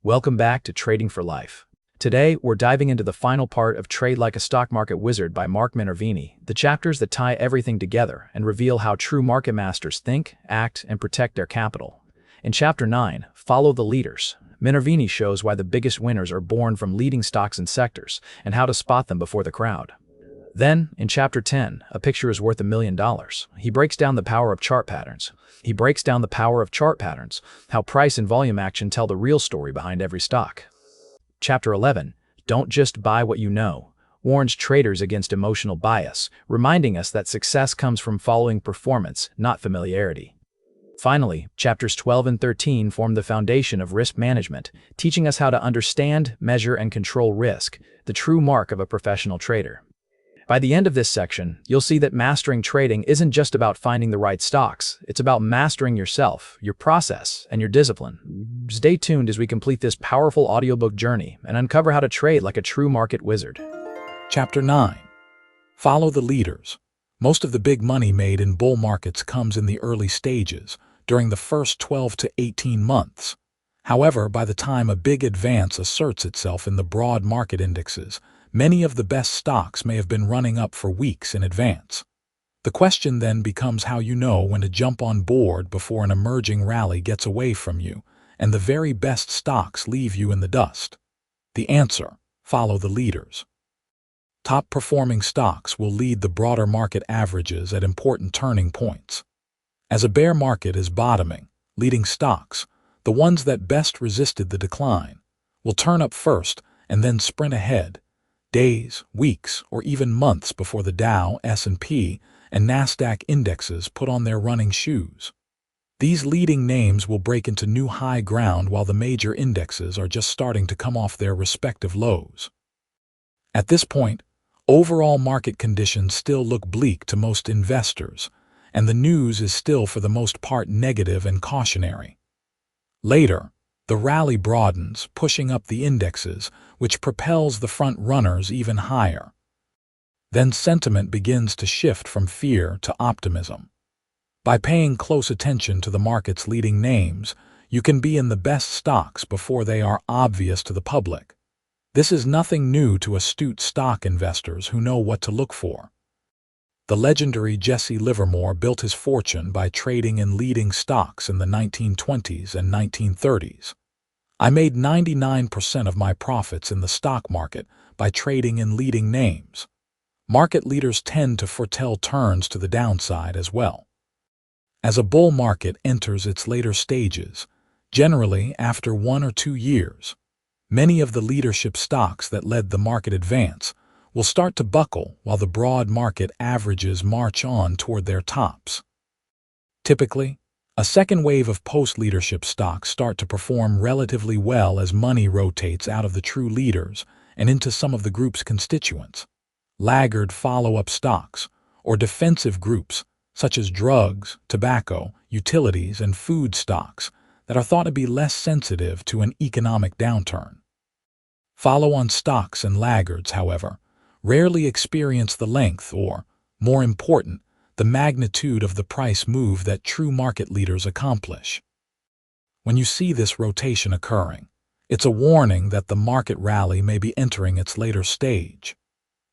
Welcome back to Trading for Life. Today, we're diving into the final part of Trade Like a Stock Market Wizard by Mark Minervini, the chapters that tie everything together and reveal how true market masters think, act, and protect their capital. In Chapter 9, Follow the Leaders, Minervini shows why the biggest winners are born from leading stocks and sectors, and how to spot them before the crowd. Then, in Chapter 10, A Picture is Worth $1 million, he breaks down the power of chart patterns. How price and volume action tell the real story behind every stock. Chapter 11, Don't Just Buy What You Know, warns traders against emotional bias, reminding us that success comes from following performance, not familiarity. Finally, Chapters 12 and 13 form the foundation of risk management, teaching us how to understand, measure, and control risk, the true mark of a professional trader. By the end of this section, you'll see that mastering trading isn't just about finding the right stocks, it's about mastering yourself, your process, and your discipline. Stay tuned as we complete this powerful audiobook journey and uncover how to trade like a true market wizard. Chapter 9. Follow the leaders. Most of the big money made in bull markets comes in the early stages, during the first 12 to 18 months. However, by the time a big advance asserts itself in the broad market indexes, many of the best stocks may have been running up for weeks in advance. The question then becomes how you know when to jump on board before an emerging rally gets away from you and the very best stocks leave you in the dust. The answer: follow the leaders. Top-performing stocks will lead the broader market averages at important turning points. As a bear market is bottoming, leading stocks, the ones that best resisted the decline, will turn up first and then sprint ahead, days, weeks, or even months before the Dow, S&P, and NASDAQ indexes put on their running shoes. These leading names will break into new high ground while the major indexes are just starting to come off their respective lows. At this point, overall market conditions still look bleak to most investors, and the news is still for the most part negative and cautionary. Later, the rally broadens, pushing up the indexes, which propels the front runners even higher. Then sentiment begins to shift from fear to optimism. By paying close attention to the market's leading names, you can be in the best stocks before they are obvious to the public. This is nothing new to astute stock investors who know what to look for. The legendary Jesse Livermore built his fortune by trading in leading stocks in the 1920s and 1930s. I made 99% of my profits in the stock market by trading in leading names. Market leaders tend to foretell turns to the downside as well. As a bull market enters its later stages, generally after 1 or 2 years, many of the leadership stocks that led the market advance will start to buckle while the broad market averages march on toward their tops. Typically, a second wave of post-leadership stocks start to perform relatively well as money rotates out of the true leaders and into some of the group's constituents. Laggard follow-up stocks, or defensive groups, such as drugs, tobacco, utilities, and food stocks, that are thought to be less sensitive to an economic downturn. Follow-on stocks and laggards, however, rarely experience the length or, more important, the magnitude of the price move that true market leaders accomplish. When you see this rotation occurring, it's a warning that the market rally may be entering its later stage.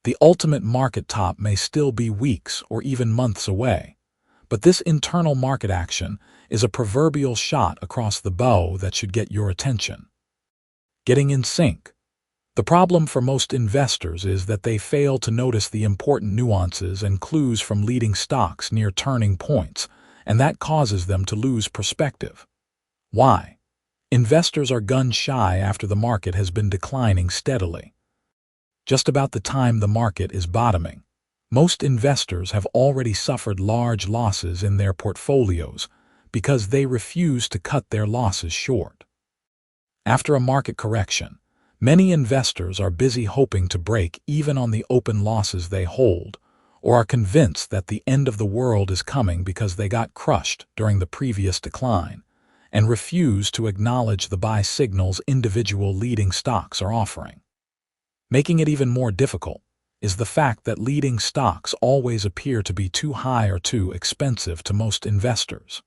The ultimate market top may still be weeks or even months away, but this internal market action is a proverbial shot across the bow that should get your attention. Getting in sync. The problem for most investors is that they fail to notice the important nuances and clues from leading stocks near turning points, and that causes them to lose perspective. Why? Investors are gun-shy after the market has been declining steadily. Just about the time the market is bottoming, most investors have already suffered large losses in their portfolios because they refuse to cut their losses short. After a market correction, many investors are busy hoping to break even on the open losses they hold, or are convinced that the end of the world is coming because they got crushed during the previous decline, and refuse to acknowledge the buy signals individual leading stocks are offering. Making it even more difficult is the fact that leading stocks always appear to be too high or too expensive to most investors.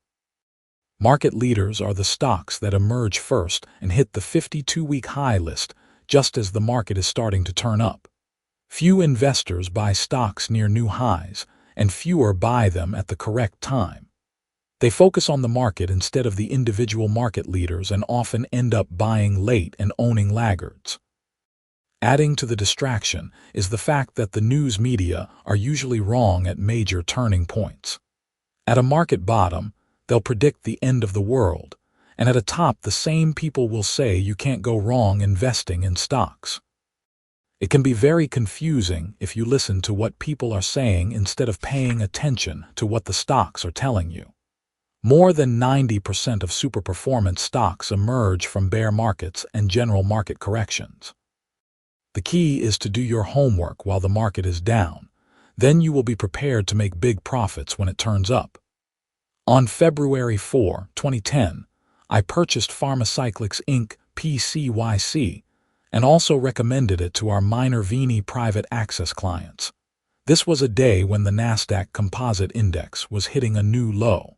Market leaders are the stocks that emerge first and hit the 52-week high list just as the market is starting to turn up. Few investors buy stocks near new highs, and fewer buy them at the correct time. They focus on the market instead of the individual market leaders and often end up buying late and owning laggards. Adding to the distraction is the fact that the news media are usually wrong at major turning points. At a market bottom, they'll predict the end of the world, and at a top the same people will say you can't go wrong investing in stocks. It can be very confusing if you listen to what people are saying instead of paying attention to what the stocks are telling you. More than 90% of superperformance stocks emerge from bear markets and general market corrections. The key is to do your homework while the market is down. Then you will be prepared to make big profits when it turns up. On February 4, 2010, I purchased Pharmacyclics Inc. PCYC and also recommended it to our Minervini private access clients. This was a day when the Nasdaq Composite Index was hitting a new low.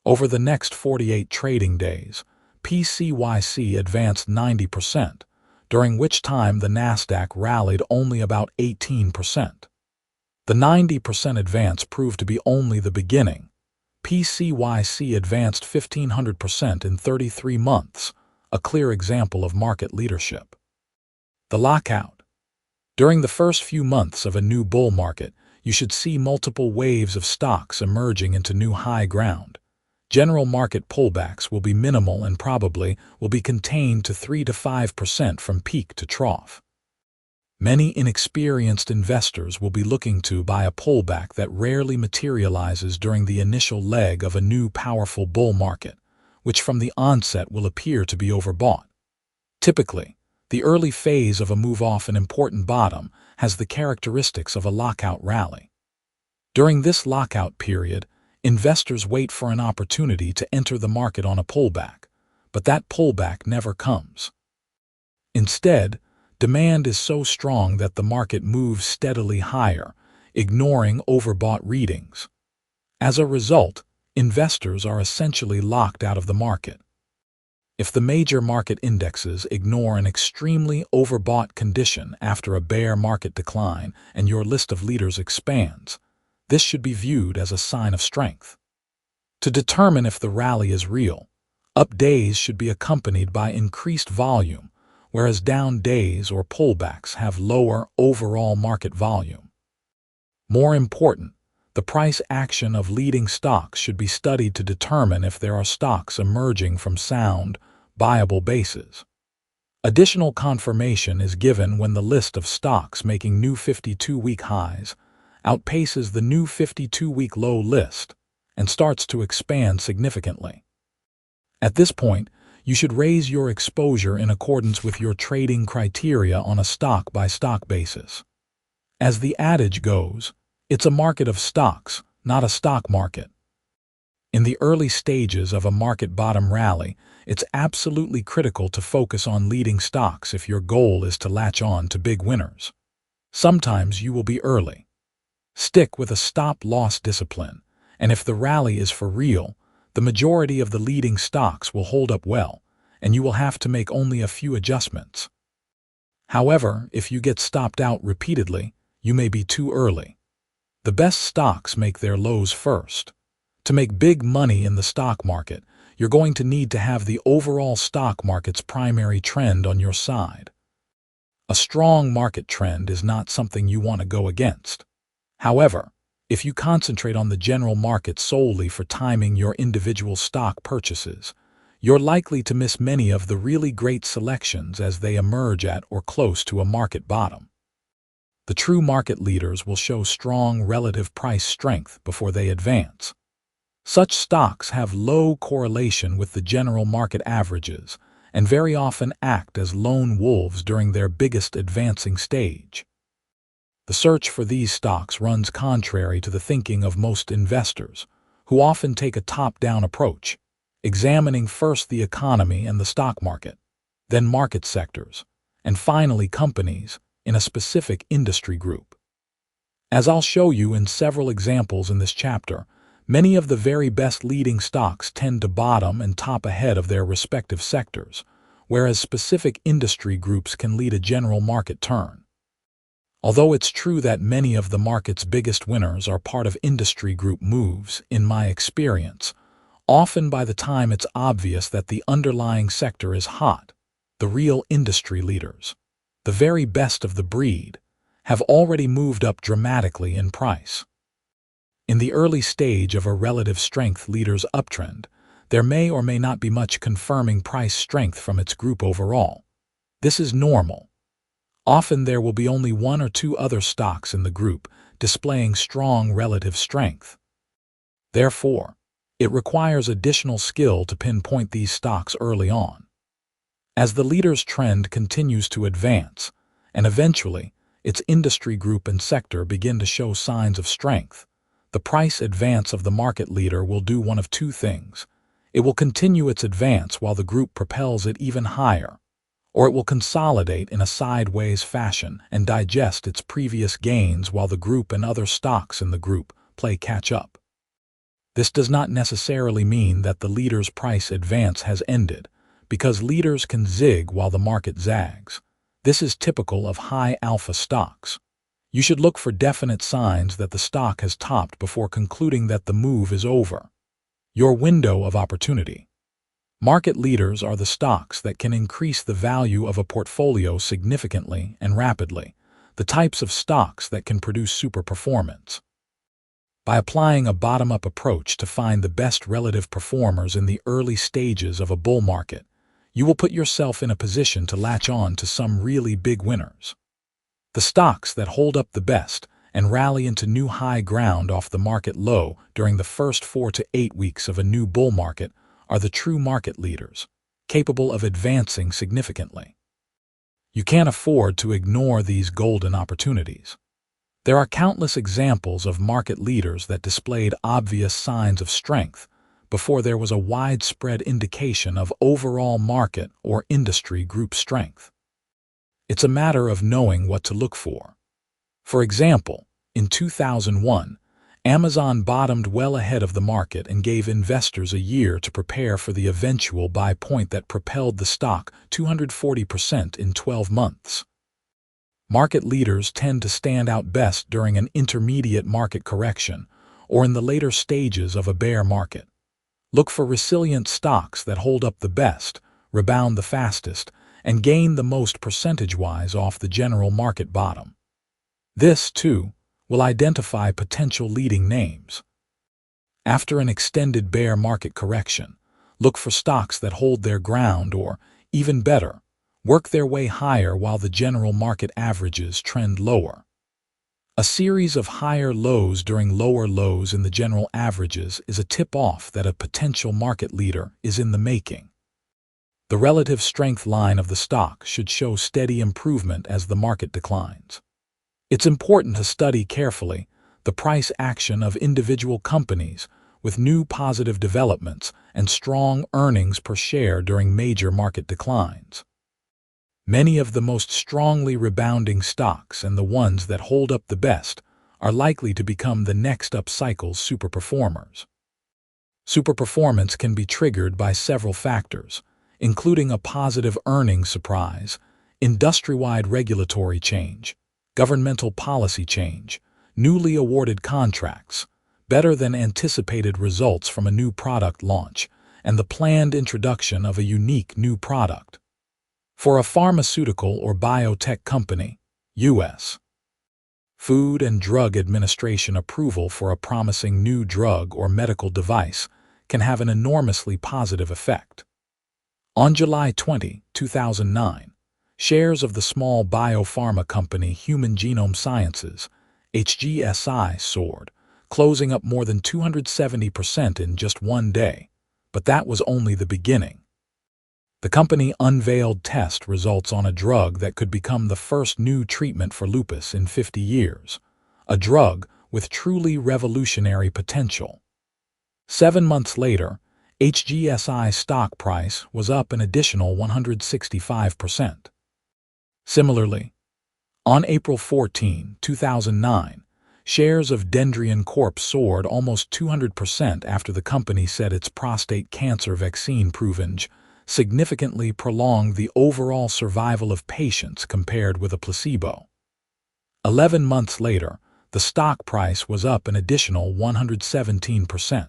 Over the next 48 trading days, PCYC advanced 90%, during which time the Nasdaq rallied only about 18%. The 90% advance proved to be only the beginning. PCYC advanced 1,500% in 33 months, a clear example of market leadership. The lockout. During the first few months of a new bull market, you should see multiple waves of stocks emerging into new high ground. General market pullbacks will be minimal and probably will be contained to 3 to 5% from peak to trough. Many inexperienced investors will be looking to buy a pullback that rarely materializes during the initial leg of a new powerful bull market, which from the onset will appear to be overbought. Typically, the early phase of a move off an important bottom has the characteristics of a lockout rally. During this lockout period, investors wait for an opportunity to enter the market on a pullback, but that pullback never comes. Instead, demand is so strong that the market moves steadily higher, ignoring overbought readings. As a result, investors are essentially locked out of the market. If the major market indexes ignore an extremely overbought condition after a bear market decline and your list of leaders expands, this should be viewed as a sign of strength. To determine if the rally is real, up days should be accompanied by increased volume, whereas down days or pullbacks have lower overall market volume. More important, the price action of leading stocks should be studied to determine if there are stocks emerging from sound, buyable bases. Additional confirmation is given when the list of stocks making new 52-week highs outpaces the new 52-week low list and starts to expand significantly. At this point, you should raise your exposure in accordance with your trading criteria on a stock-by-stock basis. As the adage goes, it's a market of stocks, not a stock market. In the early stages of a market bottom rally, it's absolutely critical to focus on leading stocks if your goal is to latch on to big winners. Sometimes you will be early. Stick with a stop-loss discipline, and if the rally is for real, the majority of the leading stocks will hold up well, and you will have to make only a few adjustments. However, if you get stopped out repeatedly, you may be too early. The best stocks make their lows first. To make big money in the stock market, you're going to need to have the overall stock market's primary trend on your side. A strong market trend is not something you want to go against. However, if you concentrate on the general market solely for timing your individual stock purchases, you're likely to miss many of the really great selections as they emerge at or close to a market bottom. The true market leaders will show strong relative price strength before they advance. Such stocks have low correlation with the general market averages and very often act as lone wolves during their biggest advancing stage. The search for these stocks runs contrary to the thinking of most investors, who often take a top-down approach, examining first the economy and the stock market, then market sectors, and finally companies in a specific industry group. As I'll show you in several examples in this chapter, Many of the very best leading stocks tend to bottom and top ahead of their respective sectors, whereas specific industry groups can lead a general market turn. Although it's true that many of the market's biggest winners are part of industry group moves, in my experience, often by the time it's obvious that the underlying sector is hot, the real industry leaders, the very best of the breed, have already moved up dramatically in price. In the early stage of a relative strength leader's uptrend, there may or may not be much confirming price strength from its group overall. This is normal. Often there will be only one or two other stocks in the group displaying strong relative strength. Therefore, it requires additional skill to pinpoint these stocks early on. As the leader's trend continues to advance, and eventually its industry group and sector begin to show signs of strength, the price advance of the market leader will do one of two things. It will continue its advance while the group propels it even higher, or it will consolidate in a sideways fashion and digest its previous gains while the group and other stocks in the group play catch-up. This does not necessarily mean that the leader's price advance has ended, because leaders can zig while the market zags. This is typical of high-alpha stocks. You should look for definite signs that the stock has topped before concluding that the move is over. Your window of opportunity. Market leaders are the stocks that can increase the value of a portfolio significantly and rapidly, the types of stocks that can produce super performance. By applying a bottom-up approach to find the best relative performers in the early stages of a bull market, you will put yourself in a position to latch on to some really big winners. The stocks that hold up the best and rally into new high ground off the market low during the first 4 to 8 weeks of a new bull market are the true market leaders, capable of advancing significantly. You can't afford to ignore these golden opportunities. There are countless examples of market leaders that displayed obvious signs of strength before there was a widespread indication of overall market or industry group strength. It's a matter of knowing what to look for. For example, in 2001, Amazon bottomed well ahead of the market and gave investors a year to prepare for the eventual buy point that propelled the stock 240% in 12 months. Market leaders tend to stand out best during an intermediate market correction or in the later stages of a bear market. Look for resilient stocks that hold up the best, rebound the fastest, and gain the most percentage-wise off the general market bottom. This, too, will identify potential leading names. After an extended bear market correction, look for stocks that hold their ground or, even better, work their way higher while the general market averages trend lower. A series of higher lows during lower lows in the general averages is a tip-off that a potential market leader is in the making. The relative strength line of the stock should show steady improvement as the market declines. It's important to study carefully the price action of individual companies with new positive developments and strong earnings per share during major market declines. Many of the most strongly rebounding stocks and the ones that hold up the best are likely to become the next upcycle's superperformers. Superperformance can be triggered by several factors, including a positive earnings surprise, industry-wide regulatory change, governmental policy change, newly awarded contracts, better than anticipated results from a new product launch, and the planned introduction of a unique new product. For a pharmaceutical or biotech company, U.S. Food and Drug Administration approval for a promising new drug or medical device can have an enormously positive effect. On July 20, 2009, shares of the small biopharma company Human Genome Sciences, HGSI, soared, closing up more than 270% in just one day, but that was only the beginning. The company unveiled test results on a drug that could become the first new treatment for lupus in 50 years, a drug with truly revolutionary potential. 7 months later, HGSI stock price was up an additional 165%. Similarly, on April 14, 2009, Shares of Dendrian Corp soared almost 200% after the company said its prostate cancer vaccine provenge significantly prolonged the overall survival of patients compared with a placebo. 11 months later, the stock price was up an additional 117%.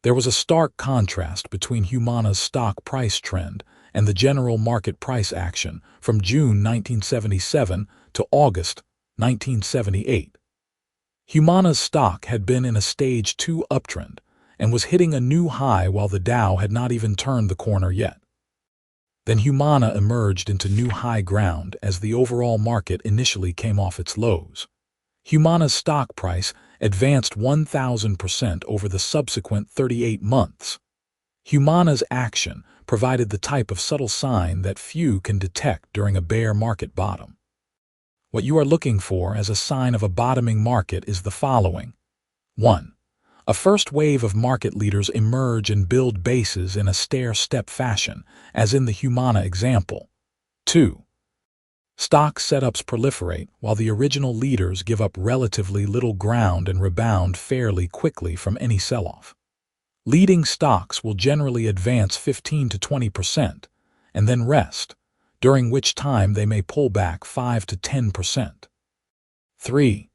There was a stark contrast between Humana's stock price trend and the general market price action from June 1977 to August 1978. Humana's stock had been in a stage 2 uptrend and was hitting a new high while the Dow had not even turned the corner yet. Then Humana emerged into new high ground as the overall market initially came off its lows. Humana's stock price advanced 1,000% over the subsequent 38 months. Humana's action provided the type of subtle sign that few can detect during a bear market bottom. What you are looking for as a sign of a bottoming market is the following. 1. A first wave of market leaders emerge and build bases in a stair-step fashion, as in the Humana example. 2. Stock setups proliferate while the original leaders give up relatively little ground and rebound fairly quickly from any sell-off. Leading stocks will generally advance 15 to 20% and then rest, during which time they may pull back 5 to 10%. 3.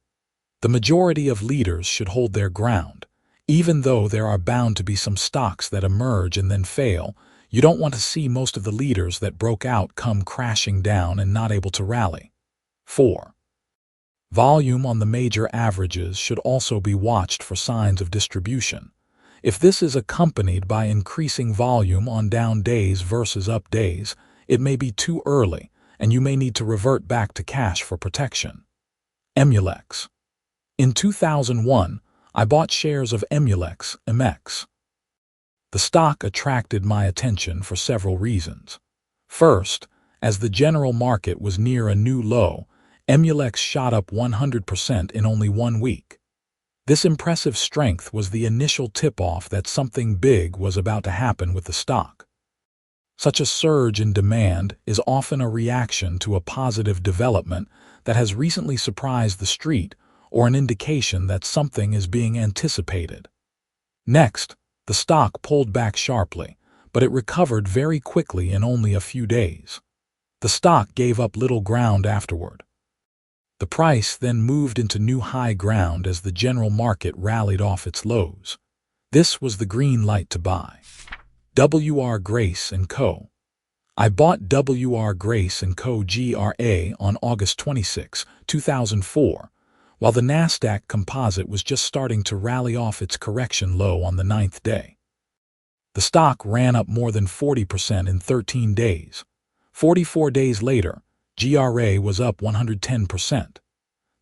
The majority of leaders should hold their ground. Even though there are bound to be some stocks that emerge and then fail, you don't want to see most of the leaders that broke out come crashing down and not able to rally. 4. Volume on the major averages should also be watched for signs of distribution. If this is accompanied by increasing volume on down days versus up days, it may be too early, and you may need to revert back to cash for protection. Emulex. In 2001, I bought shares of Emulex, MX. The stock attracted my attention for several reasons. First, as the general market was near a new low, Emulex shot up 100% in only 1 week. This impressive strength was the initial tip-off that something big was about to happen with the stock. Such a surge in demand is often a reaction to a positive development that has recently surprised the street or an indication that something is being anticipated. Next, the stock pulled back sharply, but it recovered very quickly in only a few days. The stock gave up little ground afterward. The price then moved into new high ground as the general market rallied off its lows. This was the green light to buy. W.R. Grace & Co. I bought W.R. Grace & Co. GRA on August 26, 2004, while the Nasdaq Composite was just starting to rally off its correction low on the 9th day. The stock ran up more than 40% in 13 days. 44 days later, GRA was up 110%.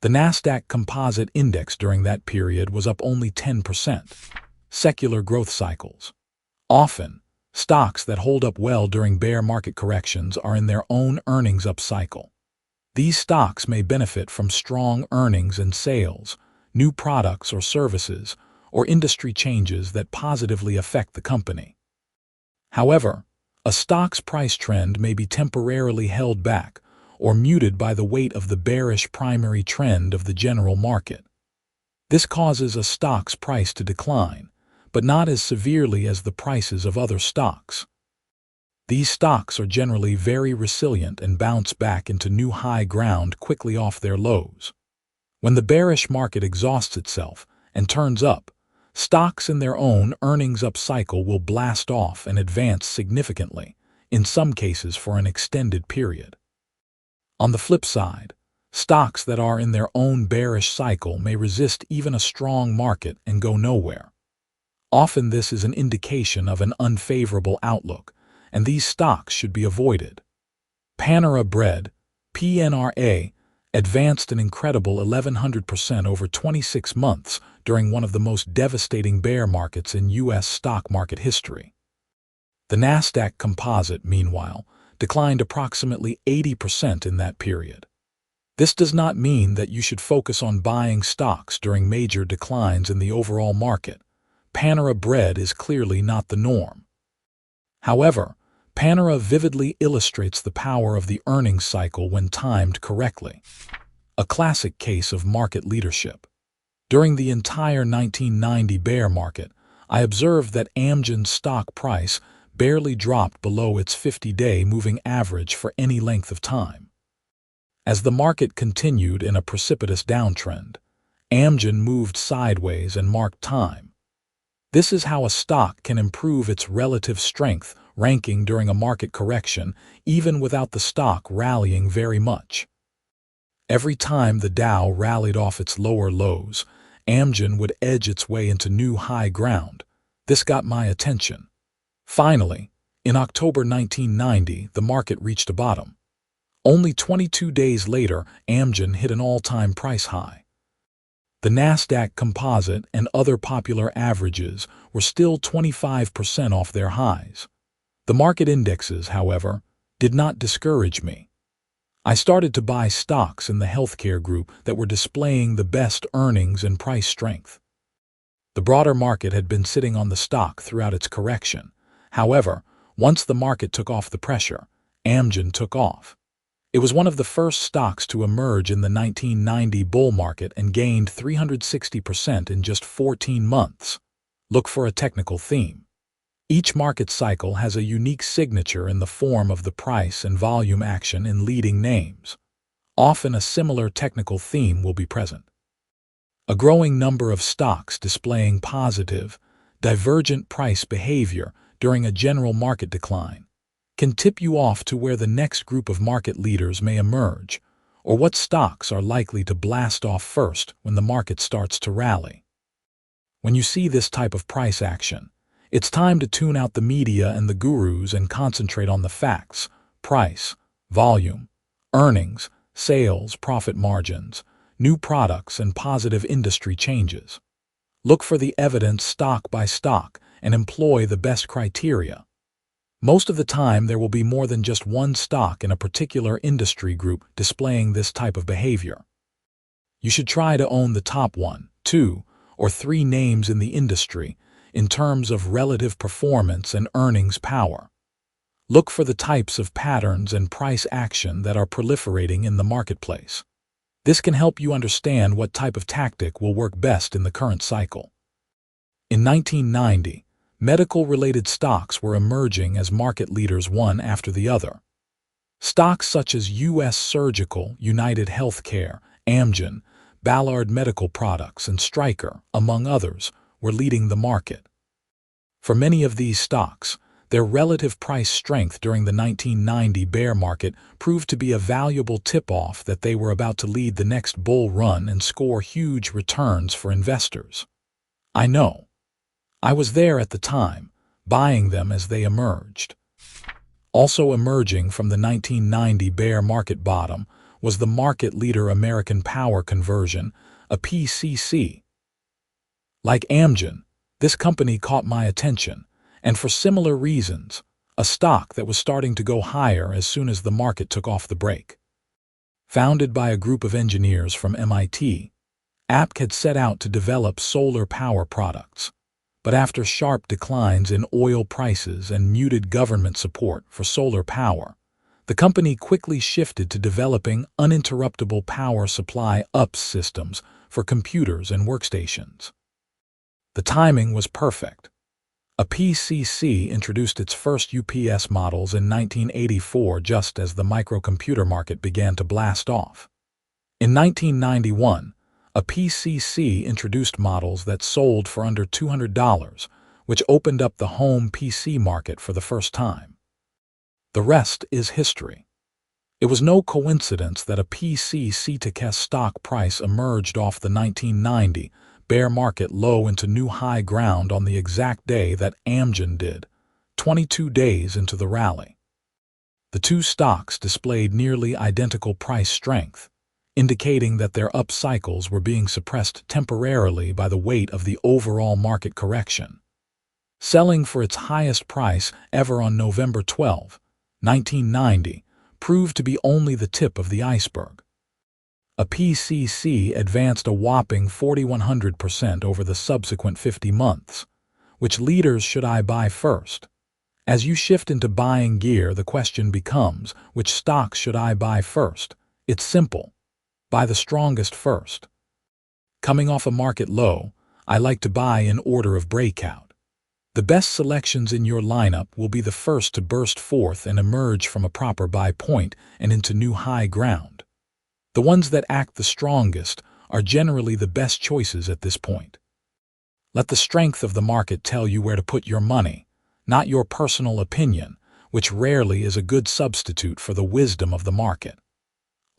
The Nasdaq Composite Index during that period was up only 10%. Secular growth cycles. Often, stocks that hold up well during bear market corrections are in their own earnings upcycle. These stocks may benefit from strong earnings and sales, new products or services, or industry changes that positively affect the company. However, a stock's price trend may be temporarily held back or muted by the weight of the bearish primary trend of the general market. This causes a stock's price to decline, but not as severely as the prices of other stocks. These stocks are generally very resilient and bounce back into new high ground quickly off their lows. When the bearish market exhausts itself and turns up, stocks in their own earnings upcycle will blast off and advance significantly, in some cases for an extended period. On the flip side, stocks that are in their own bearish cycle may resist even a strong market and go nowhere. Often this is an indication of an unfavorable outlook, and these stocks should be avoided. Panera Bread, PNRA, advanced an incredible 1,100% over 26 months during one of the most devastating bear markets in U.S. stock market history. The Nasdaq Composite, meanwhile, declined approximately 80% in that period. This does not mean that you should focus on buying stocks during major declines in the overall market. Panera Bread is clearly not the norm. However, Panera vividly illustrates the power of the earnings cycle when timed correctly. a classic case of market leadership. During the entire 1990 bear market, I observed that Amgen's stock price barely dropped below its 50-day moving average for any length of time. As the market continued in a precipitous downtrend, Amgen moved sideways and marked time. This is how a stock can improve its relative strength ranking during a market correction, even without the stock rallying very much. Every time the Dow rallied off its lower lows, Amgen would edge its way into new high ground. This got my attention. Finally, in October 1990, the market reached a bottom. Only 22 days later, Amgen hit an all-time price high. The Nasdaq Composite and other popular averages were still 25% off their highs. The market indexes, however, did not discourage me. I started to buy stocks in the healthcare group that were displaying the best earnings and price strength. The broader market had been sitting on the stock throughout its correction. However, once the market took off the pressure, Amgen took off. It was one of the first stocks to emerge in the 1990 bull market and gained 360% in just 14 months. Look for a technical theme. Each market cycle has a unique signature in the form of the price and volume action in leading names. Often a similar technical theme will be present. A growing number of stocks displaying positive, divergent price behavior during a general market decline can tip you off to where the next group of market leaders may emerge, or what stocks are likely to blast off first when the market starts to rally. When you see this type of price action, it's time to tune out the media and the gurus and concentrate on the facts: price, volume, earnings, sales, profit margins, new products, and positive industry changes. Look for the evidence stock by stock and employ the best criteria. Most of the time, there will be more than just one stock in a particular industry group displaying this type of behavior. You should try to own the top 1, 2, or 3 names in the industry in terms of relative performance and earnings power. Look for the types of patterns and price action that are proliferating in the marketplace. This can help you understand what type of tactic will work best in the current cycle. In 1990, medical-related stocks were emerging as market leaders one after the other. Stocks such as U.S. Surgical, United Healthcare, Amgen, Ballard Medical Products, and Stryker, among others, were leading the market. For many of these stocks, their relative price strength during the 1990 bear market proved to be a valuable tip-off that they were about to lead the next bull run and score huge returns for investors. I know. I was there at the time, buying them as they emerged. Also emerging from the 1990 bear market bottom was the market leader American Power Conversion, a PCC. Like Amgen, this company caught my attention, and for similar reasons, a stock that was starting to go higher as soon as the market took off the brake. Founded by a group of engineers from MIT, APC had set out to develop solar power products. But after sharp declines in oil prices and muted government support for solar power, the company quickly shifted to developing uninterruptible power supply UPS systems for computers and workstations. The timing was perfect. A PCC introduced its first UPS models in 1984 just as the microcomputer market began to blast off. In 1991, a PCC introduced models that sold for under $200, which opened up the home PC market for the first time. The rest is history. It was no coincidence that a PCC stock price emerged off the 1990 bear market low into new high ground on the exact day that Amgen did, 22 days into the rally. The two stocks displayed nearly identical price strength, indicating that their up cycles were being suppressed temporarily by the weight of the overall market correction. Selling for its highest price ever on November 12, 1990, proved to be only the tip of the iceberg. A PCC advanced a whopping 4,100% over the subsequent 50 months. Which leaders should I buy first? As you shift into buying gear, the question becomes, which stocks should I buy first? It's simple. Buy the strongest first. Coming off a market low, I like to buy in order of breakout. The best selections in your lineup will be the first to burst forth and emerge from a proper buy point and into new high ground. The ones that act the strongest are generally the best choices at this point. Let the strength of the market tell you where to put your money, not your personal opinion, which rarely is a good substitute for the wisdom of the market.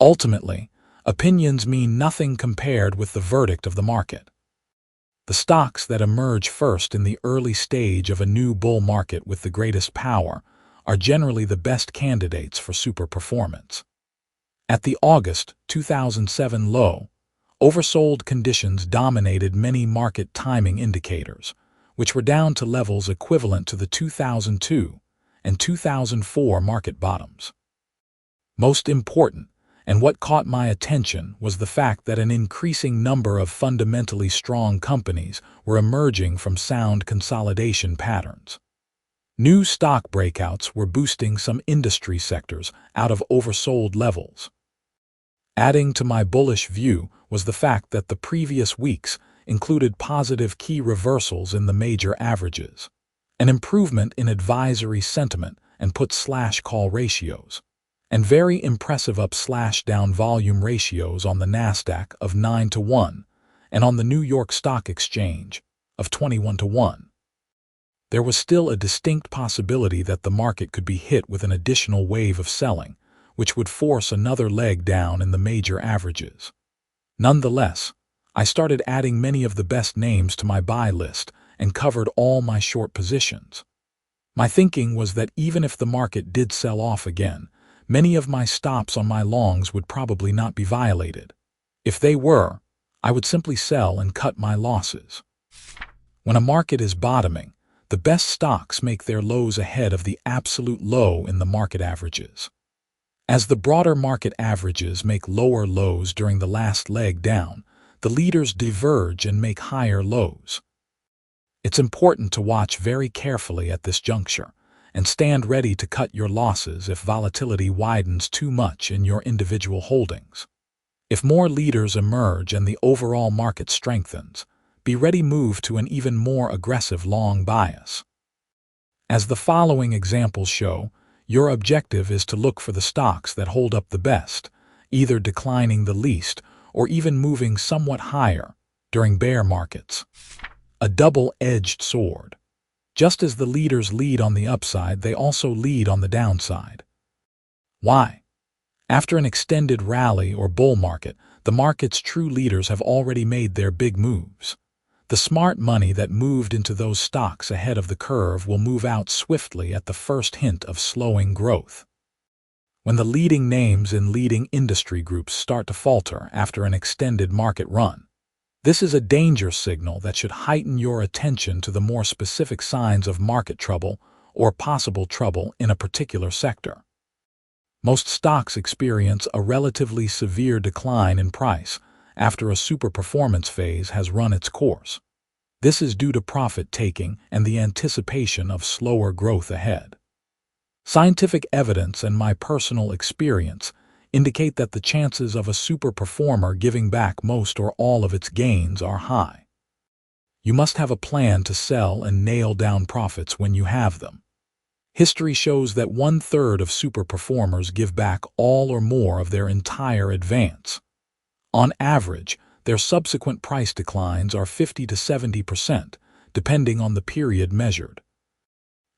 Ultimately, opinions mean nothing compared with the verdict of the market. The stocks that emerge first in the early stage of a new bull market with the greatest power are generally the best candidates for super performance. At the August 2007 low, oversold conditions dominated many market timing indicators, which were down to levels equivalent to the 2002 and 2004 market bottoms. Most important, and what caught my attention, was the fact that an increasing number of fundamentally strong companies were emerging from sound consolidation patterns. New stock breakouts were boosting some industry sectors out of oversold levels. Adding to my bullish view was the fact that the previous weeks included positive key reversals in the major averages, an improvement in advisory sentiment and put/call ratios, and very impressive up/down volume ratios on the Nasdaq of 9-to-1 and on the New York Stock Exchange of 21-to-1. There was still a distinct possibility that the market could be hit with an additional wave of selling, which would force another leg down in the major averages. Nonetheless, I started adding many of the best names to my buy list and covered all my short positions. My thinking was that even if the market did sell off again, many of my stops on my longs would probably not be violated. If they were, I would simply sell and cut my losses. When a market is bottoming, the best stocks make their lows ahead of the absolute low in the market averages. As the broader market averages make lower lows during the last leg down, the leaders diverge and make higher lows. It's important to watch very carefully at this juncture and stand ready to cut your losses if volatility widens too much in your individual holdings. If more leaders emerge and the overall market strengthens, be ready to move to an even more aggressive long bias. As the following examples show, your objective is to look for the stocks that hold up the best, either declining the least or even moving somewhat higher during bear markets. A double-edged sword. Just as the leaders lead on the upside, they also lead on the downside. Why? After an extended rally or bull market, the market's true leaders have already made their big moves. The smart money that moved into those stocks ahead of the curve will move out swiftly at the first hint of slowing growth. When the leading names in leading industry groups start to falter after an extended market run, this is a danger signal that should heighten your attention to the more specific signs of market trouble or possible trouble in a particular sector. Most stocks experience a relatively severe decline in price after a super performance phase has run its course. This is due to profit-taking and the anticipation of slower growth ahead. Scientific evidence and my personal experience indicate that the chances of a super performer giving back most or all of its gains are high. You must have a plan to sell and nail down profits when you have them. History shows that 1/3 of super performers give back all or more of their entire advance. On average, their subsequent price declines are 50 to 70%, depending on the period measured.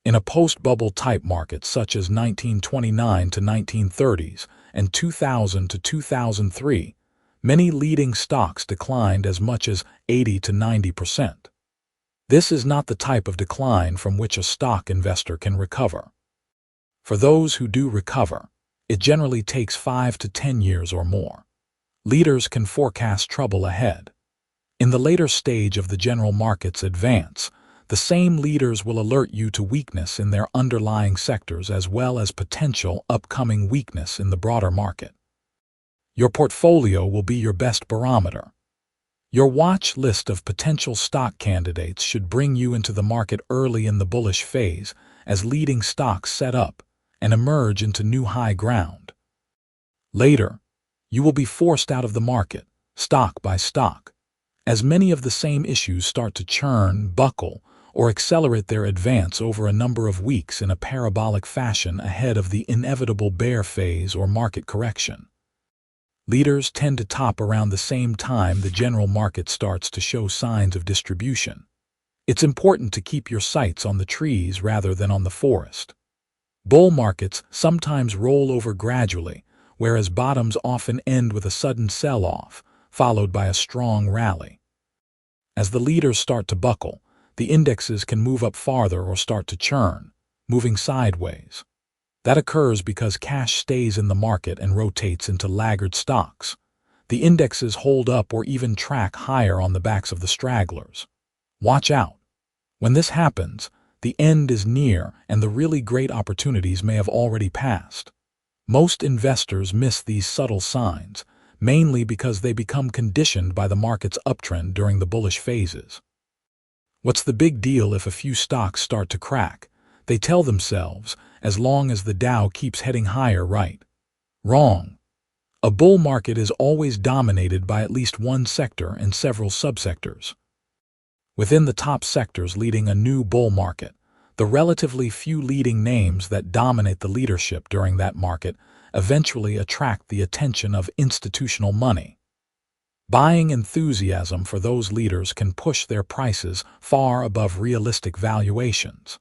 In a post-bubble type market such as 1929 to 1930s and 2000 to 2003, many leading stocks declined as much as 80 to 90%. This is not the type of decline from which a stock investor can recover. For those who do recover, it generally takes 5 to 10 years or more. Leaders can forecast trouble ahead. In the later stage of the general market's advance, the same leaders will alert you to weakness in their underlying sectors as well as potential upcoming weakness in the broader market. Your portfolio will be your best barometer. Your watch list of potential stock candidates should bring you into the market early in the bullish phase as leading stocks set up and emerge into new high ground. Later, You will be forced out of the market, stock by stock, as many of the same issues start to churn, buckle, or accelerate their advance over a number of weeks in a parabolic fashion ahead of the inevitable bear phase or market correction. Leaders tend to top around the same time the general market starts to show signs of distribution. It's important to keep your sights on the trees rather than on the forest. Bull markets sometimes roll over gradually, whereas bottoms often end with a sudden sell-off, followed by a strong rally. As the leaders start to buckle, the indexes can move up farther or start to churn, moving sideways. That occurs because cash stays in the market and rotates into laggard stocks. The indexes hold up or even track higher on the backs of the stragglers. Watch out. When this happens, the end is near and the really great opportunities may have already passed. Most investors miss these subtle signs, mainly because they become conditioned by the market's uptrend during the bullish phases. What's the big deal if a few stocks start to crack? They tell themselves, as long as the Dow keeps heading higher, right? Wrong. A bull market is always dominated by at least one sector and several subsectors. Within the top sectors leading a new bull market, the relatively few leading names that dominate the leadership during that market eventually attract the attention of institutional money. Buying enthusiasm for those leaders can push their prices far above realistic valuations.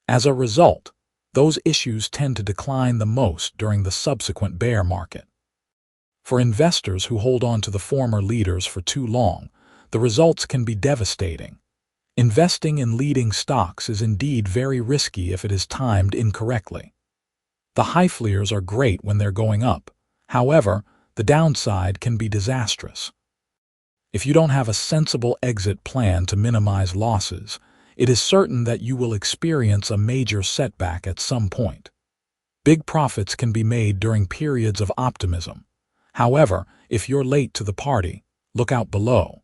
As a result, those issues tend to decline the most during the subsequent bear market. For investors who hold on to the former leaders for too long, the results can be devastating. Investing in leading stocks is indeed very risky if it is timed incorrectly. The high flyers are great when they're going up. However, the downside can be disastrous. If you don't have a sensible exit plan to minimize losses, it is certain that you will experience a major setback at some point. Big profits can be made during periods of optimism. However, if you're late to the party, look out below.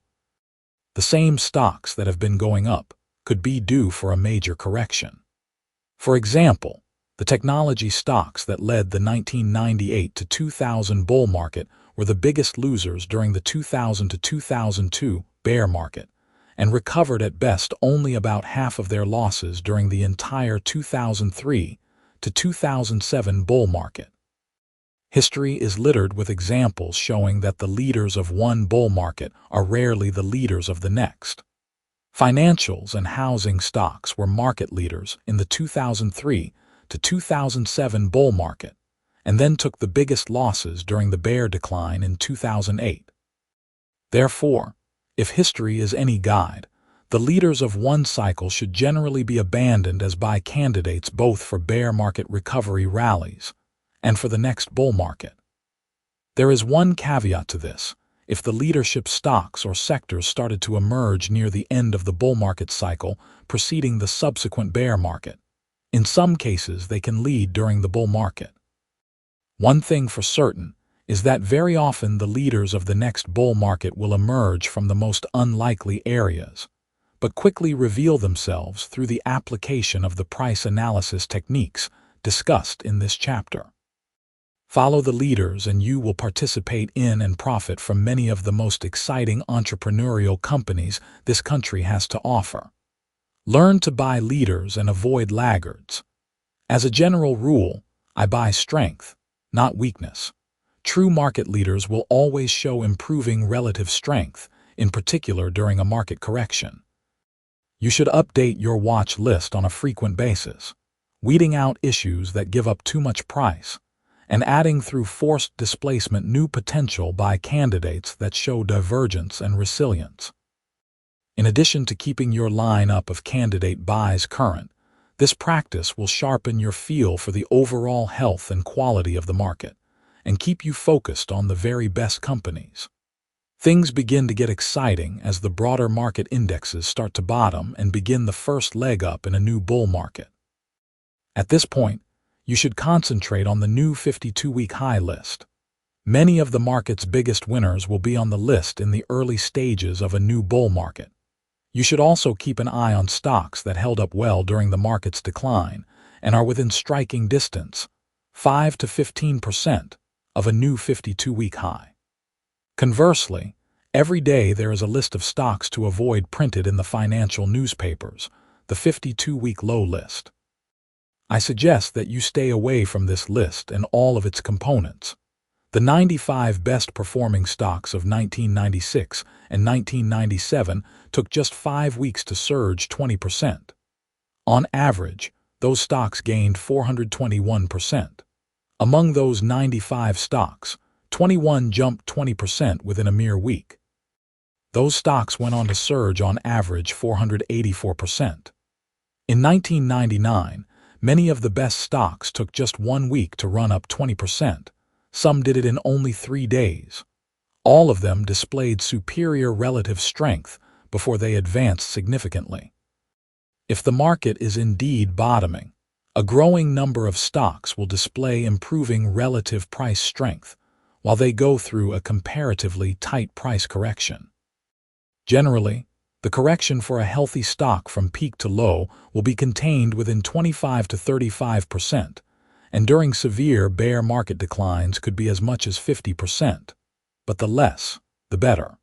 The same stocks that have been going up could be due for a major correction. For example, the technology stocks that led the 1998 to 2000 bull market were the biggest losers during the 2000 to 2002 bear market, and recovered at best only about half of their losses during the entire 2003 to 2007 bull market. History is littered with examples showing that the leaders of one bull market are rarely the leaders of the next. Financials and housing stocks were market leaders in the 2003 to 2007 bull market, and then took the biggest losses during the bear decline in 2008. Therefore, if history is any guide, the leaders of one cycle should generally be abandoned as buy candidates both for bear market recovery rallies and for the next bull market. There is one caveat to this. If the leadership stocks or sectors started to emerge near the end of the bull market cycle preceding the subsequent bear market, in some cases they can lead during the bull market. One thing for certain is that very often the leaders of the next bull market will emerge from the most unlikely areas, but quickly reveal themselves through the application of the price analysis techniques discussed in this chapter. Follow the leaders and you will participate in and profit from many of the most exciting entrepreneurial companies this country has to offer. Learn to buy leaders and avoid laggards. As a general rule, I buy strength, not weakness. True market leaders will always show improving relative strength, in particular during a market correction. You should update your watch list on a frequent basis, weeding out issues that give up too much price, and adding through forced displacement new potential buy candidates that show divergence and resilience. In addition to keeping your lineup of candidate buys current, this practice will sharpen your feel for the overall health and quality of the market, and keep you focused on the very best companies. Things begin to get exciting as the broader market indexes start to bottom and begin the first leg up in a new bull market. At this point, you should concentrate on the new 52-week high list. Many of the market's biggest winners will be on the list in the early stages of a new bull market. You should also keep an eye on stocks that held up well during the market's decline and are within striking distance, 5 to 15%, of a new 52-week high. Conversely, every day there is a list of stocks to avoid printed in the financial newspapers, the 52-week low list. I suggest that you stay away from this list and all of its components. The 95 best-performing stocks of 1996 and 1997 took just 5 weeks to surge 20%. On average, those stocks gained 421%. Among those 95 stocks, 21 jumped 20% within a mere week. Those stocks went on to surge on average 484%. In 1999, many of the best stocks took just 1 week to run up 20%. Some did it in only 3 days. All of them displayed superior relative strength before they advanced significantly. If the market is indeed bottoming, a growing number of stocks will display improving relative price strength while they go through a comparatively tight price correction. Generally, the correction for a healthy stock from peak to low will be contained within 25 to 35%, and during severe bear market declines could be as much as 50%, but the less, the better.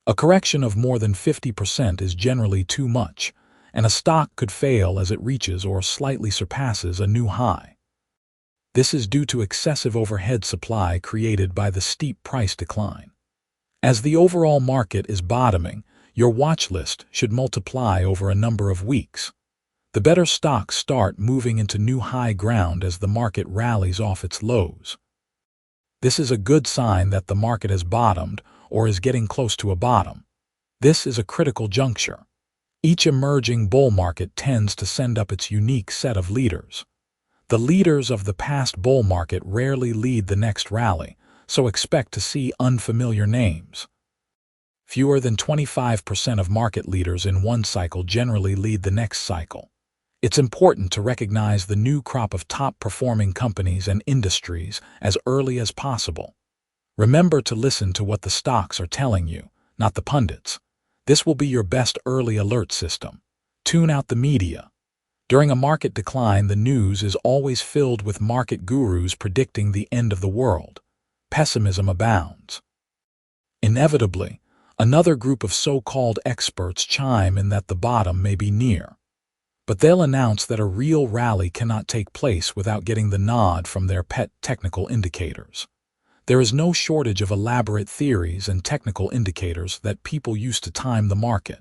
A correction of more than 50% is generally too much, and a stock could fail as it reaches or slightly surpasses a new high. This is due to excessive overhead supply created by the steep price decline. As the overall market is bottoming, your watch list should multiply over a number of weeks. The better stocks start moving into new high ground as the market rallies off its lows. This is a good sign that the market has bottomed or is getting close to a bottom. This is a critical juncture. Each emerging bull market tends to send up its unique set of leaders. The leaders of the past bull market rarely lead the next rally, so expect to see unfamiliar names. Fewer than 25% of market leaders in one cycle generally lead the next cycle. It's important to recognize the new crop of top-performing companies and industries as early as possible. Remember to listen to what the stocks are telling you, not the pundits. This will be your best early alert system. Tune out the media. During a market decline, the news is always filled with market gurus predicting the end of the world. Pessimism abounds. Inevitably, another group of so-called experts chime in that the bottom may be near. But they'll announce that a real rally cannot take place without getting the nod from their pet technical indicators. There is no shortage of elaborate theories and technical indicators that people use to time the market.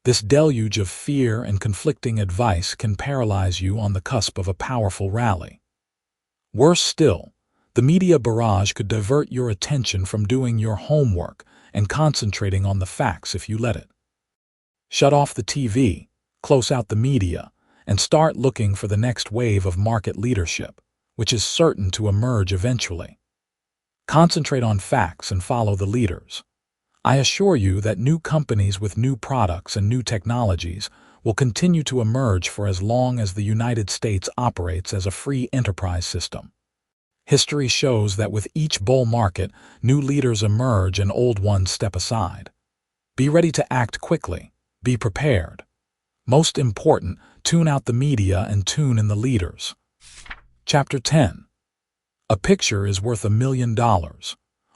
This deluge of fear and conflicting advice can paralyze you on the cusp of a powerful rally. Worse still, the media barrage could divert your attention from doing your homework and concentrating on the facts if you let it. Shut off the TV, close out the media, and start looking for the next wave of market leadership, which is certain to emerge eventually. Concentrate on facts and follow the leaders. I assure you that new companies with new products and new technologies will continue to emerge for as long as the United States operates as a free enterprise system. History shows that with each bull market, new leaders emerge and old ones step aside. Be ready to act quickly. Be prepared. Most important, tune out the media and tune in the leaders. Chapter 10. A picture is worth $1 million.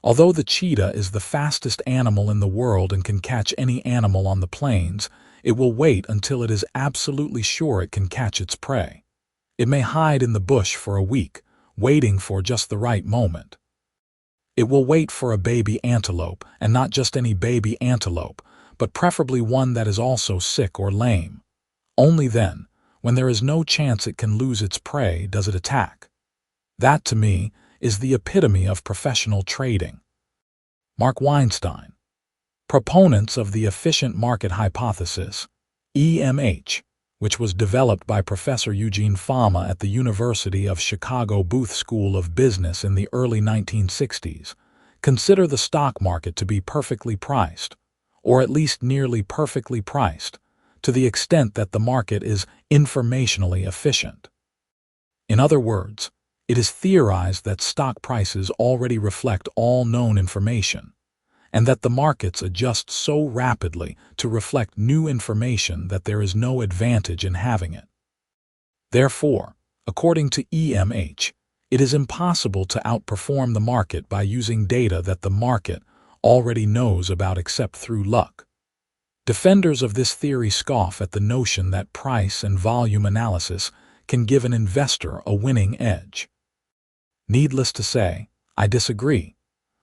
Although the cheetah is the fastest animal in the world and can catch any animal on the plains, it will wait until it is absolutely sure it can catch its prey. It may hide in the bush for a week, waiting for just the right moment. It will wait for a baby antelope, and not just any baby antelope, but preferably one that is also sick or lame. Only then, when there is no chance it can lose its prey, does it attack. That, to me, is the epitome of professional trading. Mark Weinstein. Proponents of the efficient market hypothesis, EMH, which was developed by Professor Eugene Fama at the University of Chicago Booth School of Business in the early 1960s, consider the stock market to be perfectly priced, or at least nearly perfectly priced, to the extent that the market is informationally efficient. In other words, it is theorized that stock prices already reflect all known information, and that the markets adjust so rapidly to reflect new information that there is no advantage in having it. Therefore, according to EMH, It is impossible to outperform the market by using data that the market already knows about except through luck. Defenders of this theory scoff at the notion that price and volume analysis can give an investor a winning edge. Needless to say, I disagree.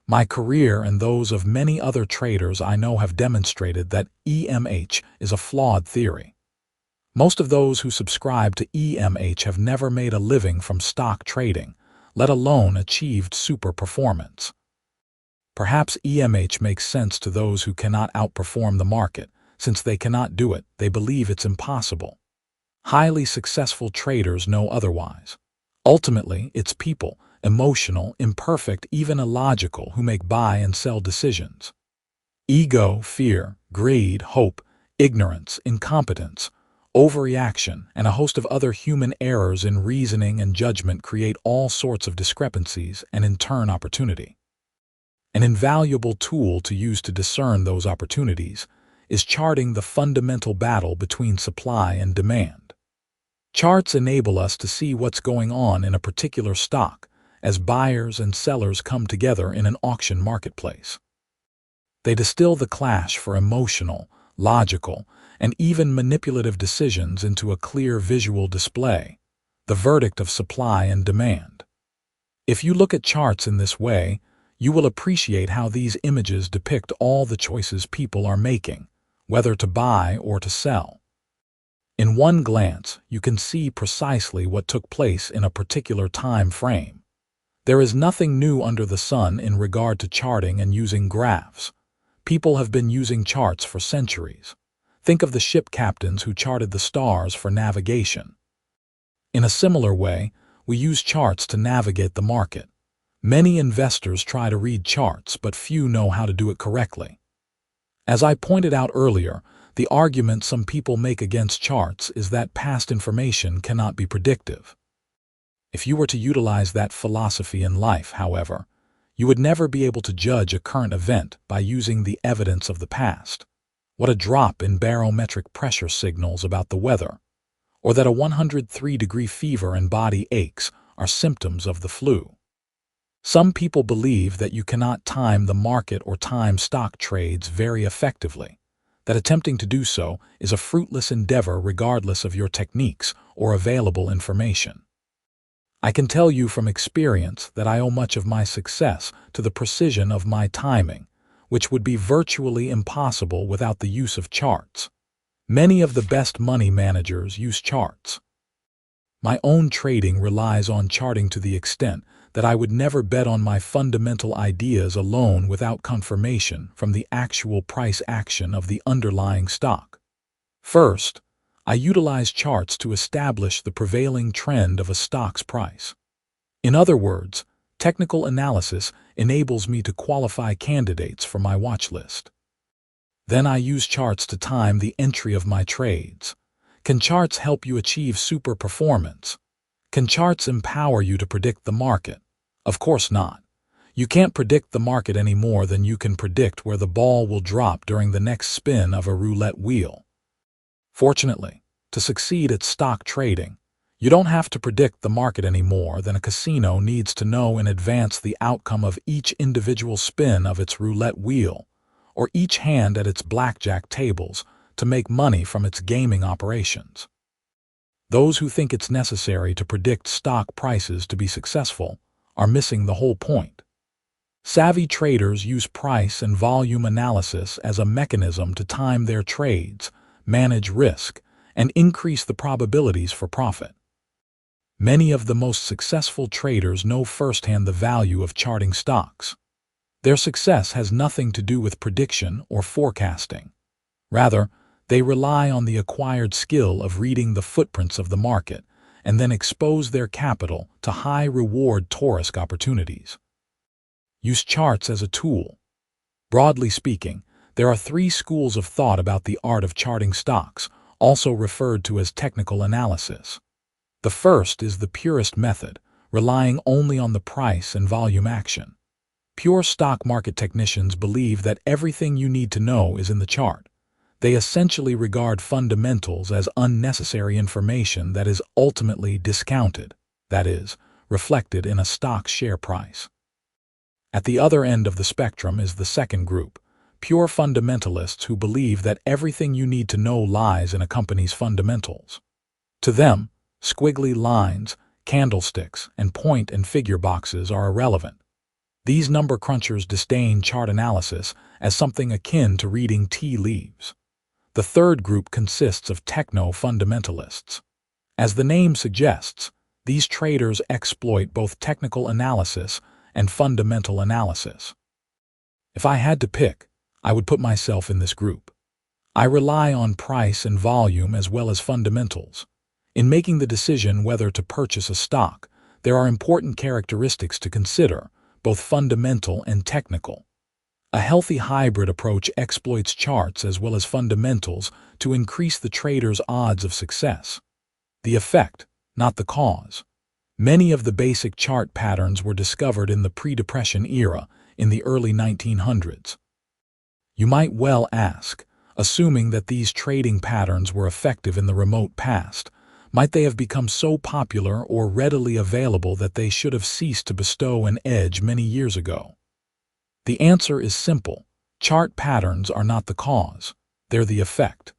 My career and those of many other traders I know have demonstrated that EMH is a flawed theory. Most of those who subscribe to EMH have never made a living from stock trading, let alone achieved super performance. Perhaps EMH makes sense to those who cannot outperform the market. Since they cannot do it, they believe it's impossible. Highly successful traders know otherwise. Ultimately, it's people, emotional, imperfect, even illogical, who make buy and sell decisions. Ego, fear, greed, hope, ignorance, incompetence, overreaction, and a host of other human errors in reasoning and judgment create all sorts of discrepancies and in turn opportunity. An invaluable tool to use to discern those opportunities is charting the fundamental battle between supply and demand. Charts enable us to see what's going on in a particular stock as buyers and sellers come together in an auction marketplace. They distill the clash for emotional, logical, and even manipulative decisions into a clear visual display, the verdict of supply and demand. If you look at charts in this way, you will appreciate how these images depict all the choices people are making, whether to buy or to sell. In one glance, you can see precisely what took place in a particular time frame. There is nothing new under the sun in regard to charting and using graphs. People have been using charts for centuries. Think of the ship captains who charted the stars for navigation. In a similar way, we use charts to navigate the market. Many investors try to read charts, but few know how to do it correctly. As I pointed out earlier, the argument some people make against charts is that past information cannot be predictive. If you were to utilize that philosophy in life, however, you would never be able to judge a current event by using the evidence of the past. What a drop in barometric pressure signals about the weather, or that a 103-degree fever and body aches are symptoms of the flu. Some people believe that you cannot time the market or time stock trades very effectively, that attempting to do so is a fruitless endeavor regardless of your techniques or available information. I can tell you from experience that I owe much of my success to the precision of my timing, which would be virtually impossible without the use of charts. Many of the best money managers use charts. My own trading relies on charting to the extent that I would never bet on my fundamental ideas alone without confirmation from the actual price action of the underlying stock. First, I utilize charts to establish the prevailing trend of a stock's price. In other words, technical analysis enables me to qualify candidates for my watch list. Then I use charts to time the entry of my trades. Can charts help you achieve super performance? Can charts empower you to predict the market? Of course not. You can't predict the market any more than you can predict where the ball will drop during the next spin of a roulette wheel. Fortunately, to succeed at stock trading, you don't have to predict the market any more than a casino needs to know in advance the outcome of each individual spin of its roulette wheel, or each hand at its blackjack tables, to make money from its gaming operations. Those who think it's necessary to predict stock prices to be successful are missing the whole point. Savvy traders use price and volume analysis as a mechanism to time their trades, manage risk, and increase the probabilities for profit. Many of the most successful traders know firsthand the value of charting stocks. Their success has nothing to do with prediction or forecasting. Rather, they rely on the acquired skill of reading the footprints of the market and then expose their capital to high-reward risk opportunities. Use charts as a tool. Broadly speaking, there are three schools of thought about the art of charting stocks, also referred to as technical analysis. The first is the purist method, relying only on the price and volume action. Pure stock market technicians believe that everything you need to know is in the chart. They essentially regard fundamentals as unnecessary information that is ultimately discounted, that is, reflected in a stock's share price. At the other end of the spectrum is the second group, pure fundamentalists who believe that everything you need to know lies in a company's fundamentals. To them, squiggly lines, candlesticks, and point and figure boxes are irrelevant. These number crunchers disdain chart analysis as something akin to reading tea leaves. The third group consists of techno-fundamentalists. As the name suggests, these traders exploit both technical analysis and fundamental analysis. If I had to pick, I would put myself in this group. I rely on price and volume as well as fundamentals. In making the decision whether to purchase a stock, there are important characteristics to consider, both fundamental and technical. A healthy hybrid approach exploits charts as well as fundamentals to increase the trader's odds of success. The effect, not the cause. Many of the basic chart patterns were discovered in the pre-Depression era in the early 1900s. You might well ask, assuming that these trading patterns were effective in the remote past, might they have become so popular or readily available that they should have ceased to bestow an edge many years ago? The answer is simple. Chart patterns are not the cause, they're the effect.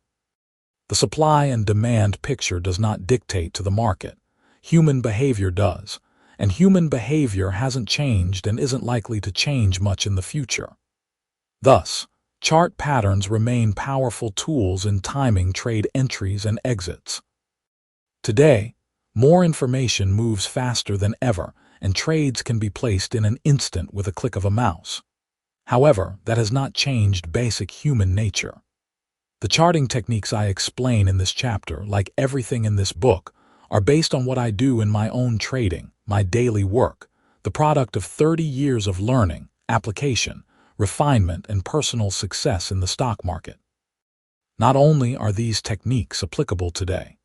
The supply and demand picture does not dictate to the market. Human behavior does, and human behavior hasn't changed and isn't likely to change much in the future. Thus, chart patterns remain powerful tools in timing trade entries and exits. Today, more information moves faster than ever, and trades can be placed in an instant with a click of a mouse. However, that has not changed basic human nature. The charting techniques I explain in this chapter, like everything in this book, are based on what I do in my own trading, my daily work, the product of 30 years of learning, application, refinement, and personal success in the stock market. Not only are these techniques applicable today,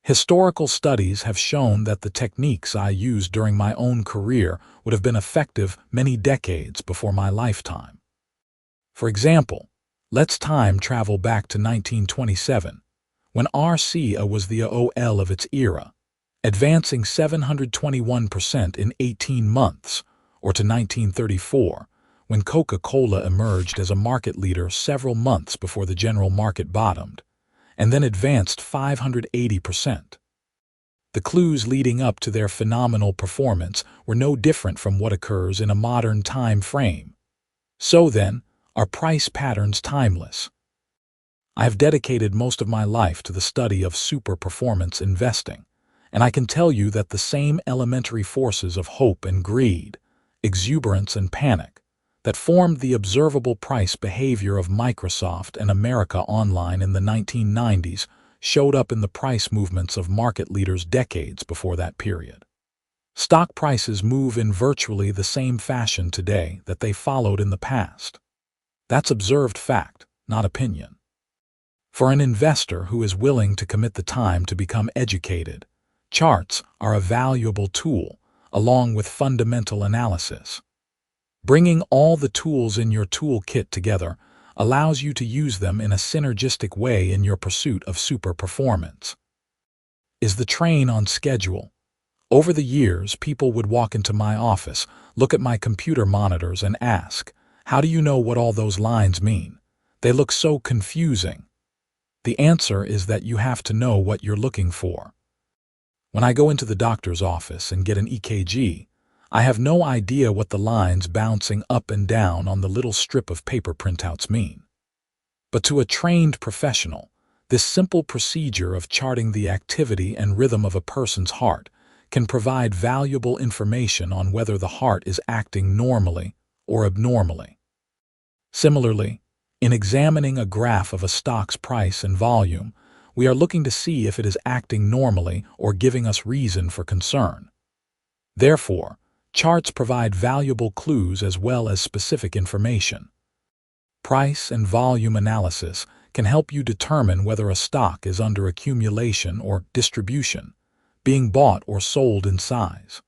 historical studies have shown that the techniques I used during my own career would have been effective many decades before my lifetime. For example, let's time travel back to 1927, when SEPA was the OL of its era, advancing 721% in 18 months, or to 1934, when Coca-Cola emerged as a market leader several months before the general market bottomed, and then advanced 580%. The clues leading up to their phenomenal performance were no different from what occurs in a modern time frame. So then, are price patterns timeless? I have dedicated most of my life to the study of super-performance investing, and I can tell you that the same elementary forces of hope and greed, exuberance and panic, that formed the observable price behavior of Microsoft and America Online in the 1990s showed up in the price movements of market leaders decades before that period. Stock prices move in virtually the same fashion today that they followed in the past. That's observed fact, not opinion. For an investor who is willing to commit the time to become educated, charts are a valuable tool, along with fundamental analysis. Bringing all the tools in your toolkit together allows you to use them in a synergistic way in your pursuit of super performance. Is the train on schedule? Over the years, people would walk into my office, look at my computer monitors, and ask, "How do you know what all those lines mean? They look so confusing." The answer is that you have to know what you're looking for. When I go into the doctor's office and get an EKG, I have no idea what the lines bouncing up and down on the little strip of paper printouts mean. But to a trained professional, this simple procedure of charting the activity and rhythm of a person's heart can provide valuable information on whether the heart is acting normally or abnormally. Similarly, in examining a graph of a stock's price and volume, we are looking to see if it is acting normally or giving us reason for concern. Therefore, charts provide valuable clues as well as specific information. Price and volume analysis can help you determine whether a stock is under accumulation or distribution, being bought or sold in size.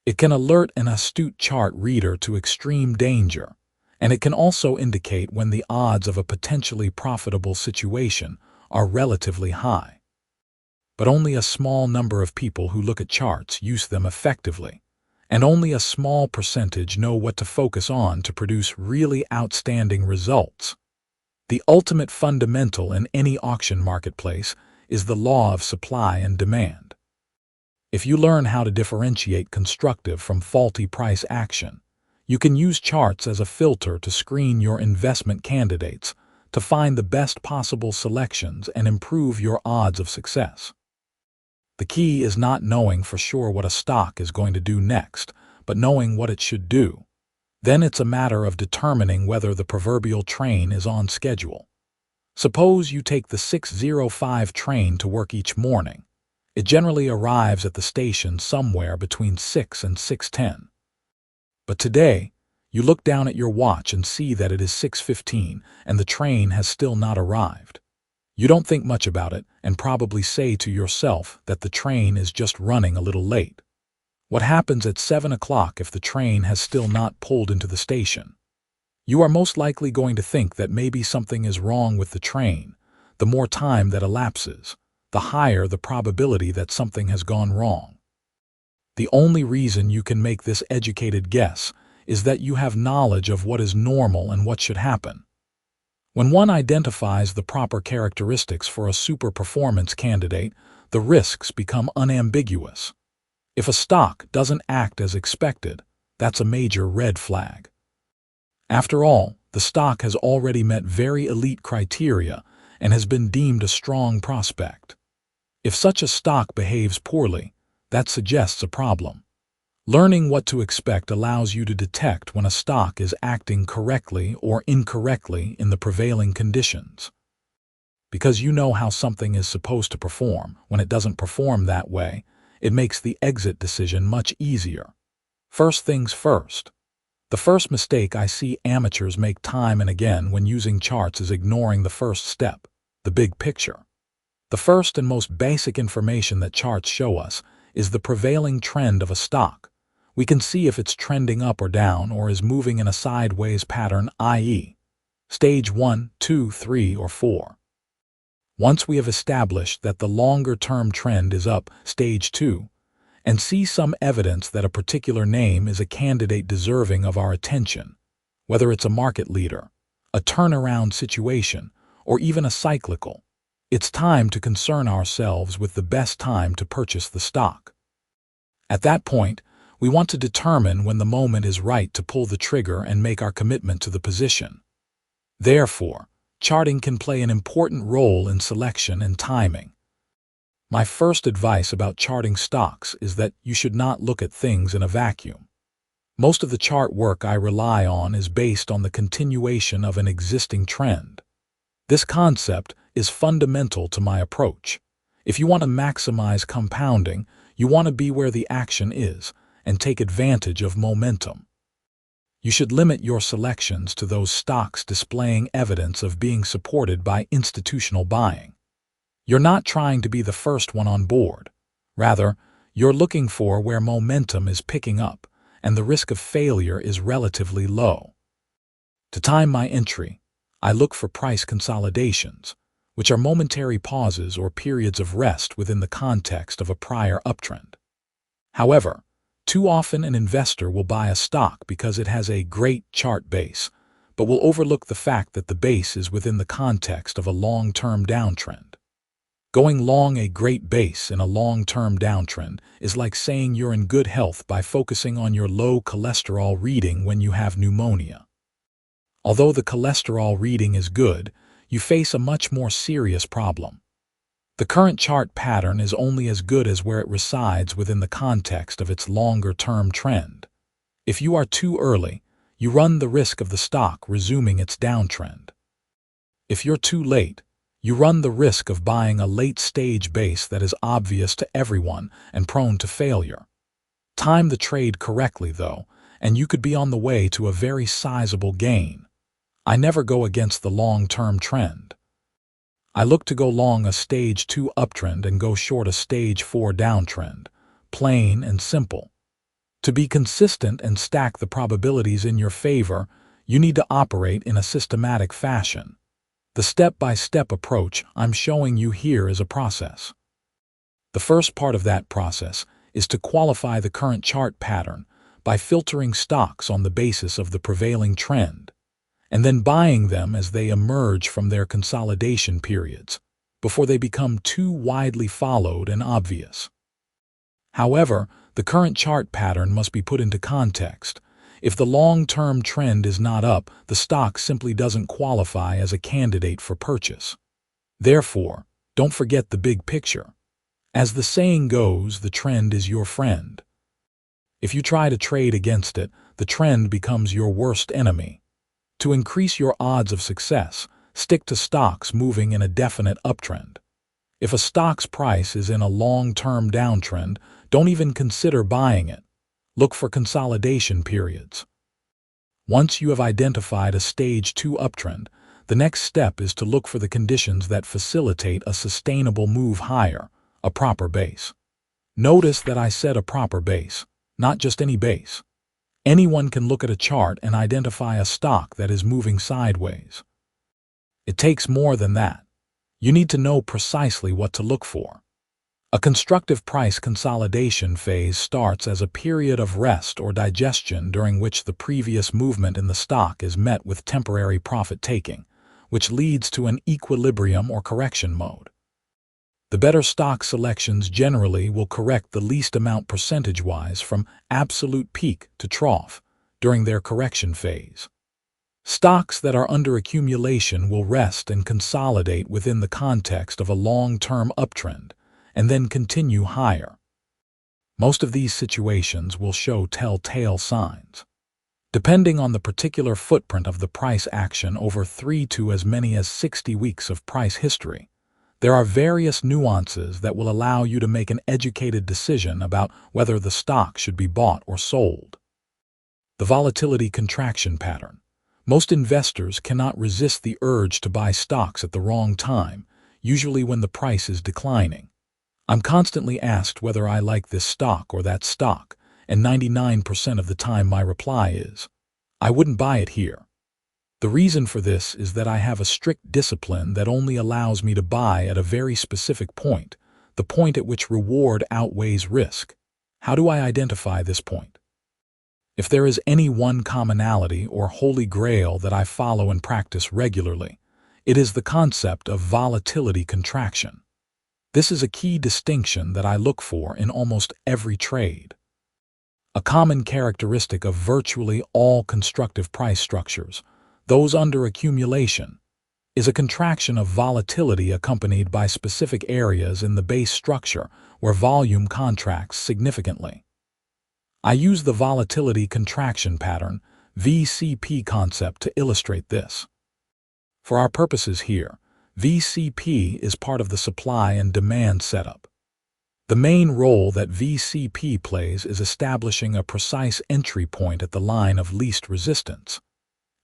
It can alert an astute chart reader to extreme danger, and it can also indicate when the odds of a potentially profitable situation are relatively high. But only a small number of people who look at charts use them effectively, and only a small percentage know what to focus on to produce really outstanding results. The ultimate fundamental in any auction marketplace is the law of supply and demand. If you learn how to differentiate constructive from faulty price action, you can use charts as a filter to screen your investment candidates, to find the best possible selections and improve your odds of success. The key is not knowing for sure what a stock is going to do next, but knowing what it should do. Then it's a matter of determining whether the proverbial train is on schedule. Suppose you take the 6:05 train to work each morning. It generally arrives at the station somewhere between 6 and 6:10. But today, you look down at your watch and see that it is 6:15 and the train has still not arrived. You don't think much about it and probably say to yourself that the train is just running a little late. What happens at 7 o'clock if the train has still not pulled into the station? You are most likely going to think that maybe something is wrong with the train. The more time that elapses, the higher the probability that something has gone wrong. The only reason you can make this educated guess is that you have knowledge of what is normal and what should happen. When one identifies the proper characteristics for a super performance candidate, the risks become unambiguous. If a stock doesn't act as expected, that's a major red flag. After all, the stock has already met very elite criteria and has been deemed a strong prospect. If such a stock behaves poorly, that suggests a problem. Learning what to expect allows you to detect when a stock is acting correctly or incorrectly in the prevailing conditions. Because you know how something is supposed to perform, when it doesn't perform that way, it makes the exit decision much easier. First things first. The first mistake I see amateurs make time and again when using charts is ignoring the first step, the big picture. The first and most basic information that charts show us is the prevailing trend of a stock. We can see if it's trending up or down or is moving in a sideways pattern, i.e., stage 1, 2, 3, or 4. Once we have established that the longer-term trend is up, stage 2, and see some evidence that a particular name is a candidate deserving of our attention, whether it's a market leader, a turnaround situation, or even a cyclical, it's time to concern ourselves with the best time to purchase the stock. At that point, we want to determine when the moment is right to pull the trigger and make our commitment to the position. Therefore, charting can play an important role in selection and timing. My first advice about charting stocks is that you should not look at things in a vacuum. Most of the chart work I rely on is based on the continuation of an existing trend. This concept is fundamental to my approach. If you want to maximize compounding, you want to be where the action is and take advantage of momentum. You should limit your selections to those stocks displaying evidence of being supported by institutional buying. You're not trying to be the first one on board. Rather, you're looking for where momentum is picking up and the risk of failure is relatively low. To time my entry, I look for price consolidations, which are momentary pauses or periods of rest within the context of a prior uptrend. However, too often an investor will buy a stock because it has a great chart base, but will overlook the fact that the base is within the context of a long-term downtrend. Going long a great base in a long-term downtrend is like saying you're in good health by focusing on your low cholesterol reading when you have pneumonia. Although the cholesterol reading is good, you face a much more serious problem. The current chart pattern is only as good as where it resides within the context of its longer-term trend. If you are too early, you run the risk of the stock resuming its downtrend. If you're too late, you run the risk of buying a late-stage base that is obvious to everyone and prone to failure. Time the trade correctly, though, and you could be on the way to a very sizable gain. I never go against the long-term trend. I look to go long a stage 2 uptrend and go short a stage 4 downtrend, plain and simple. To be consistent and stack the probabilities in your favor, you need to operate in a systematic fashion. The step-by-step approach I'm showing you here is a process. The first part of that process is to qualify the current chart pattern by filtering stocks on the basis of the prevailing trend, and then buying them as they emerge from their consolidation periods, before they become too widely followed and obvious. However, the current chart pattern must be put into context. If the long-term trend is not up, the stock simply doesn't qualify as a candidate for purchase. Therefore, don't forget the big picture. As the saying goes, the trend is your friend. If you try to trade against it, the trend becomes your worst enemy. To increase your odds of success, stick to stocks moving in a definite uptrend. If a stock's price is in a long-term downtrend, don't even consider buying it. Look for consolidation periods. Once you have identified a stage 2 uptrend, the next step is to look for the conditions that facilitate a sustainable move higher, a proper base. Notice that I said a proper base, not just any base. Anyone can look at a chart and identify a stock that is moving sideways. It takes more than that. You need to know precisely what to look for. A constructive price consolidation phase starts as a period of rest or digestion during which the previous movement in the stock is met with temporary profit-taking, which leads to an equilibrium or correction mode. The better stock selections generally will correct the least amount percentage-wise from absolute peak to trough during their correction phase. Stocks that are under accumulation will rest and consolidate within the context of a long-term uptrend and then continue higher. Most of these situations will show telltale signs. Depending on the particular footprint of the price action over 3 to as many as 60 weeks of price history, there are various nuances that will allow you to make an educated decision about whether the stock should be bought or sold. The volatility contraction pattern. Most investors cannot resist the urge to buy stocks at the wrong time, usually when the price is declining. I'm constantly asked whether I like this stock or that stock, and 99% of the time my reply is, I wouldn't buy it here. The reason for this is that I have a strict discipline that only allows me to buy at a very specific point, the point at which reward outweighs risk. How do I identify this point? If there is any one commonality or holy grail that I follow and practice regularly, it is the concept of volatility contraction. This is a key distinction that I look for in almost every trade. A common characteristic of virtually all constructive price structures, those under accumulation, is a contraction of volatility accompanied by specific areas in the base structure where volume contracts significantly. I use the volatility contraction pattern, VCP concept to illustrate this. For our purposes here, VCP is part of the supply and demand setup. The main role that VCP plays is establishing a precise entry point at the line of least resistance.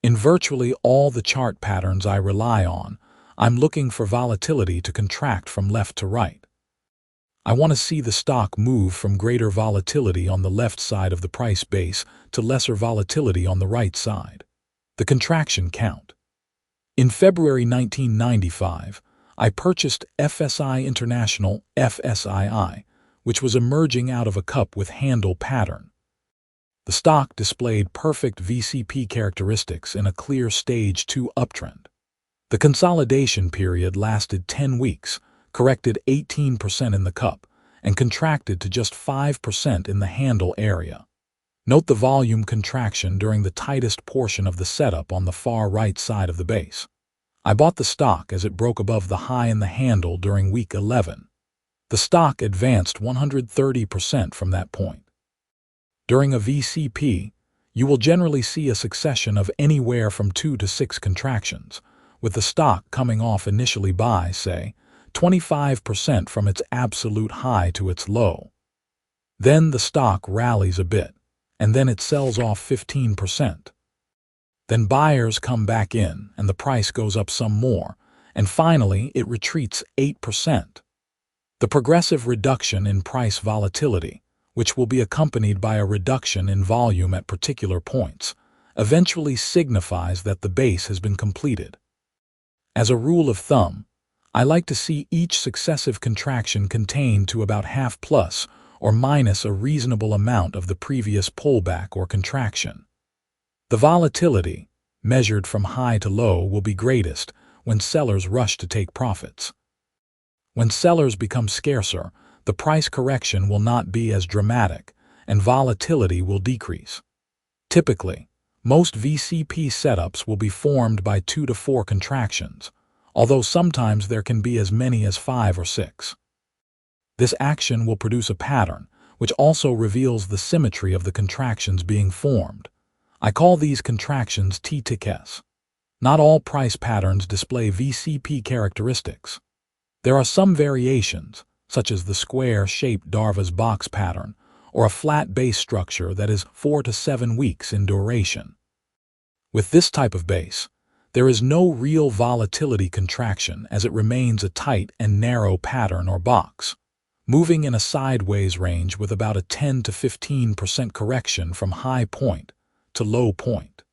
In virtually all the chart patterns I rely on, I'm looking for volatility to contract from left to right. I want to see the stock move from greater volatility on the left side of the price base to lesser volatility on the right side. The contraction count. In February 1995, I purchased FSI International FSII, which was emerging out of a cup with handle pattern. The stock displayed perfect VCP characteristics in a clear Stage 2 uptrend. The consolidation period lasted 10 weeks, corrected 18% in the cup, and contracted to just 5% in the handle area. Note the volume contraction during the tightest portion of the setup on the far right side of the base. I bought the stock as it broke above the high in the handle during week 11. The stock advanced 130% from that point. During a VCP, you will generally see a succession of anywhere from 2 to 6 contractions, with the stock coming off initially by, say, 25% from its absolute high to its low. Then the stock rallies a bit, and then it sells off 15%. Then buyers come back in, and the price goes up some more, and finally it retreats 8%. The progressive reduction in price volatility, which will be accompanied by a reduction in volume at particular points, eventually signifies that the base has been completed. As a rule of thumb, I like to see each successive contraction contained to about half plus or minus a reasonable amount of the previous pullback or contraction. The volatility, measured from high to low, will be greatest when sellers rush to take profits. When sellers become scarcer, the price correction will not be as dramatic and volatility will decrease. Typically, most VCP setups will be formed by 2 to 4 contractions, although sometimes there can be as many as 5 or 6. This action will produce a pattern, which also reveals the symmetry of the contractions being formed. I call these contractions T-ticks. Not all price patterns display VCP characteristics. There are some variations, such as the square-shaped Darvas box pattern, or a flat base structure that is 4 to 7 weeks in duration. With this type of base, there is no real volatility contraction as it remains a tight and narrow pattern or box, moving in a sideways range with about a 10 to 15% correction from high point to low point.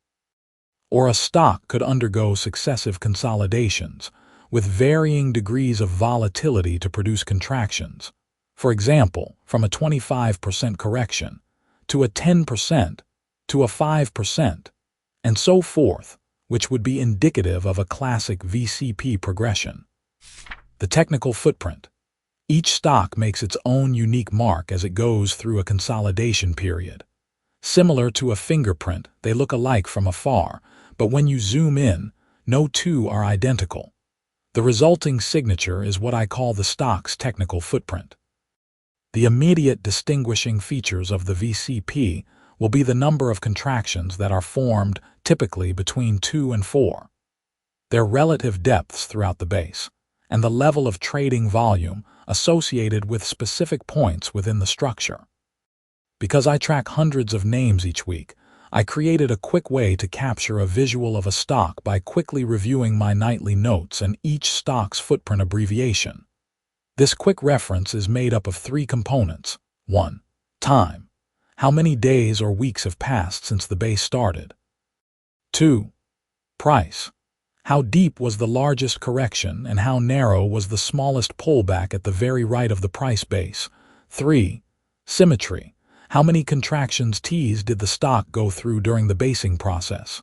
Or a stock could undergo successive consolidations with varying degrees of volatility to produce contractions. For example, from a 25% correction to a 10% to a 5%, and so forth, which would be indicative of a classic VCP progression. The technical footprint. Each stock makes its own unique mark as it goes through a consolidation period. Similar to a fingerprint, they look alike from afar, but when you zoom in, no two are identical. The resulting signature is what I call the stock's technical footprint. The immediate distinguishing features of the VCP will be the number of contractions that are formed, typically between 2 and 4, their relative depths throughout the base, and the level of trading volume associated with specific points within the structure. Because I track hundreds of names each week, I created a quick way to capture a visual of a stock by quickly reviewing my nightly notes and each stock's footprint abbreviation. This quick reference is made up of 3 components. 1. Time. How many days or weeks have passed since the base started? 2. Price. How deep was the largest correction and how narrow was the smallest pullback at the very right of the price base? 3. Symmetry. How many contractions T's did the stock go through during the basing process?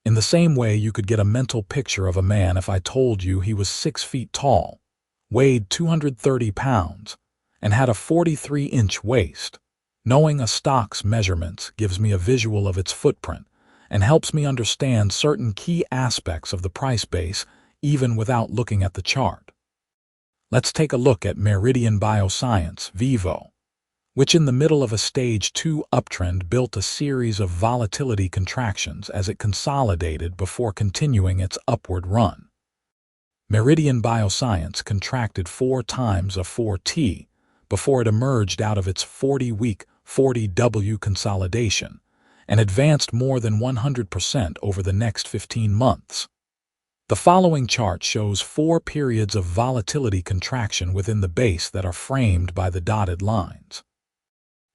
In the same way you could get a mental picture of a man if I told you he was 6 feet tall, weighed 230 pounds, and had a 43-inch waist. Knowing a stock's measurements gives me a visual of its footprint and helps me understand certain key aspects of the price base even without looking at the chart. Let's take a look at Meridian Bioscience, Vivo, which in the middle of a stage 2 uptrend built a series of volatility contractions as it consolidated before continuing its upward run. Meridian Bioscience contracted 4 times a 4T before it emerged out of its 40-week 40W consolidation and advanced more than 100% over the next 15 months. The following chart shows 4 periods of volatility contraction within the base that are framed by the dotted lines.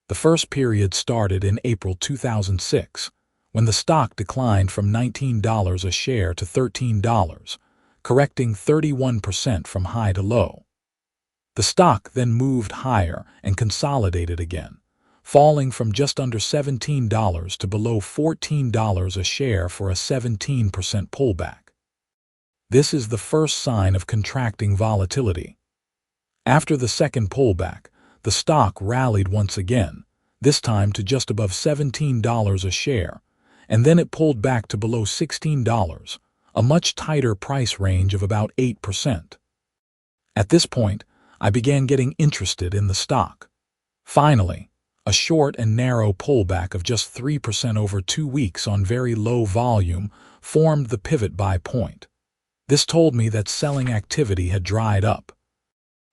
The first period started in April 2006, when the stock declined from $19 a share to $13, correcting 31% from high to low. The stock then moved higher and consolidated again, falling from just under $17 to below $14 a share for a 17% pullback. This is the first sign of contracting volatility. After the second pullback, the stock rallied once again, this time to just above $17 a share, and then it pulled back to below $16, a much tighter price range of about 8%. At this point, I began getting interested in the stock. Finally, a short and narrow pullback of just 3% over 2 weeks on very low volume formed the pivot buy point. This told me that selling activity had dried up.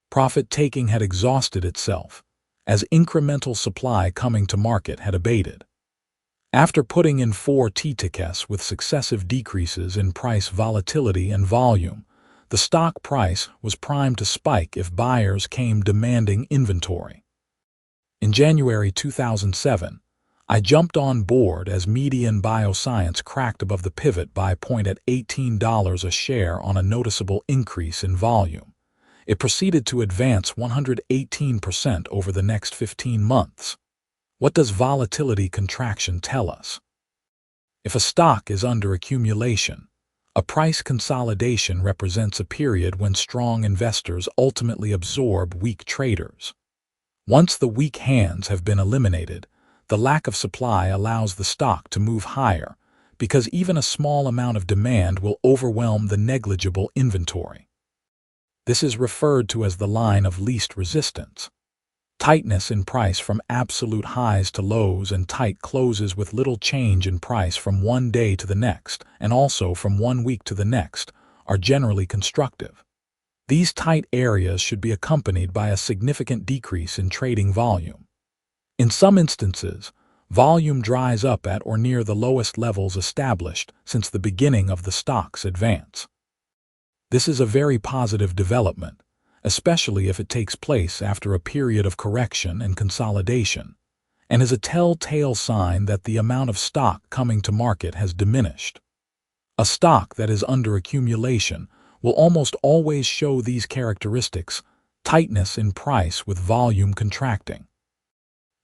Profit-taking had exhausted itself, as incremental supply coming to market had abated. After putting in 4 T-ticks with successive decreases in price volatility and volume, the stock price was primed to spike if buyers came demanding inventory. In January 2007, I jumped on board as Median Bioscience cracked above the pivot buy point at $18 a share on a noticeable increase in volume. It proceeded to advance 118% over the next 15 months. What does volatility contraction tell us? If a stock is under accumulation, a price consolidation represents a period when strong investors ultimately absorb weak traders. Once the weak hands have been eliminated, the lack of supply allows the stock to move higher because even a small amount of demand will overwhelm the negligible inventory. This is referred to as the line of least resistance. Tightness in price from absolute highs to lows and tight closes with little change in price from one day to the next and also from 1 week to the next are generally constructive. These tight areas should be accompanied by a significant decrease in trading volume. In some instances, volume dries up at or near the lowest levels established since the beginning of the stock's advance. This is a very positive development, especially if it takes place after a period of correction and consolidation, and is a telltale sign that the amount of stock coming to market has diminished. A stock that is under accumulation will almost always show these characteristics: tightness in price with volume contracting.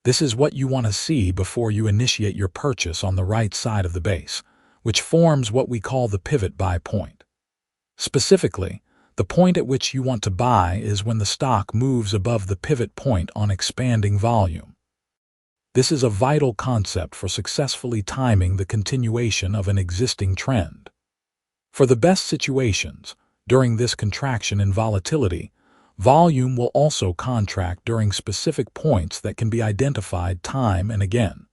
This is what you want to see before you initiate your purchase on the right side of the base, which forms what we call the pivot buy point. Specifically, the point at which you want to buy is when the stock moves above the pivot point on expanding volume. This is a vital concept for successfully timing the continuation of an existing trend. For the best situations, during this contraction in volatility, volume will also contract during specific points that can be identified time and again.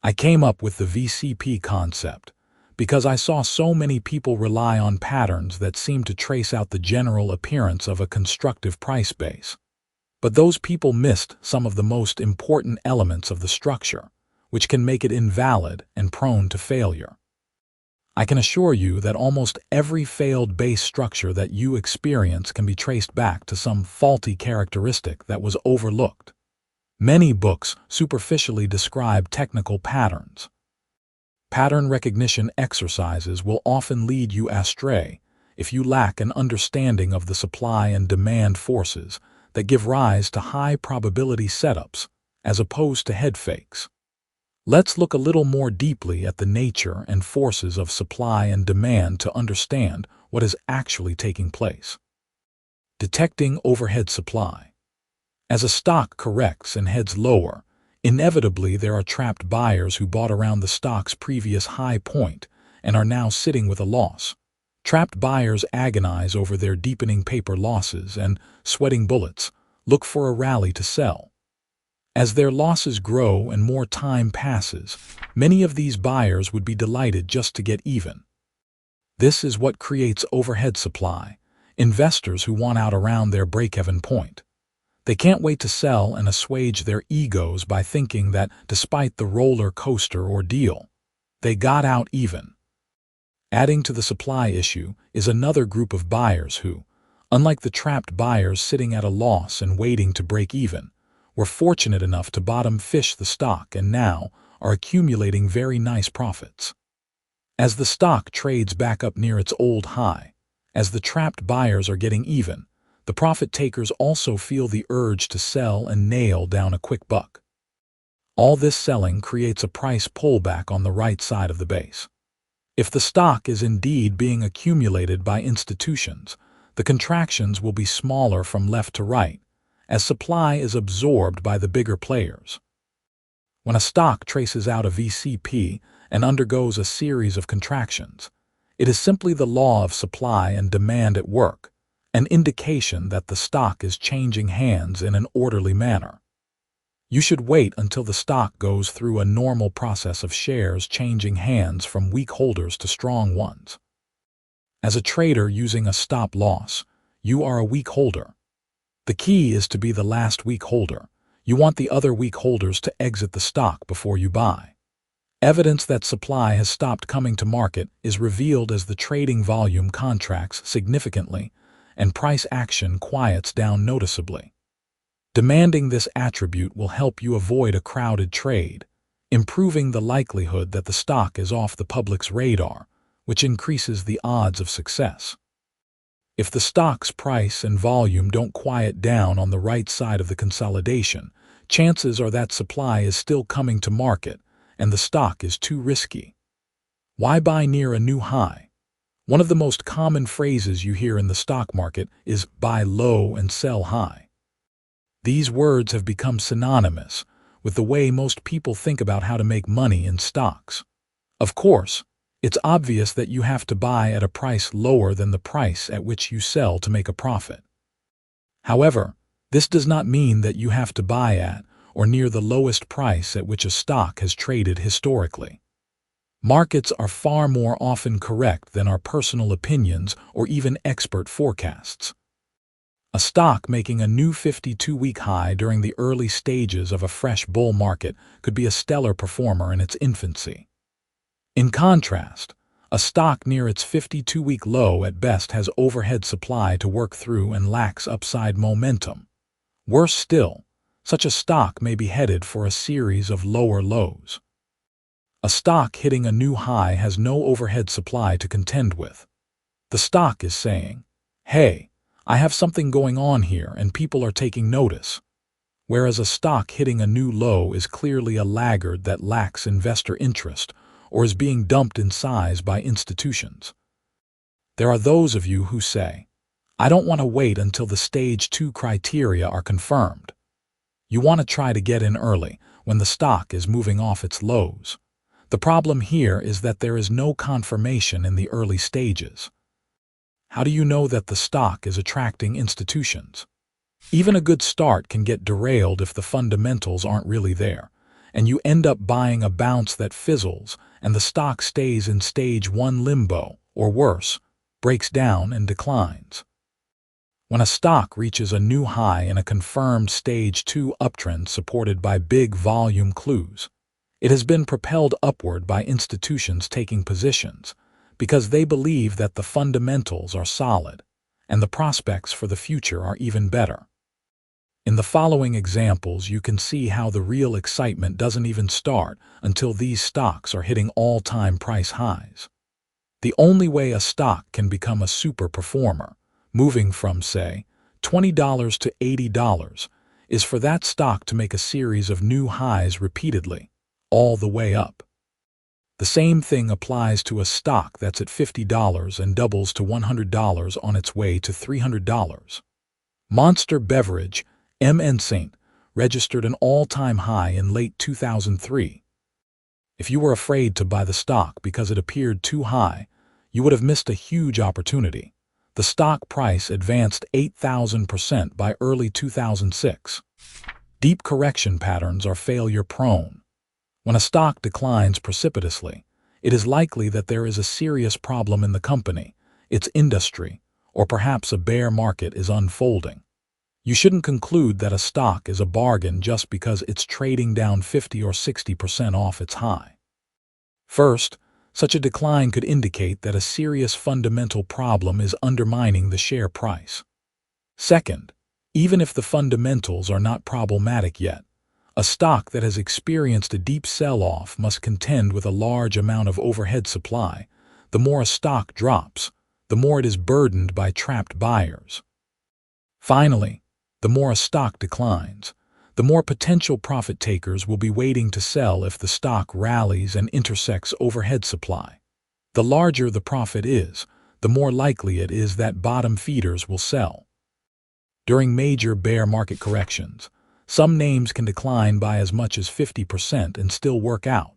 I came up with the VCP concept because I saw so many people rely on patterns that seem to trace out the general appearance of a constructive price base. But those people missed some of the most important elements of the structure, which can make it invalid and prone to failure. I can assure you that almost every failed base structure that you experience can be traced back to some faulty characteristic that was overlooked. Many books superficially describe technical patterns. Pattern recognition exercises will often lead you astray if you lack an understanding of the supply and demand forces that give rise to high probability setups as opposed to head fakes. Let's look a little more deeply at the nature and forces of supply and demand to understand what is actually taking place. Detecting overhead supply. As a stock corrects and heads lower, inevitably there are trapped buyers who bought around the stock's previous high point and are now sitting with a loss. Trapped buyers agonize over their deepening paper losses and, sweating bullets, look for a rally to sell. As their losses grow and more time passes, many of these buyers would be delighted just to get even. This is what creates overhead supply, investors who want out around their break-even point. They can't wait to sell and assuage their egos by thinking that, despite the roller coaster ordeal, they got out even. Adding to the supply issue is another group of buyers who, unlike the trapped buyers sitting at a loss and waiting to break even, were fortunate enough to bottom fish the stock and now are accumulating very nice profits. As the stock trades back up near its old high, as the trapped buyers are getting even, the profit takers also feel the urge to sell and nail down a quick buck. All this selling creates a price pullback on the right side of the base. If the stock is indeed being accumulated by institutions, the contractions will be smaller from left to right, as supply is absorbed by the bigger players. When a stock traces out a VCP and undergoes a series of contractions, it is simply the law of supply and demand at work, an indication that the stock is changing hands in an orderly manner. You should wait until the stock goes through a normal process of shares changing hands from weak holders to strong ones. As a trader using a stop loss, you are a weak holder. The key is to be the last weak holder. You want the other weak holders to exit the stock before you buy. Evidence that supply has stopped coming to market is revealed as the trading volume contracts significantly and price action quiets down noticeably. Demanding this attribute will help you avoid a crowded trade, improving the likelihood that the stock is off the public's radar, which increases the odds of success. If the stock's price and volume don't quiet down on the right side of the consolidation, chances are that supply is still coming to market and the stock is too risky. Why buy near a new high? One of the most common phrases you hear in the stock market is buy low and sell high. These words have become synonymous with the way most people think about how to make money in stocks. Of course, it's obvious that you have to buy at a price lower than the price at which you sell to make a profit. However, this does not mean that you have to buy at or near the lowest price at which a stock has traded historically. Markets are far more often correct than our personal opinions or even expert forecasts. A stock making a new 52-week high during the early stages of a fresh bull market could be a stellar performer in its infancy. In contrast, a stock near its 52-week low at best has overhead supply to work through and lacks upside momentum. Worse still, such a stock may be headed for a series of lower lows. A stock hitting a new high has no overhead supply to contend with. The stock is saying, "Hey, I have something going on here and people are taking notice," whereas a stock hitting a new low is clearly a laggard that lacks investor interest or is being dumped in size by institutions. There are those of you who say, "I don't want to wait until the stage 2 criteria are confirmed." You want to try to get in early when the stock is moving off its lows. The problem here is that there is no confirmation in the early stages. How do you know that the stock is attracting institutions? Even a good start can get derailed if the fundamentals aren't really there, and you end up buying a bounce that fizzles and the stock stays in stage 1 limbo, or worse, breaks down and declines. When a stock reaches a new high in a confirmed stage 2 uptrend supported by big volume clues, it has been propelled upward by institutions taking positions because they believe that the fundamentals are solid and the prospects for the future are even better. In the following examples, you can see how the real excitement doesn't even start until these stocks are hitting all-time price highs. The only way a stock can become a super performer, moving from, say, $20 to $80, is for that stock to make a series of new highs repeatedly, all the way up. The same thing applies to a stock that's at $50 and doubles to $100 on its way to $300. Monster Beverage, MN registered an all-time high in late 2003. If you were afraid to buy the stock because it appeared too high, you would have missed a huge opportunity. The stock price advanced 8,000% by early 2006. Deep correction patterns are failure-prone. When a stock declines precipitously, it is likely that there is a serious problem in the company, its industry, or perhaps a bear market is unfolding. You shouldn't conclude that a stock is a bargain just because it's trading down 50 or 60% off its high. First, such a decline could indicate that a serious fundamental problem is undermining the share price. Second, even if the fundamentals are not problematic yet, a stock that has experienced a deep sell-off must contend with a large amount of overhead supply. The more a stock drops, the more it is burdened by trapped buyers. Finally, the more a stock declines, the more potential profit takers will be waiting to sell if the stock rallies and intersects overhead supply. The larger the profit is, the more likely it is that bottom feeders will sell. During major bear market corrections, some names can decline by as much as 50% and still work out.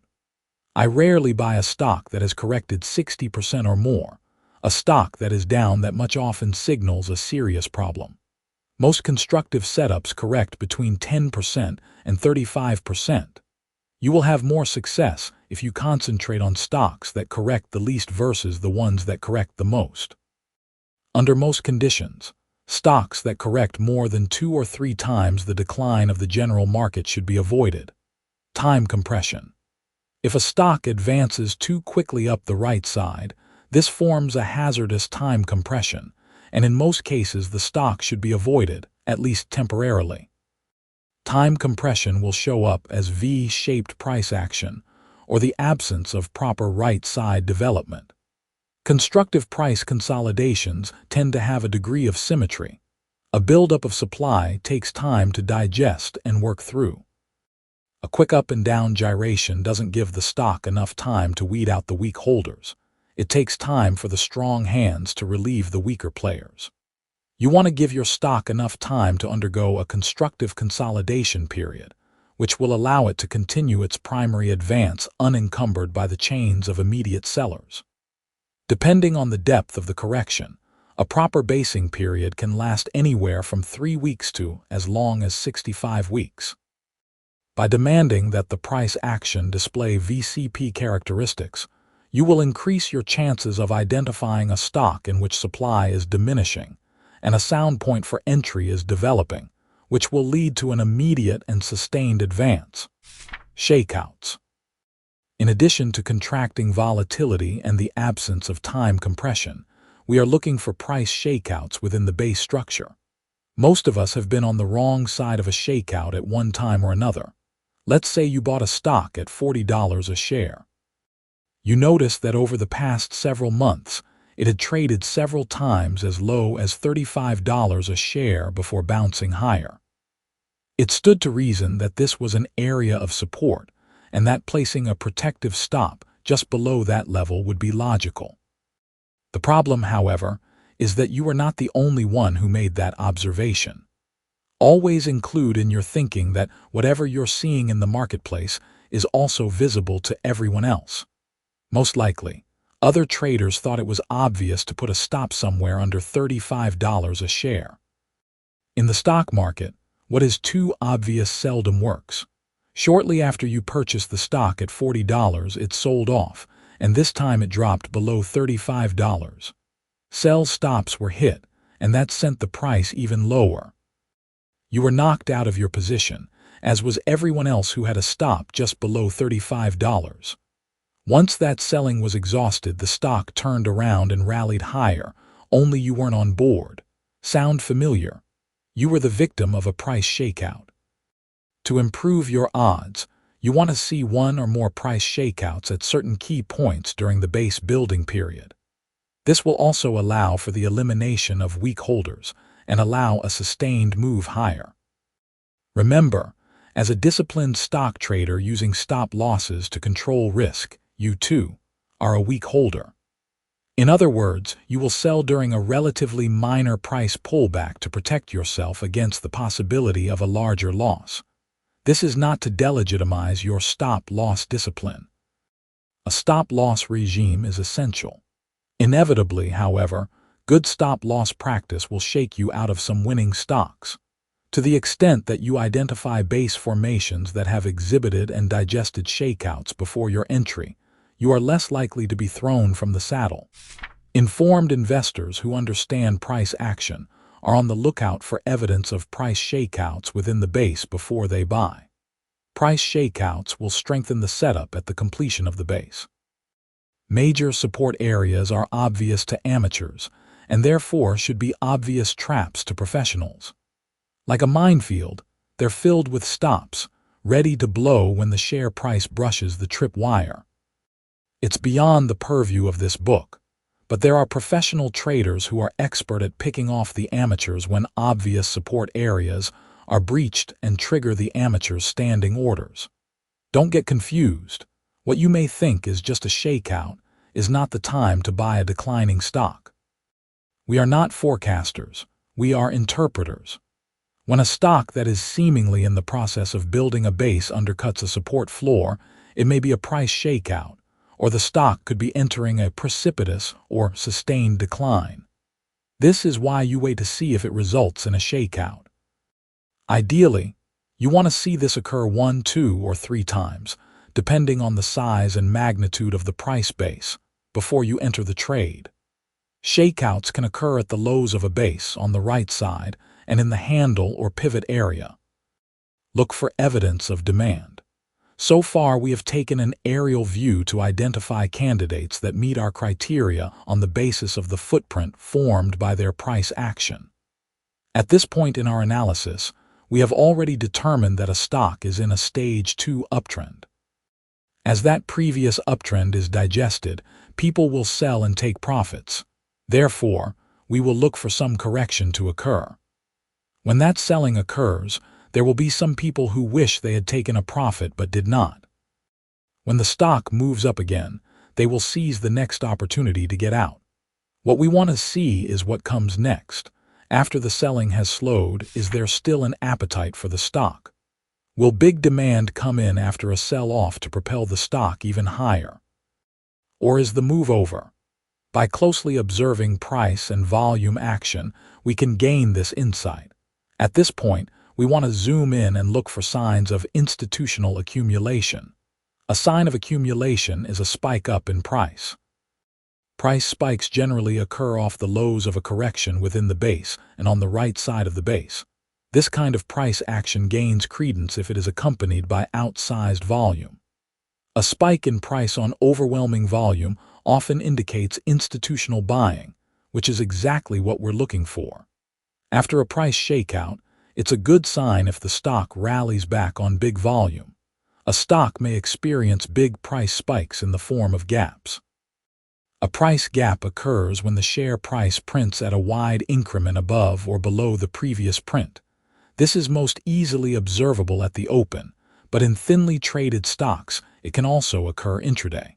I rarely buy a stock that has corrected 60% or more. A stock that is down that much often signals a serious problem. Most constructive setups correct between 10% and 35%. You will have more success if you concentrate on stocks that correct the least versus the ones that correct the most. Under most conditions, stocks that correct more than 2 or 3 times the decline of the general market should be avoided. Time compression. If a stock advances too quickly up the right side, this forms a hazardous time compression, and in most cases the stock should be avoided, at least temporarily. Time compression will show up as V-shaped price action, or the absence of proper right-side development. Constructive price consolidations tend to have a degree of symmetry. A buildup of supply takes time to digest and work through. A quick up and down gyration doesn't give the stock enough time to weed out the weak holders. It takes time for the strong hands to relieve the weaker players. You want to give your stock enough time to undergo a constructive consolidation period, which will allow it to continue its primary advance unencumbered by the chains of immediate sellers. Depending on the depth of the correction, a proper basing period can last anywhere from 3 weeks to as long as 65 weeks. By demanding that the price action display VCP characteristics, you will increase your chances of identifying a stock in which supply is diminishing and a sound point for entry is developing, which will lead to an immediate and sustained advance. Shakeouts. In addition to contracting volatility and the absence of time compression, we are looking for price shakeouts within the base structure. Most of us have been on the wrong side of a shakeout at one time or another. Let's say you bought a stock at $40 a share. You noticed that over the past several months, it had traded several times as low as $35 a share before bouncing higher. It stood to reason that this was an area of support, and that placing a protective stop just below that level would be logical. The problem, however, is that you are not the only one who made that observation. Always include in your thinking that whatever you're seeing in the marketplace is also visible to everyone else. Most likely, other traders thought it was obvious to put a stop somewhere under $35 a share. In the stock market, what is too obvious seldom works. Shortly after you purchased the stock at $40, it sold off, and this time it dropped below $35. Sell stops were hit, and that sent the price even lower. You were knocked out of your position, as was everyone else who had a stop just below $35. Once that selling was exhausted, the stock turned around and rallied higher, only you weren't on board. Sound familiar? You were the victim of a price shakeout. To improve your odds, you want to see one or more price shakeouts at certain key points during the base building period. This will also allow for the elimination of weak holders and allow a sustained move higher. Remember, as a disciplined stock trader using stop losses to control risk, you too are a weak holder. In other words, you will sell during a relatively minor price pullback to protect yourself against the possibility of a larger loss. This is not to delegitimize your stop-loss discipline. A stop-loss regime is essential. Inevitably, however, good stop-loss practice will shake you out of some winning stocks. To the extent that you identify base formations that have exhibited and digested shakeouts before your entry, you are less likely to be thrown from the saddle. Informed investors who understand price action are on the lookout for evidence of price shakeouts within the base before they buy. Price shakeouts will strengthen the setup at the completion of the base. Major support areas are obvious to amateurs and therefore should be obvious traps to professionals. Like a minefield, they're filled with stops, ready to blow when the share price brushes the trip wire. It's beyond the purview of this book, but there are professional traders who are expert at picking off the amateurs when obvious support areas are breached and trigger the amateurs' standing orders. Don't get confused. What you may think is just a shakeout is not the time to buy a declining stock. We are not forecasters, we are interpreters. When a stock that is seemingly in the process of building a base undercuts a support floor, it may be a price shakeout, or the stock could be entering a precipitous or sustained decline. This is why you wait to see if it results in a shakeout. Ideally, you want to see this occur 1, 2, or 3 times, depending on the size and magnitude of the price base, before you enter the trade. Shakeouts can occur at the lows of a base on the right side and in the handle or pivot area. Look for evidence of demand. So far, we have taken an aerial view to identify candidates that meet our criteria on the basis of the footprint formed by their price action. At this point in our analysis, we have already determined that a stock is in a stage 2 uptrend. As that previous uptrend is digested, people will sell and take profits. Therefore, we will look for some correction to occur. When that selling occurs, there will be some people who wish they had taken a profit but did not. When the stock moves up again, they will seize the next opportunity to get out. What we want to see is what comes next. After the selling has slowed, is there still an appetite for the stock? Will big demand come in after a sell-off to propel the stock even higher? Or is the move over? By closely observing price and volume action, we can gain this insight. At this point, we want to zoom in and look for signs of institutional accumulation. A sign of accumulation is a spike up in price. Price spikes generally occur off the lows of a correction within the base and on the right side of the base. This kind of price action gains credence if it is accompanied by outsized volume. A spike in price on overwhelming volume often indicates institutional buying, which is exactly what we're looking for. After a price shakeout, it's a good sign if the stock rallies back on big volume. A stock may experience big price spikes in the form of gaps. A price gap occurs when the share price prints at a wide increment above or below the previous print. This is most easily observable at the open, but in thinly traded stocks, it can also occur intraday.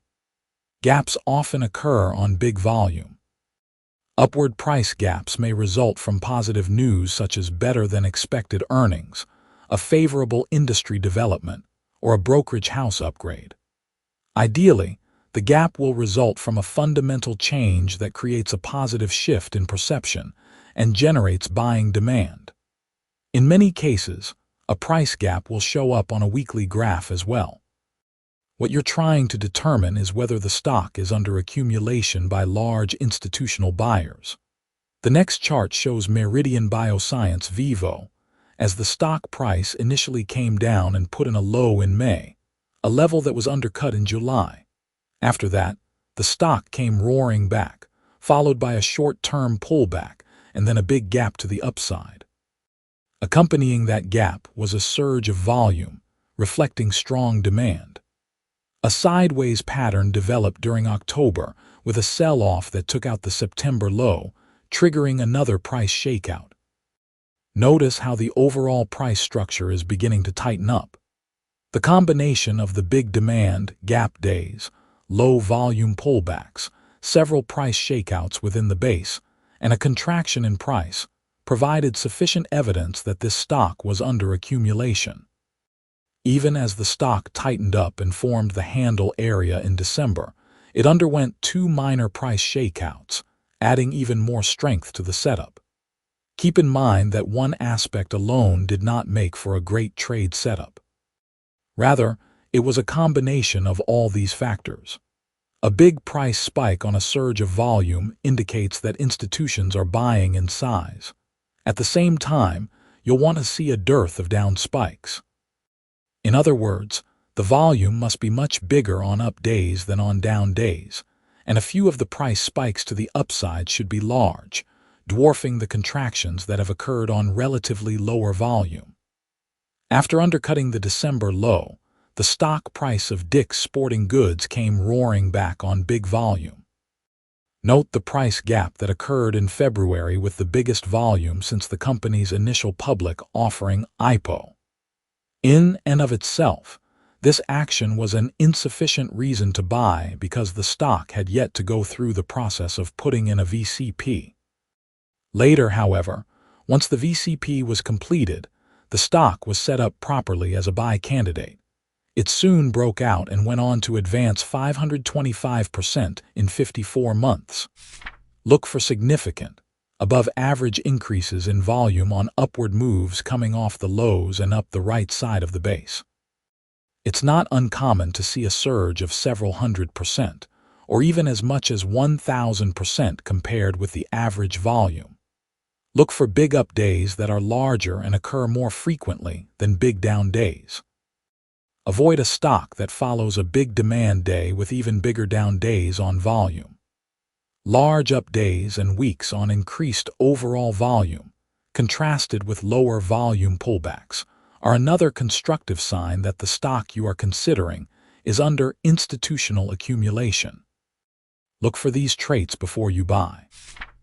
Gaps often occur on big volume. Upward price gaps may result from positive news such as better than expected earnings, a favorable industry development, or a brokerage house upgrade. Ideally, the gap will result from a fundamental change that creates a positive shift in perception and generates buying demand. In many cases, a price gap will show up on a weekly graph as well. What you're trying to determine is whether the stock is under accumulation by large institutional buyers. The next chart shows Meridian Bioscience Vivo, as the stock price initially came down and put in a low in May, a level that was undercut in July. After that, the stock came roaring back, followed by a short-term pullback and then a big gap to the upside. Accompanying that gap was a surge of volume, reflecting strong demand. A sideways pattern developed during October with a sell-off that took out the September low, triggering another price shakeout. Notice how the overall price structure is beginning to tighten up. The combination of the big demand, gap days, low volume pullbacks, several price shakeouts within the base, and a contraction in price provided sufficient evidence that this stock was under accumulation. Even as the stock tightened up and formed the handle area in December, it underwent 2 minor price shakeouts, adding even more strength to the setup. Keep in mind that one aspect alone did not make for a great trade setup. Rather, it was a combination of all these factors. A big price spike on a surge of volume indicates that institutions are buying in size. At the same time, you'll want to see a dearth of down spikes. In other words, the volume must be much bigger on up days than on down days, and a few of the price spikes to the upside should be large, dwarfing the contractions that have occurred on relatively lower volume. After undercutting the December low, the stock price of Dick's Sporting Goods came roaring back on big volume. Note the price gap that occurred in February with the biggest volume since the company's initial public offering IPO. In and of itself, this action was an insufficient reason to buy because the stock had yet to go through the process of putting in a VCP. Later, however, once the VCP was completed, the stock was set up properly as a buy candidate. It soon broke out and went on to advance 525% in 54 months. Look for significant, above-average increases in volume on upward moves coming off the lows and up the right side of the base. It's not uncommon to see a surge of several 100%, or even as much as 1,000% compared with the average volume. Look for big up days that are larger and occur more frequently than big down days. Avoid a stock that follows a big demand day with even bigger down days on volume. Large up days and weeks on increased overall volume contrasted with lower volume pullbacks, are another constructive sign that the stock you are considering is under institutional accumulation. Look for these traits before you buy.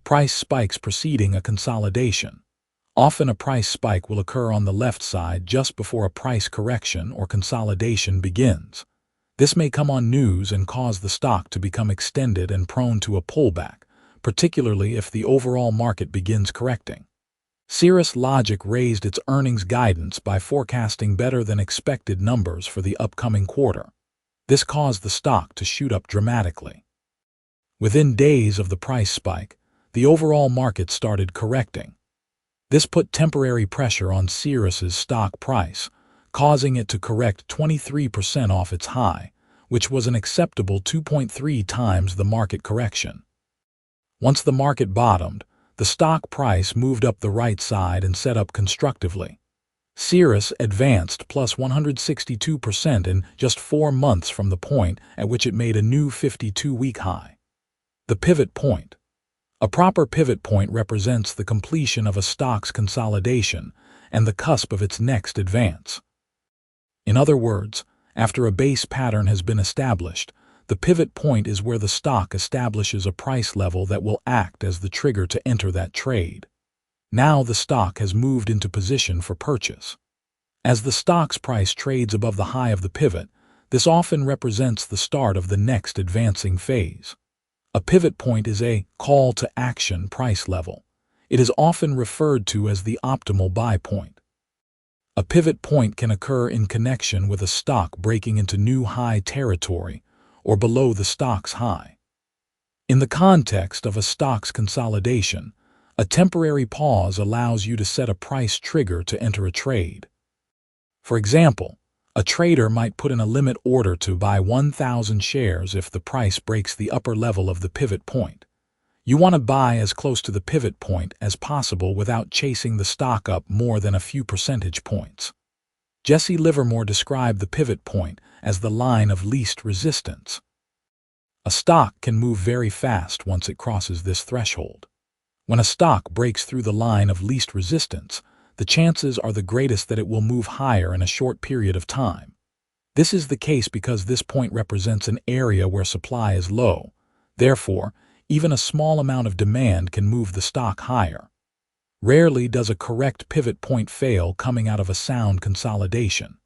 Price spikes preceding a consolidation. Often a price spike will occur on the left side just before a price correction or consolidation begins. This may come on news and cause the stock to become extended and prone to a pullback, particularly if the overall market begins correcting. Cirrus Logic raised its earnings guidance by forecasting better than expected numbers for the upcoming quarter. This caused the stock to shoot up dramatically. Within days of the price spike, the overall market started correcting. This put temporary pressure on Cirrus's stock price, causing it to correct 23% off its high, which was an acceptable 2.3 times the market correction. Once the market bottomed, the stock price moved up the right side and set up constructively. Cirrus advanced plus 162% in just 4 months from the point at which it made a new 52-week high. The pivot point. A proper pivot point represents the completion of a stock's consolidation and the cusp of its next advance. In other words, after a base pattern has been established, the pivot point is where the stock establishes a price level that will act as the trigger to enter that trade. Now the stock has moved into position for purchase. As the stock's price trades above the high of the pivot, this often represents the start of the next advancing phase. A pivot point is a call to action price level. It is often referred to as the optimal buy point. A pivot point can occur in connection with a stock breaking into new high territory or below the stock's high. In the context of a stock's consolidation, a temporary pause allows you to set a price trigger to enter a trade. For example, a trader might put in a limit order to buy 1,000 shares if the price breaks the upper level of the pivot point. You want to buy as close to the pivot point as possible without chasing the stock up more than a few percentage points. Jesse Livermore described the pivot point as the line of least resistance. A stock can move very fast once it crosses this threshold. When a stock breaks through the line of least resistance, the chances are the greatest that it will move higher in a short period of time. This is the case because this point represents an area where supply is low. Therefore, even a small amount of demand can move the stock higher. Rarely does a correct pivot point fail coming out of a sound consolidation.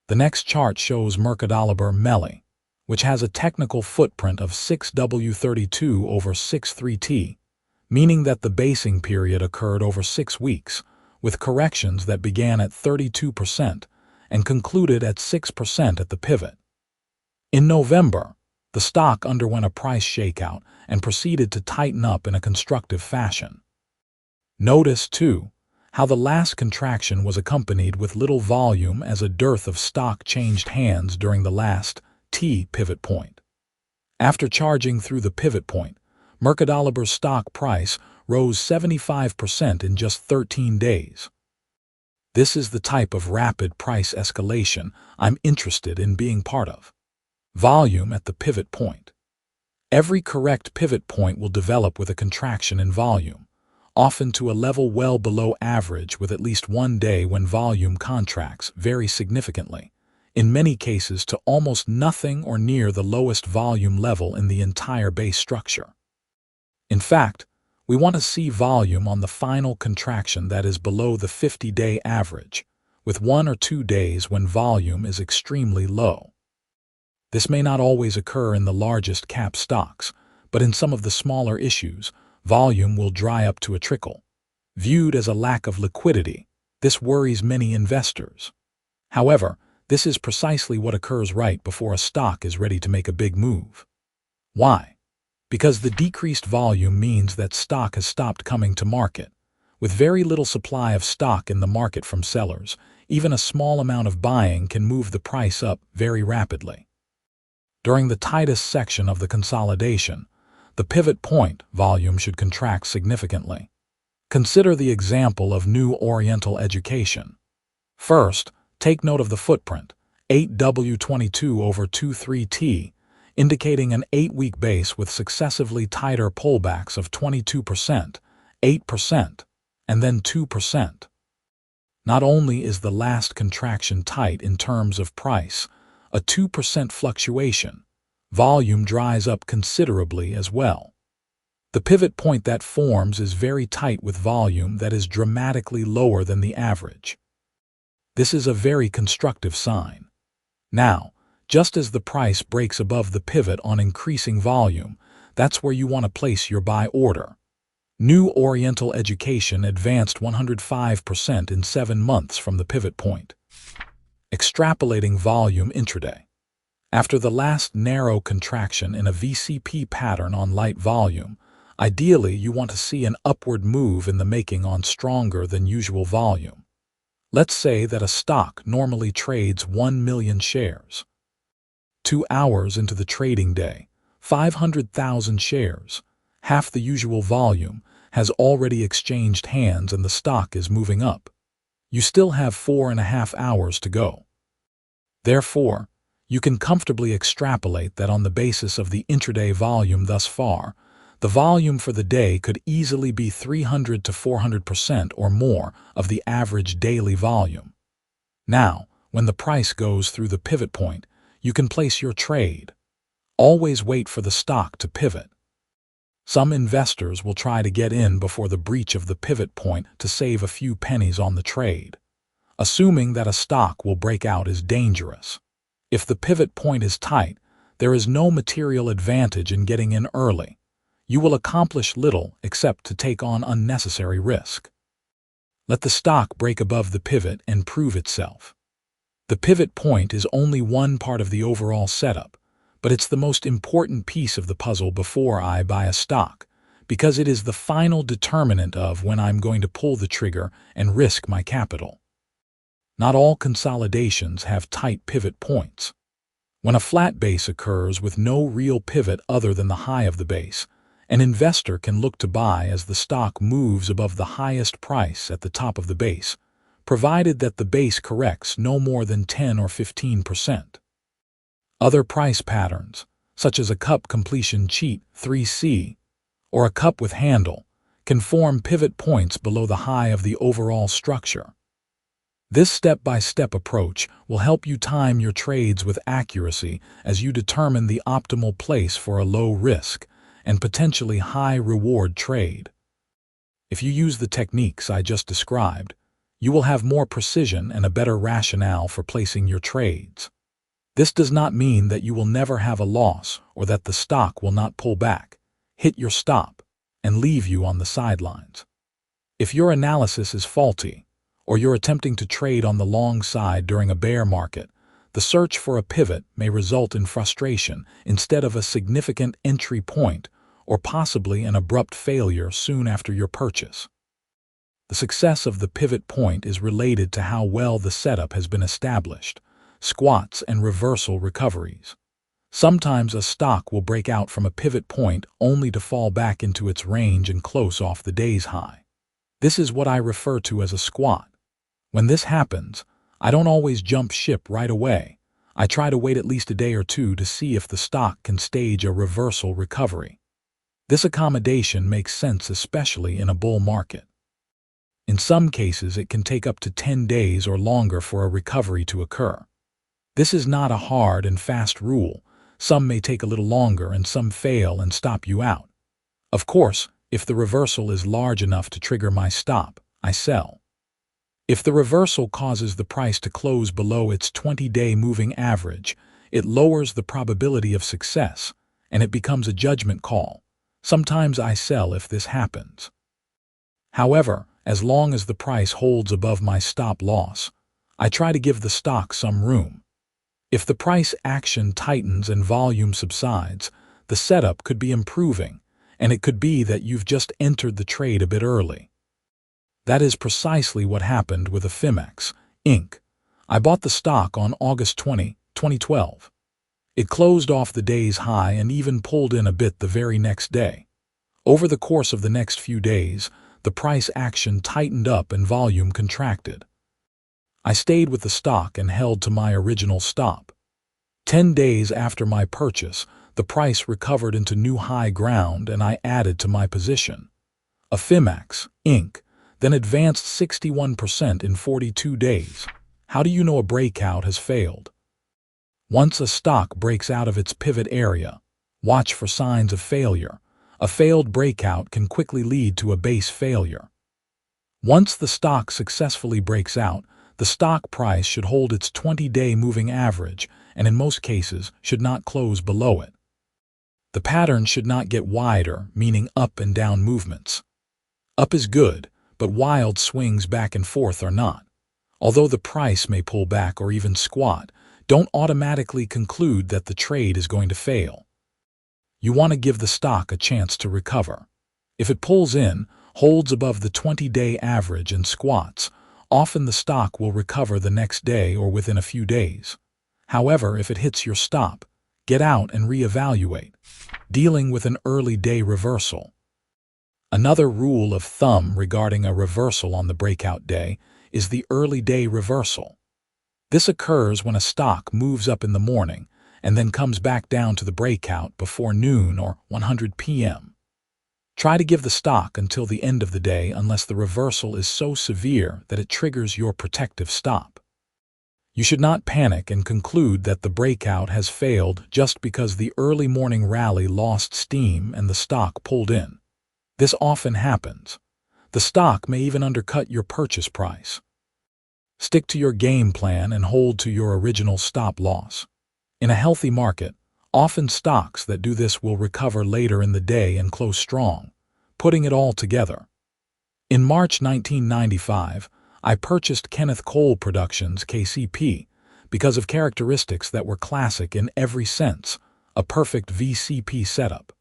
The next chart shows Mercadoliber Meli, which has a technical footprint of 6W32 over 63T, meaning that the basing period occurred over 6 weeks, with corrections that began at 32% and concluded at 6% at the pivot. In November, the stock underwent a price shakeout and proceeded to tighten up in a constructive fashion. Notice, too, how the last contraction was accompanied with little volume as a dearth of stock changed hands during the last T pivot point. After charging through the pivot point, Mercadoliber's stock price rose 75% in just 13 days. This is the type of rapid price escalation I'm interested in being part of. Volume at the pivot point. Every correct pivot point will develop with a contraction in volume, often to a level well below average with at least one day when volume contracts very significantly, in many cases to almost nothing or near the lowest volume level in the entire base structure. In fact, we want to see volume on the final contraction that is below the 50-day average, with 1 or 2 days when volume is extremely low. This may not always occur in the largest cap stocks, but in some of the smaller issues, volume will dry up to a trickle. Viewed as a lack of liquidity, this worries many investors. However, this is precisely what occurs right before a stock is ready to make a big move. Why? Because the decreased volume means that stock has stopped coming to market. With very little supply of stock in the market from sellers, even a small amount of buying can move the price up very rapidly. During the tightest section of the consolidation, the pivot point volume should contract significantly. Consider the example of New Oriental Education. First, take note of the footprint, 8W22 over 23T, indicating an 8-week base with successively tighter pullbacks of 22%, 8%, and then 2%. Not only is the last contraction tight in terms of price, a 2% fluctuation, volume dries up considerably as well. The pivot point that forms is very tight with volume that is dramatically lower than the average. This is a very constructive sign. Now, just as the price breaks above the pivot on increasing volume, that's where you want to place your buy order. New Oriental Education advanced 105% in 7 months from the pivot point. Extrapolating volume intraday. After the last narrow contraction in a VCP pattern on light volume, ideally you want to see an upward move in the making on stronger than usual volume. Let's say that a stock normally trades 1 million shares. 2 hours into the trading day, 500,000 shares, half the usual volume, has already exchanged hands and the stock is moving up. You still have 4.5 hours to go. Therefore, you can comfortably extrapolate that on the basis of the intraday volume thus far, the volume for the day could easily be 300 to 400% or more of the average daily volume. Now, when the price goes through the pivot point, you can place your trade. Always wait for the stock to pivot. Some investors will try to get in before the breach of the pivot point to save a few pennies on the trade. Assuming that a stock will break out is dangerous. If the pivot point is tight, there is no material advantage in getting in early. You will accomplish little except to take on unnecessary risk. Let the stock break above the pivot and prove itself. The pivot point is only one part of the overall setup, but it's the most important piece of the puzzle before I buy a stock, because it is the final determinant of when I'm going to pull the trigger and risk my capital. Not all consolidations have tight pivot points. When a flat base occurs with no real pivot other than the high of the base, an investor can look to buy as the stock moves above the highest price at the top of the base, provided that the base corrects no more than 10 or 15%. Other price patterns, such as a cup completion cheat 3C or a cup with handle, can form pivot points below the high of the overall structure. This step-by-step approach will help you time your trades with accuracy as you determine the optimal place for a low-risk and potentially high-reward trade. If you use the techniques I just described, you will have more precision and a better rationale for placing your trades. This does not mean that you will never have a loss or that the stock will not pull back, hit your stop, and leave you on the sidelines. If your analysis is faulty, or you're attempting to trade on the long side during a bear market, the search for a pivot may result in frustration instead of a significant entry point or possibly an abrupt failure soon after your purchase. The success of the pivot point is related to how well the setup has been established, squats and reversal recoveries. Sometimes a stock will break out from a pivot point only to fall back into its range and close off the day's high. This is what I refer to as a squat. When this happens, I don't always jump ship right away. I try to wait at least a day or two to see if the stock can stage a reversal recovery. This accommodation makes sense especially in a bull market. In some cases, it can take up to 10 days or longer for a recovery to occur. This is not a hard and fast rule. Some may take a little longer and some fail and stop you out. Of course, if the reversal is large enough to trigger my stop, I sell. If the reversal causes the price to close below its 20-day moving average, it lowers the probability of success, and it becomes a judgment call. Sometimes I sell if this happens. However, as long as the price holds above my stop loss, I try to give the stock some room. If the price action tightens and volume subsides, the setup could be improving, and it could be that you've just entered the trade a bit early. That is precisely what happened with Afimex, Inc. I bought the stock on August 20, 2012. It closed off the day's high and even pulled in a bit the very next day. Over the course of the next few days, the price action tightened up and volume contracted. I stayed with the stock and held to my original stop. 10 days after my purchase, the price recovered into new high ground and I added to my position. Afimex, Inc., then advanced 61% in 42 days. How do you know a breakout has failed? Once a stock breaks out of its pivot area, watch for signs of failure. A failed breakout can quickly lead to a base failure. Once the stock successfully breaks out, the stock price should hold its 20-day moving average and in most cases should not close below it. The pattern should not get wider, meaning up and down movements. Up is good, but wild swings back and forth are not. Although the price may pull back or even squat, don't automatically conclude that the trade is going to fail. You want to give the stock a chance to recover. If it pulls in, holds above the 20-day average and squats, often the stock will recover the next day or within a few days. However, if it hits your stop, get out and reevaluate. Dealing with an early day reversal. Another rule of thumb regarding a reversal on the breakout day is the early day reversal. This occurs when a stock moves up in the morning and then comes back down to the breakout before noon or 100 p.m. Try to give the stock until the end of the day unless the reversal is so severe that it triggers your protective stop. You should not panic and conclude that the breakout has failed just because the early morning rally lost steam and the stock pulled in. This often happens. The stock may even undercut your purchase price. Stick to your game plan and hold to your original stop loss. In a healthy market, often stocks that do this will recover later in the day and close strong, putting it all together. In March 1995, I purchased Kenneth Cole Productions KCP because of characteristics that were classic in every sense, a perfect VCP setup.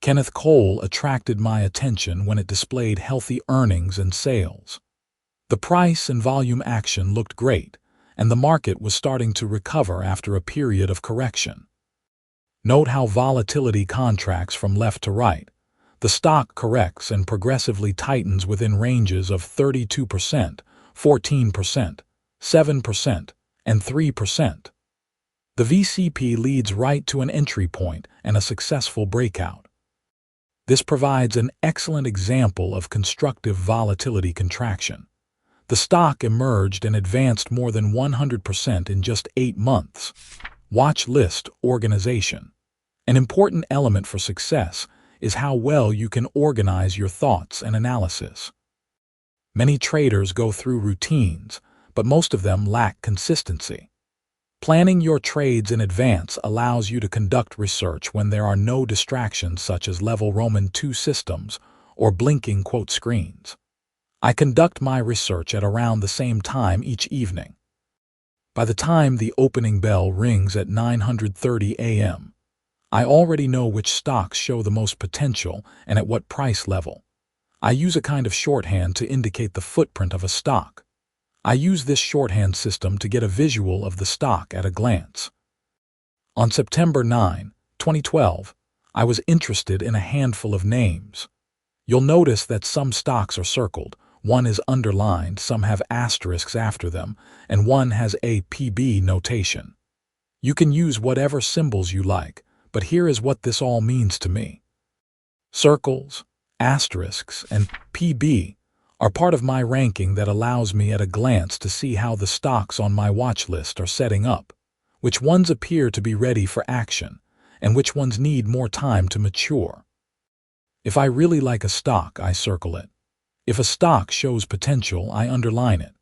Kenneth Cole attracted my attention when it displayed healthy earnings and sales. The price and volume action looked great, and the market was starting to recover after a period of correction. Note how volatility contracts from left to right. The stock corrects and progressively tightens within ranges of 32%, 14%, 7%, and 3%. The VCP leads right to an entry point and a successful breakout. This provides an excellent example of constructive volatility contraction. The stock emerged and advanced more than 100% in just 8 months. Watch list organization. An important element for success is how well you can organize your thoughts and analysis. Many traders go through routines, but most of them lack consistency. Planning your trades in advance allows you to conduct research when there are no distractions such as level Roman II systems or blinking quote screens. I conduct my research at around the same time each evening. By the time the opening bell rings at 9:30 a.m., I already know which stocks show the most potential and at what price level. I use a kind of shorthand to indicate the footprint of a stock. I use this shorthand system to get a visual of the stock at a glance. On September 9, 2012, I was interested in a handful of names. You'll notice that some stocks are circled, one is underlined, some have asterisks after them, and one has a PB notation. You can use whatever symbols you like, but here is what this all means to me. Circles, asterisks, and PB are part of my ranking that allows me at a glance to see how the stocks on my watch list are setting up, which ones appear to be ready for action, and which ones need more time to mature. If I really like a stock, I circle it. If a stock shows potential, I underline it.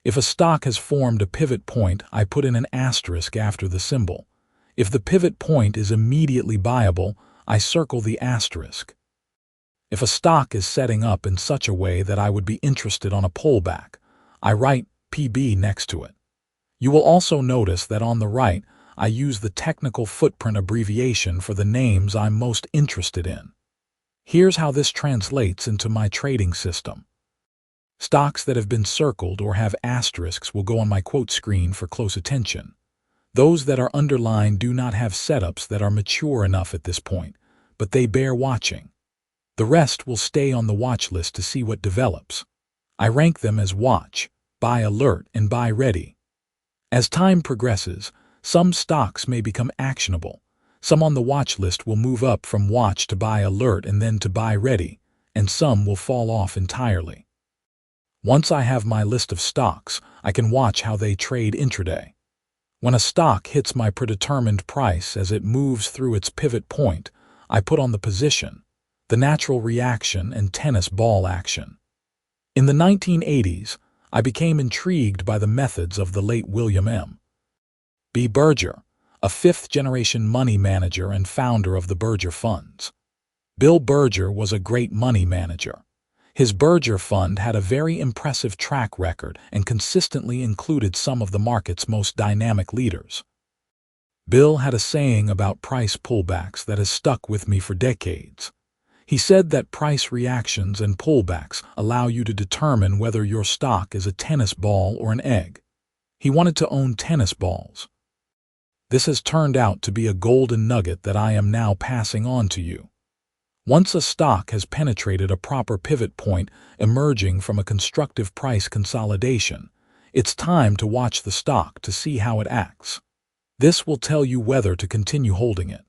If a stock has formed a pivot point, I put in an asterisk after the symbol. If the pivot point is immediately buyable, I circle the asterisk. If a stock is setting up in such a way that I would be interested on a pullback, I write PB next to it. You will also notice that on the right, I use the technical footprint abbreviation for the names I'm most interested in. Here's how this translates into my trading system. Stocks that have been circled or have asterisks will go on my quote screen for close attention. Those that are underlined do not have setups that are mature enough at this point, but they bear watching. The rest will stay on the watch list to see what develops. I rank them as watch, buy alert, and buy ready. As time progresses, some stocks may become actionable. Some on the watch list will move up from watch to buy alert and then to buy ready, and some will fall off entirely. Once I have my list of stocks, I can watch how they trade intraday. When a stock hits my predetermined price as it moves through its pivot point, I put on the position, the natural reaction and tennis ball action. In the 1980s, I became intrigued by the methods of the late William M. B. Berger, a fifth-generation money manager and founder of the Berger Funds. Bill Berger was a great money manager. His Berger Fund had a very impressive track record and consistently included some of the market's most dynamic leaders. Bill had a saying about price pullbacks that has stuck with me for decades. He said that price reactions and pullbacks allow you to determine whether your stock is a tennis ball or an egg. He wanted to own tennis balls. This has turned out to be a golden nugget that I am now passing on to you. Once a stock has penetrated a proper pivot point emerging from a constructive price consolidation, it's time to watch the stock to see how it acts. This will tell you whether to continue holding it.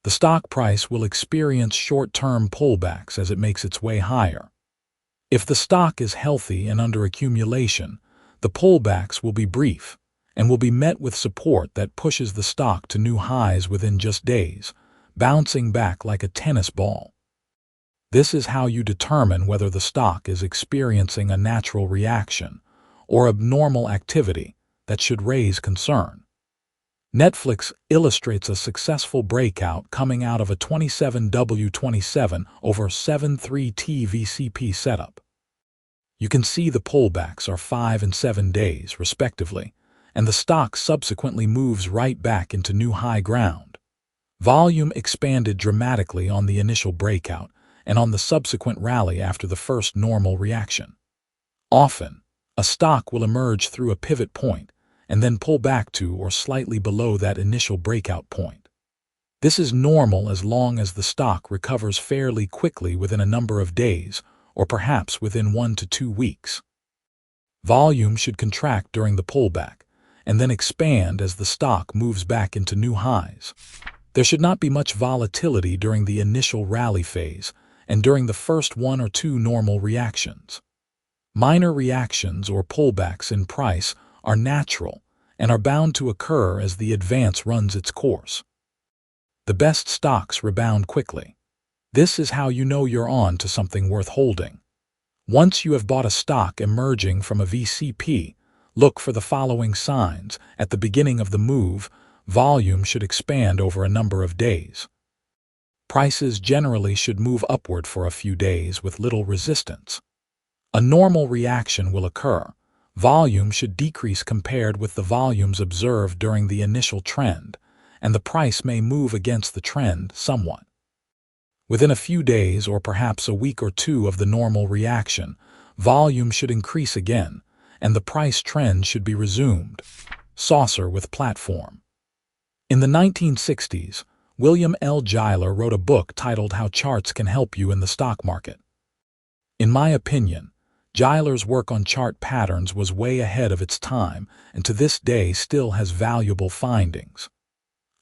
The stock price will experience short-term pullbacks as it makes its way higher. If the stock is healthy and under accumulation, the pullbacks will be brief and will be met with support that pushes the stock to new highs within just days, bouncing back like a tennis ball. This is how you determine whether the stock is experiencing a natural reaction or abnormal activity that should raise concern. Netflix illustrates a successful breakout coming out of a 27W27 over 7.3T VCP setup. You can see the pullbacks are 5 and 7 days, respectively, and the stock subsequently moves right back into new high ground. Volume expanded dramatically on the initial breakout and on the subsequent rally after the first normal reaction. Often, a stock will emerge through a pivot point and then pull back to or slightly below that initial breakout point. This is normal as long as the stock recovers fairly quickly within a number of days or perhaps within 1 to 2 weeks. Volume should contract during the pullback and then expand as the stock moves back into new highs. There should not be much volatility during the initial rally phase and during the first 1 or 2 normal reactions. Minor reactions or pullbacks in price are natural and are bound to occur as the advance runs its course. The best stocks rebound quickly. This is how you know you're on to something worth holding. Once you have bought a stock emerging from a VCP, look for the following signs. At the beginning of the move, volume should expand over a number of days. Prices generally should move upward for a few days with little resistance. A normal reaction will occur. Volume should decrease compared with the volumes observed during the initial trend, and the price may move against the trend somewhat. Within a few days or perhaps a week or 2 of the normal reaction, volume should increase again, and the price trend should be resumed. Saucer with platform. In the 1960s, William L. Giler wrote a book titled How Charts Can Help You in the Stock Market. In my opinion, Giler's work on chart patterns was way ahead of its time and to this day still has valuable findings.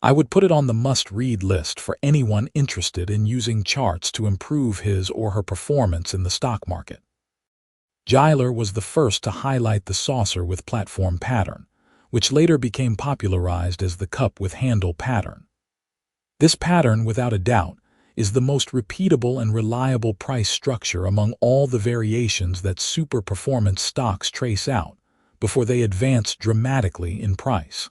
I would put it on the must-read list for anyone interested in using charts to improve his or her performance in the stock market. Giler was the first to highlight the saucer with platform pattern, which later became popularized as the cup with handle pattern. This pattern, without a doubt, is the most repeatable and reliable price structure among all the variations that super-performance stocks trace out before they advance dramatically in price.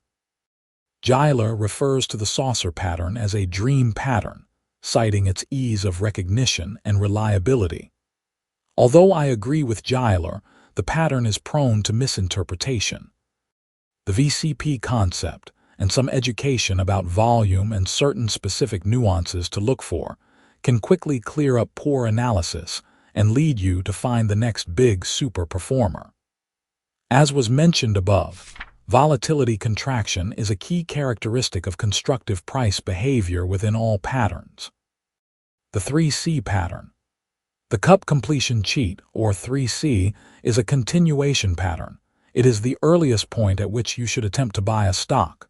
Giler refers to the saucer pattern as a dream pattern, citing its ease of recognition and reliability. Although I agree with Giler, the pattern is prone to misinterpretation. The VCP concept and some education about volume and certain specific nuances to look for can quickly clear up poor analysis and lead you to find the next big super performer. As was mentioned above, volatility contraction is a key characteristic of constructive price behavior within all patterns. The 3C pattern. The cup completion cheat, or 3C, is a continuation pattern. It is the earliest point at which you should attempt to buy a stock.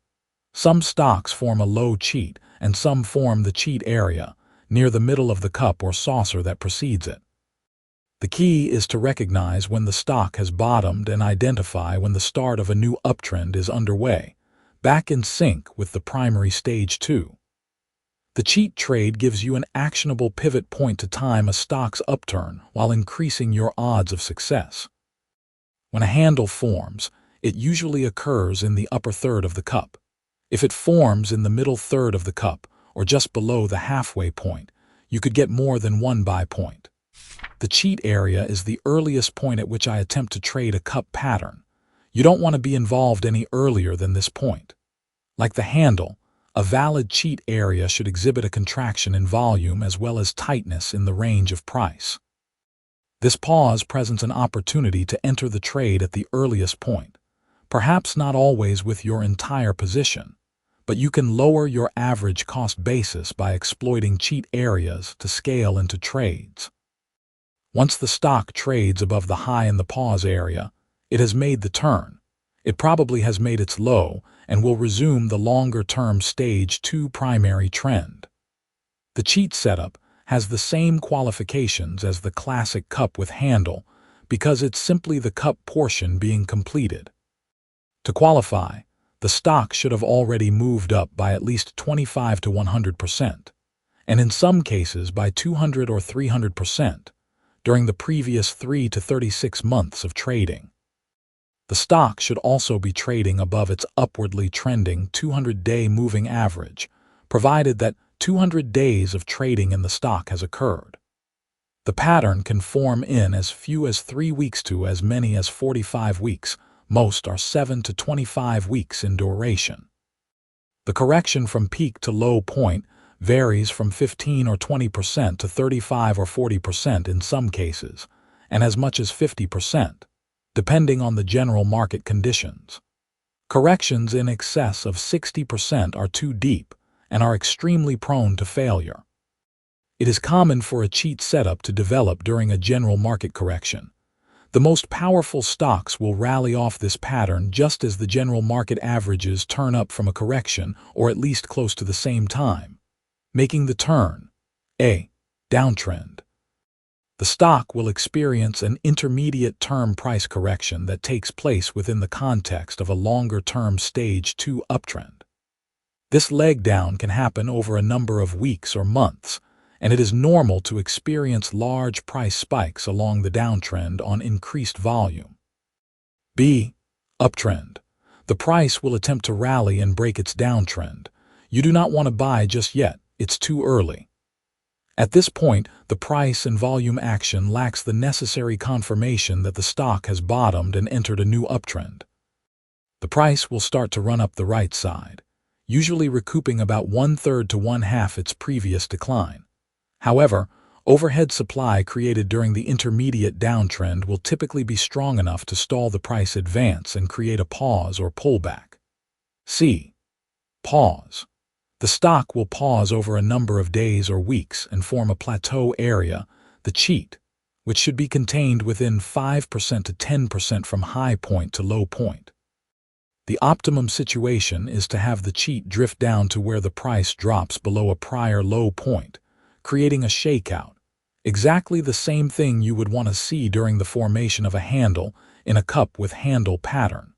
Some stocks form a low cheat, and some form the cheat area, near the middle of the cup or saucer that precedes it. The key is to recognize when the stock has bottomed and identify when the start of a new uptrend is underway, back in sync with the primary stage 2. The cheat trade gives you an actionable pivot point to time a stock's upturn while increasing your odds of success. When a handle forms, it usually occurs in the upper third of the cup. If it forms in the middle third of the cup, or just below the halfway point, you could get more than one buy point. The cheat area is the earliest point at which I attempt to trade a cup pattern. You don't want to be involved any earlier than this point. Like the handle, a valid cheat area should exhibit a contraction in volume as well as tightness in the range of price. This pause presents an opportunity to enter the trade at the earliest point, perhaps not always with your entire position, but you can lower your average cost basis by exploiting cheat areas to scale into trades. Once the stock trades above the high in the pause area, it has made the turn. It probably has made its low and will resume the longer-term stage 2 primary trend. The cheat setup has the same qualifications as the classic cup with handle because it's simply the cup portion being completed. To qualify, the stock should have already moved up by at least 25 to 100%, and in some cases by 200 or 300%. During the previous 3 to 36 months of trading. The stock should also be trading above its upwardly trending 200-day moving average, provided that 200 days of trading in the stock has occurred. The pattern can form in as few as 3 weeks to as many as 45 weeks. Most are 7 to 25 weeks in duration. The correction from peak to low point varies from 15 or 20% to 35 or 40% in some cases, and as much as 50%, depending on the general market conditions. Corrections in excess of 60% are too deep and are extremely prone to failure. It is common for a cheat setup to develop during a general market correction. The most powerful stocks will rally off this pattern just as the general market averages turn up from a correction or at least close to the same time, making the turn a downtrend. The stock will experience an intermediate-term price correction that takes place within the context of a longer-term stage 2 uptrend. This leg down can happen over a number of weeks or months, and it is normal to experience large price spikes along the downtrend on increased volume. B. Uptrend. The price will attempt to rally and break its downtrend. You do not want to buy just yet. It's too early. At this point, the price and volume action lacks the necessary confirmation that the stock has bottomed and entered a new uptrend. The price will start to run up the right side, usually recouping about 1/3 to 1/2 its previous decline. However, overhead supply created during the intermediate downtrend will typically be strong enough to stall the price advance and create a pause or pullback. C. Pause. The stock will pause over a number of days or weeks and form a plateau area, the cheat, which should be contained within 5% to 10% from high point to low point. The optimum situation is to have the cheat drift down to where the price drops below a prior low point, creating a shakeout, exactly the same thing you would want to see during the formation of a handle in a cup with handle pattern.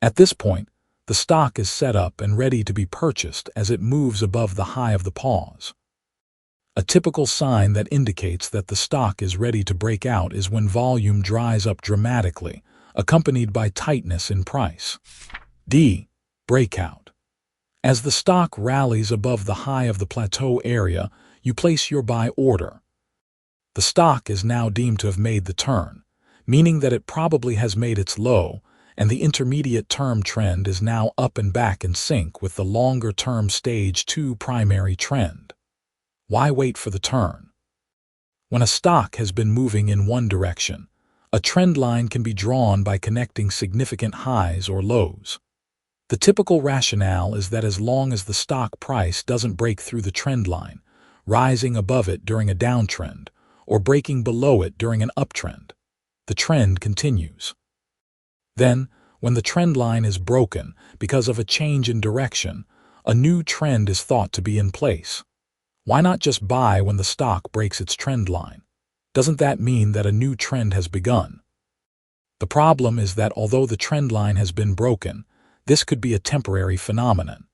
At this point, the stock is set up and ready to be purchased as it moves above the high of the pause. A typical sign that indicates that the stock is ready to break out is when volume dries up dramatically, accompanied by tightness in price. D. Breakout. As the stock rallies above the high of the plateau area, you place your buy order. The stock is now deemed to have made the turn, meaning that it probably has made its low, and the intermediate-term trend is now up and back in sync with the longer-term stage 2 primary trend. Why wait for the turn? When a stock has been moving in one direction, a trend line can be drawn by connecting significant highs or lows. The typical rationale is that as long as the stock price doesn't break through the trend line, rising above it during a downtrend, or breaking below it during an uptrend, the trend continues. Then, when the trend line is broken because of a change in direction, a new trend is thought to be in place. Why not just buy when the stock breaks its trend line? doesn't that mean that a new trend has begun? The problem is that although the trend line has been broken, this could be a temporary phenomenon.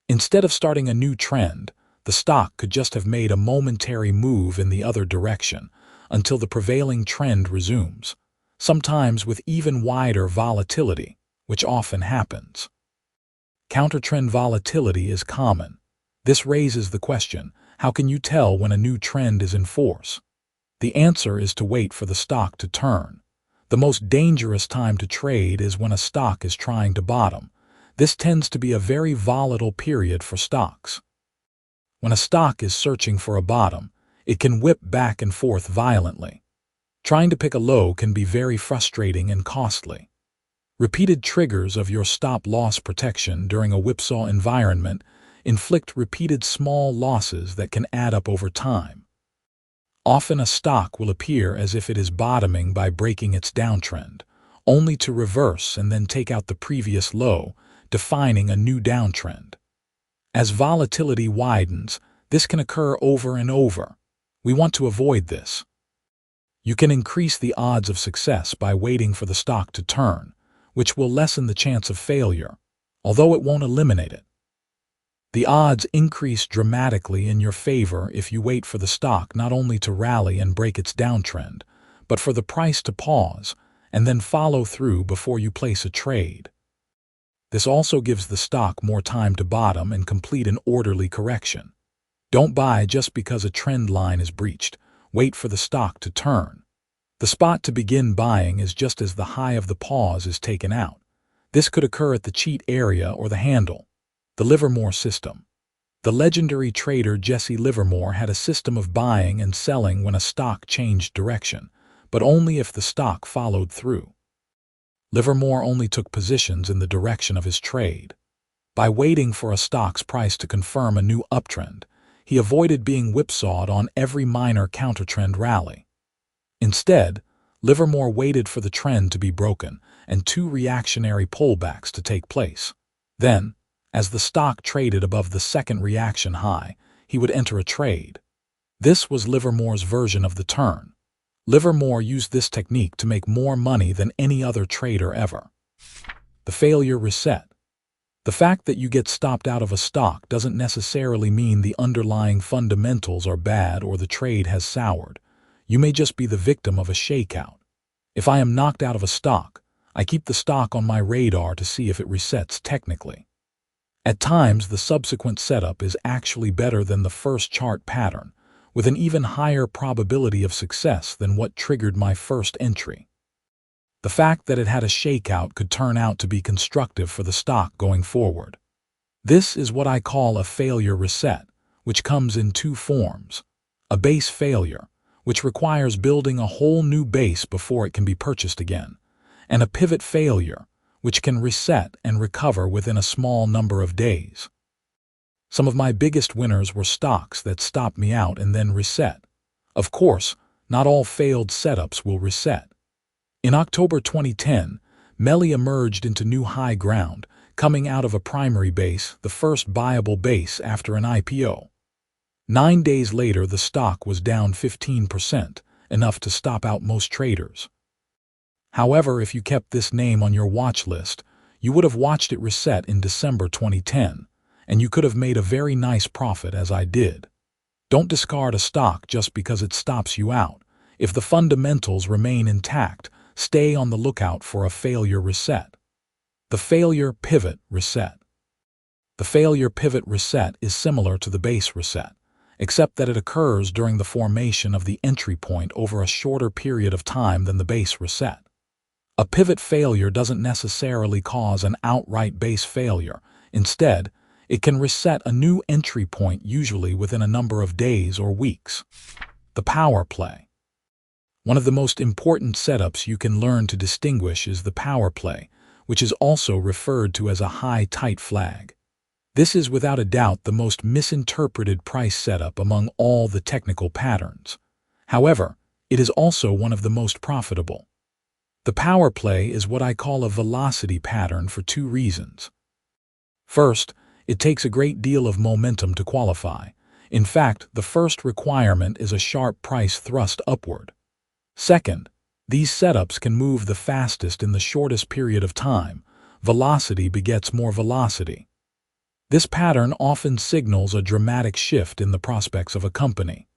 Instead of starting a new trend, the stock could just have made a momentary move in the other direction until the prevailing trend resumes, sometimes with even wider volatility, which often happens. Countertrend volatility is common. This raises the question, how can you tell when a new trend is in force? The answer is to wait for the stock to turn. The most dangerous time to trade is when a stock is trying to bottom. This tends to be a very volatile period for stocks. When a stock is searching for a bottom, it can whip back and forth violently. Trying to pick a low can be very frustrating and costly. Repeated triggers of your stop-loss protection during a whipsaw environment inflict repeated small losses that can add up over time. Often a stock will appear as if it is bottoming by breaking its downtrend, only to reverse and then take out the previous low, defining a new downtrend. As volatility widens, this can occur over and over. We want to avoid this. You can increase the odds of success by waiting for the stock to turn, which will lessen the chance of failure, although it won't eliminate it. The odds increase dramatically in your favor if you wait for the stock not only to rally and break its downtrend, but for the price to pause and then follow through before you place a trade. This also gives the stock more time to bottom and complete an orderly correction. Don't buy just because a trend line is breached. Wait for the stock to turn. The spot to begin buying is just as the high of the pause is taken out. This could occur at the cheat area or the handle. The Livermore system. The legendary trader Jesse Livermore had a system of buying and selling when a stock changed direction, but only if the stock followed through. Livermore only took positions in the direction of his trade. By waiting for a stock's price to confirm a new uptrend, he avoided being whipsawed on every minor countertrend rally. Instead, Livermore waited for the trend to be broken and 2 reactionary pullbacks to take place. Then, as the stock traded above the second reaction high, he would enter a trade. This was Livermore's version of the turn. Livermore used this technique to make more money than any other trader ever. The failure reset. The fact that you get stopped out of a stock doesn't necessarily mean the underlying fundamentals are bad or the trade has soured. You may just be the victim of a shakeout. If I am knocked out of a stock, I keep the stock on my radar to see if it resets technically. At times, the subsequent setup is actually better than the first chart pattern, with an even higher probability of success than what triggered my first entry. The fact that it had a shakeout could turn out to be constructive for the stock going forward. This is what I call a failure reset, which comes in 2 forms. A base failure, which requires building a whole new base before it can be purchased again, and a pivot failure, which can reset and recover within a small number of days. Some of my biggest winners were stocks that stopped me out and then reset. Of course, not all failed setups will reset. In October 2010, Melli emerged into new high ground, coming out of a primary base, the first buyable base after an IPO. 9 days later, the stock was down 15%, enough to stop out most traders. However, if you kept this name on your watch list, you would have watched it reset in December 2010, and you could have made a very nice profit as I did. Don't discard a stock just because it stops you out. If the fundamentals remain intact, stay on the lookout for a failure reset. The failure pivot reset. The failure pivot reset is similar to the base reset, except that it occurs during the formation of the entry point over a shorter period of time than the base reset. A pivot failure doesn't necessarily cause an outright base failure. Instead, it can reset a new entry point usually within a number of days or weeks. The power play. One of the most important setups you can learn to distinguish is the power play, which is also referred to as a high tight flag. This is without a doubt the most misinterpreted price setup among all the technical patterns. However, it is also one of the most profitable. The power play is what I call a velocity pattern for 2 reasons. First, it takes a great deal of momentum to qualify. In fact, the first requirement is a sharp price thrust upward. Second, these setups can move the fastest in the shortest period of time. Velocity begets more velocity. This pattern often signals a dramatic shift in the prospects of a company.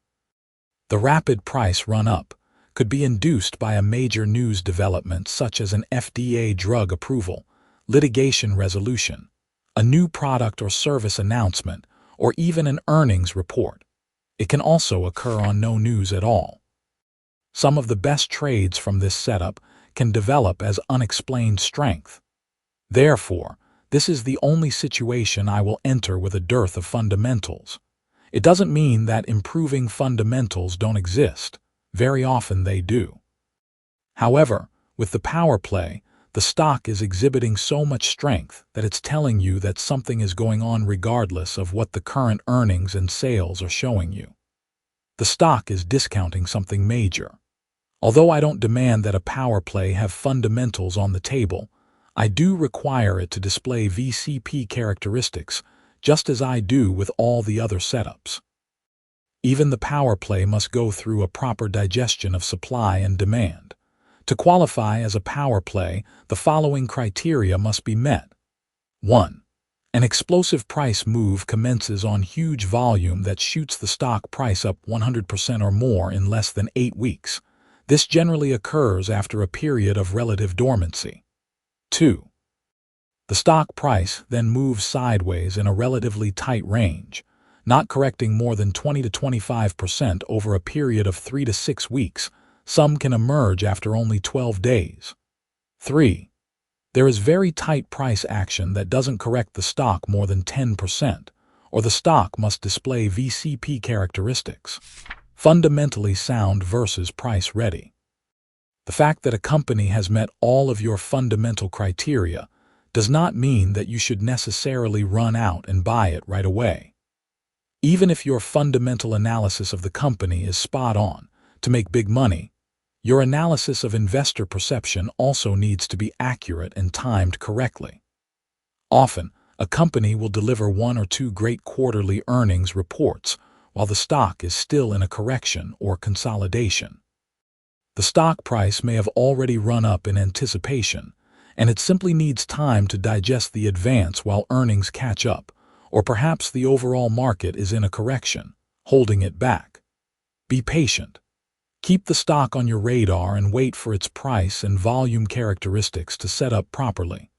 The rapid price run-up could be induced by a major news development such as an FDA drug approval, litigation resolution, a new product or service announcement, or even an earnings report. It can also occur on no news at all. Some of the best trades from this setup can develop as unexplained strength. Therefore, this is the only situation I will enter with a dearth of fundamentals. It doesn't mean that improving fundamentals don't exist. Very often they do. However, with the power play, the stock is exhibiting so much strength that it's telling you that something is going on regardless of what the current earnings and sales are showing you. The stock is discounting something major. Although I don't demand that a power play have fundamentals on the table, I do require it to display VCP characteristics, just as I do with all the other setups. Even the power play must go through a proper digestion of supply and demand. To qualify as a power play, the following criteria must be met. 1. An explosive price move commences on huge volume that shoots the stock price up 100% or more in less than 8 weeks. This generally occurs after a period of relative dormancy. 2. The stock price then moves sideways in a relatively tight range, not correcting more than 20 to 25% over a period of 3 to 6 weeks. Some can emerge after only 12 days. 3. There is very tight price action that doesn't correct the stock more than 10%, or the stock must display VCP characteristics. Fundamentally sound versus price ready. The fact that a company has met all of your fundamental criteria does not mean that you should necessarily run out and buy it right away. Even if your fundamental analysis of the company is spot on to make big money, your analysis of investor perception also needs to be accurate and timed correctly. Often, a company will deliver 1 or 2 great quarterly earnings reports while the stock is still in a correction or consolidation. The stock price may have already run up in anticipation, and it simply needs time to digest the advance while earnings catch up, or perhaps the overall market is in a correction, holding it back. Be patient. Keep the stock on your radar and wait for its price and volume characteristics to set up properly.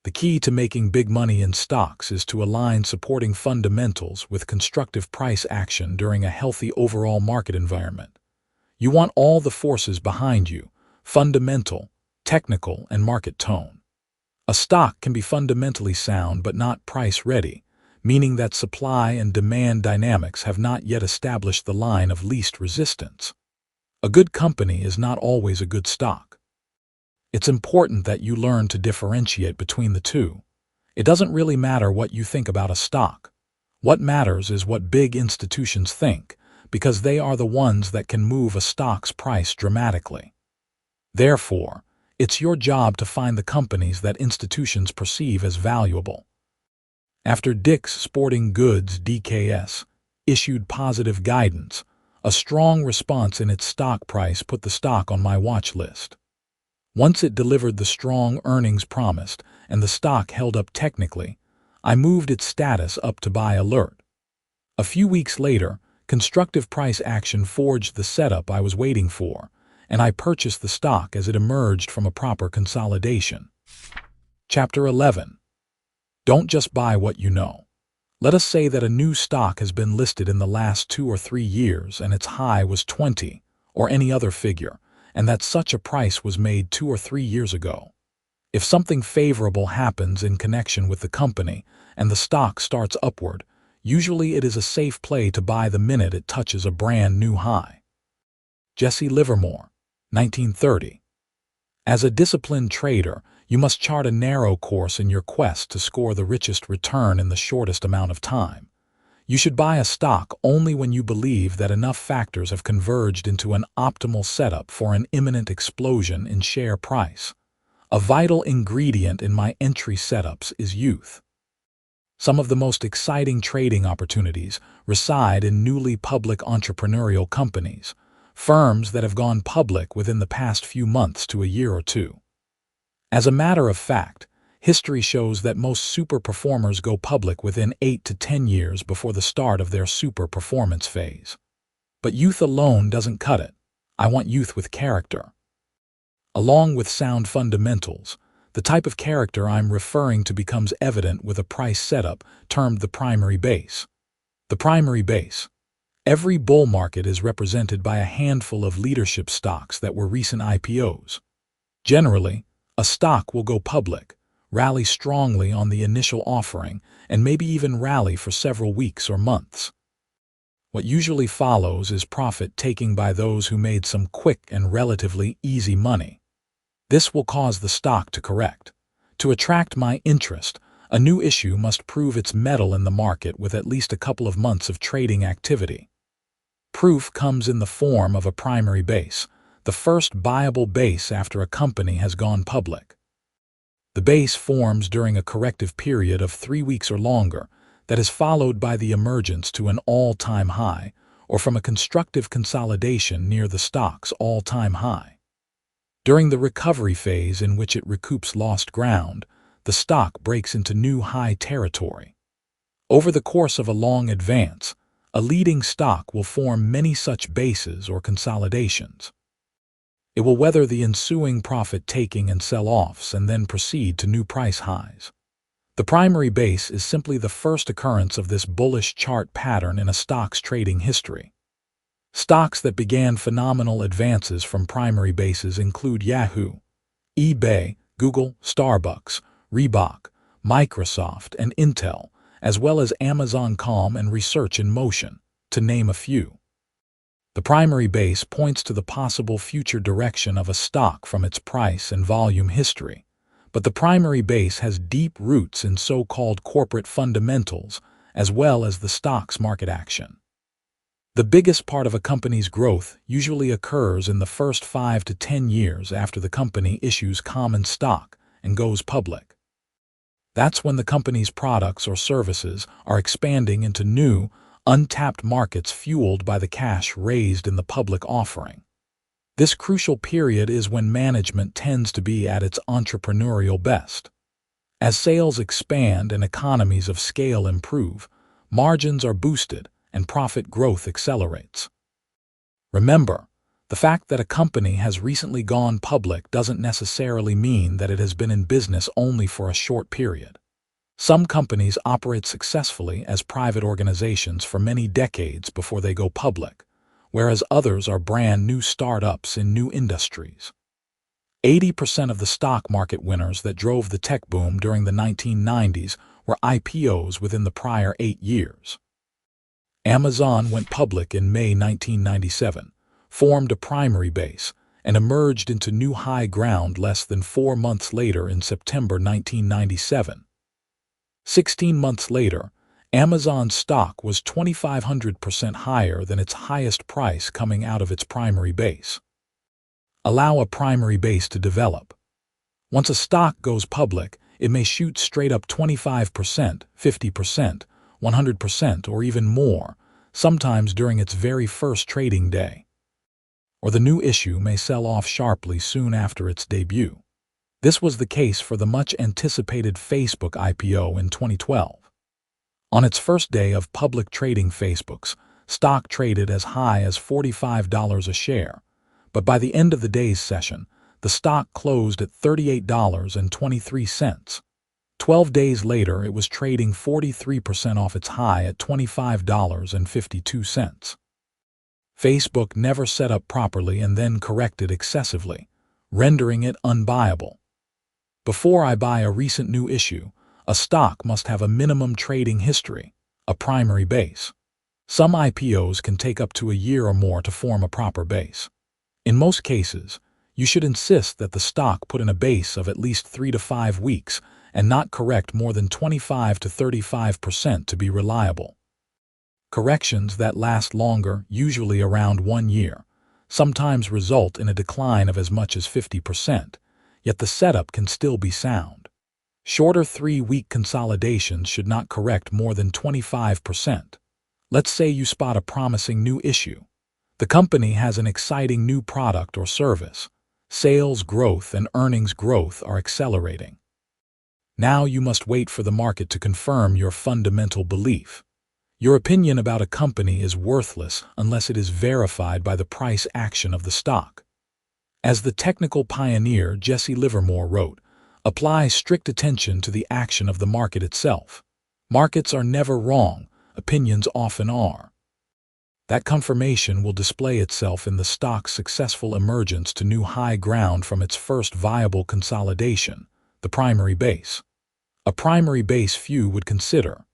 The key to making big money in stocks is to align supporting fundamentals with constructive price action during a healthy overall market environment. You want all the forces behind you: fundamental, technical, and market tone. A stock can be fundamentally sound but not price ready, meaning that supply and demand dynamics have not yet established the line of least resistance. A good company is not always a good stock. It's important that you learn to differentiate between the two. It doesn't really matter what you think about a stock. What matters is what big institutions think, because they are the ones that can move a stock's price dramatically. Therefore, it's your job to find the companies that institutions perceive as valuable. After Dick's Sporting Goods (DKS) issued positive guidance, a strong response in its stock price put the stock on my watch list. Once it delivered the strong earnings promised and the stock held up technically, I moved its status up to buy alert. A few weeks later, constructive price action forged the setup I was waiting for, and I purchased the stock as it emerged from a proper consolidation. Chapter 11. Don't just buy what you know. Let us say that a new stock has been listed in the last 2 or 3 years and its high was 20, or any other figure, and that such a price was made 2 or 3 years ago. If something favorable happens in connection with the company and the stock starts upward, usually it is a safe play to buy the minute it touches a brand new high. Jesse Livermore, 1930. As a disciplined trader, you must chart a narrow course in your quest to score the richest return in the shortest amount of time. You should buy a stock only when you believe that enough factors have converged into an optimal setup for an imminent explosion in share price. A vital ingredient in my entry setups is youth. Some of the most exciting trading opportunities reside in newly public entrepreneurial companies, firms that have gone public within the past few months to a year or two. As a matter of fact, history shows that most super performers go public within 8 to 10 years before the start of their super performance phase. But youth alone doesn't cut it. I want youth with character. Along with sound fundamentals, the type of character I'm referring to becomes evident with a price setup termed the primary base. The primary base. Every bull market is represented by a handful of leadership stocks that were recent IPOs. Generally, a stock will go public, rally strongly on the initial offering, and maybe even rally for several weeks or months. What usually follows is profit-taking by those who made some quick and relatively easy money. This will cause the stock to correct. To attract my interest, a new issue must prove its mettle in the market with at least a couple of months of trading activity. Proof comes in the form of a primary base, the first buyable base after a company has gone public. The base forms during a corrective period of 3 weeks or longer that is followed by the emergence to an all-time high or from a constructive consolidation near the stock's all-time high. During the recovery phase in which it recoups lost ground, the stock breaks into new high territory. Over the course of a long advance, a leading stock will form many such bases or consolidations. It will weather the ensuing profit-taking and sell-offs and then proceed to new price highs. The primary base is simply the first occurrence of this bullish chart pattern in a stock's trading history. Stocks that began phenomenal advances from primary bases include Yahoo, eBay, Google, Starbucks, Reebok, Microsoft, and Intel, as well as Amazon.com and Research in Motion, to name a few. The primary base points to the possible future direction of a stock from its price and volume history, but the primary base has deep roots in so-called corporate fundamentals as well as the stock's market action. The biggest part of a company's growth usually occurs in the first 5 to 10 years after the company issues common stock and goes public. That's when the company's products or services are expanding into new, untapped markets fueled by the cash raised in the public offering. This crucial period is when management tends to be at its entrepreneurial best. As sales expand and economies of scale improve, margins are boosted and profit growth accelerates. Remember, the fact that a company has recently gone public doesn't necessarily mean that it has been in business only for a short period. Some companies operate successfully as private organizations for many decades before they go public, whereas others are brand new startups in new industries. 80% of the stock market winners that drove the tech boom during the 1990s were IPOs within the prior 8 years. Amazon went public in May 1997, formed a primary base, and emerged into new high ground less than 4 months later in September 1997. 16 months later, Amazon's stock was 2,500% higher than its highest price coming out of its primary base. Allow a primary base to develop. Once a stock goes public, it may shoot straight up 25%, 50%, 100%, or even more, sometimes during its very first trading day. Or the new issue may sell off sharply soon after its debut. This was the case for the much-anticipated Facebook IPO in 2012. On its first day of public trading, Facebook's stock traded as high as $45 a share, but by the end of the day's session, the stock closed at $38.23. 12 days later, it was trading 43% off its high at $25.52. Facebook never set up properly and then corrected excessively, rendering it unbuyable. Before I buy a recent new issue, a stock must have a minimum trading history, a primary base. Some IPOs can take up to a year or more to form a proper base. In most cases, you should insist that the stock put in a base of at least 3 to 5 weeks and not correct more than 25 to 35% to be reliable. Corrections that last longer, usually around 1 year, sometimes result in a decline of as much as 50%, yet the setup can still be sound. Shorter 3-week consolidations should not correct more than 25%. Let's say you spot a promising new issue. The company has an exciting new product or service. Sales growth and earnings growth are accelerating. Now you must wait for the market to confirm your fundamental belief. Your opinion about a company is worthless unless it is verified by the price action of the stock. As the technical pioneer Jesse Livermore wrote, apply strict attention to the action of the market itself. Markets are never wrong, opinions often are. That confirmation will display itself in the stock's successful emergence to new high ground from its first viable consolidation, the primary base. A primary base few would consider.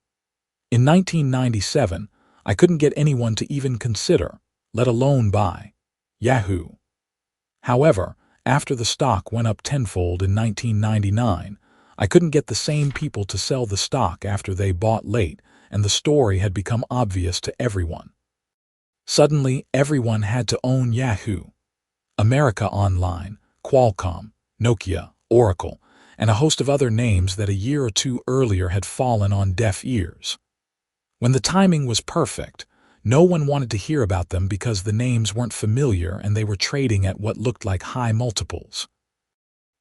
In 1997, I couldn't get anyone to even consider, let alone buy, Yahoo. However, after the stock went up tenfold in 1999, I couldn't get the same people to sell the stock after they bought late, and the story had become obvious to everyone. Suddenly, everyone had to own Yahoo. America Online, Qualcomm, Nokia, Oracle, and a host of other names that a year or two earlier had fallen on deaf ears. When the timing was perfect, no one wanted to hear about them because the names weren't familiar and they were trading at what looked like high multiples.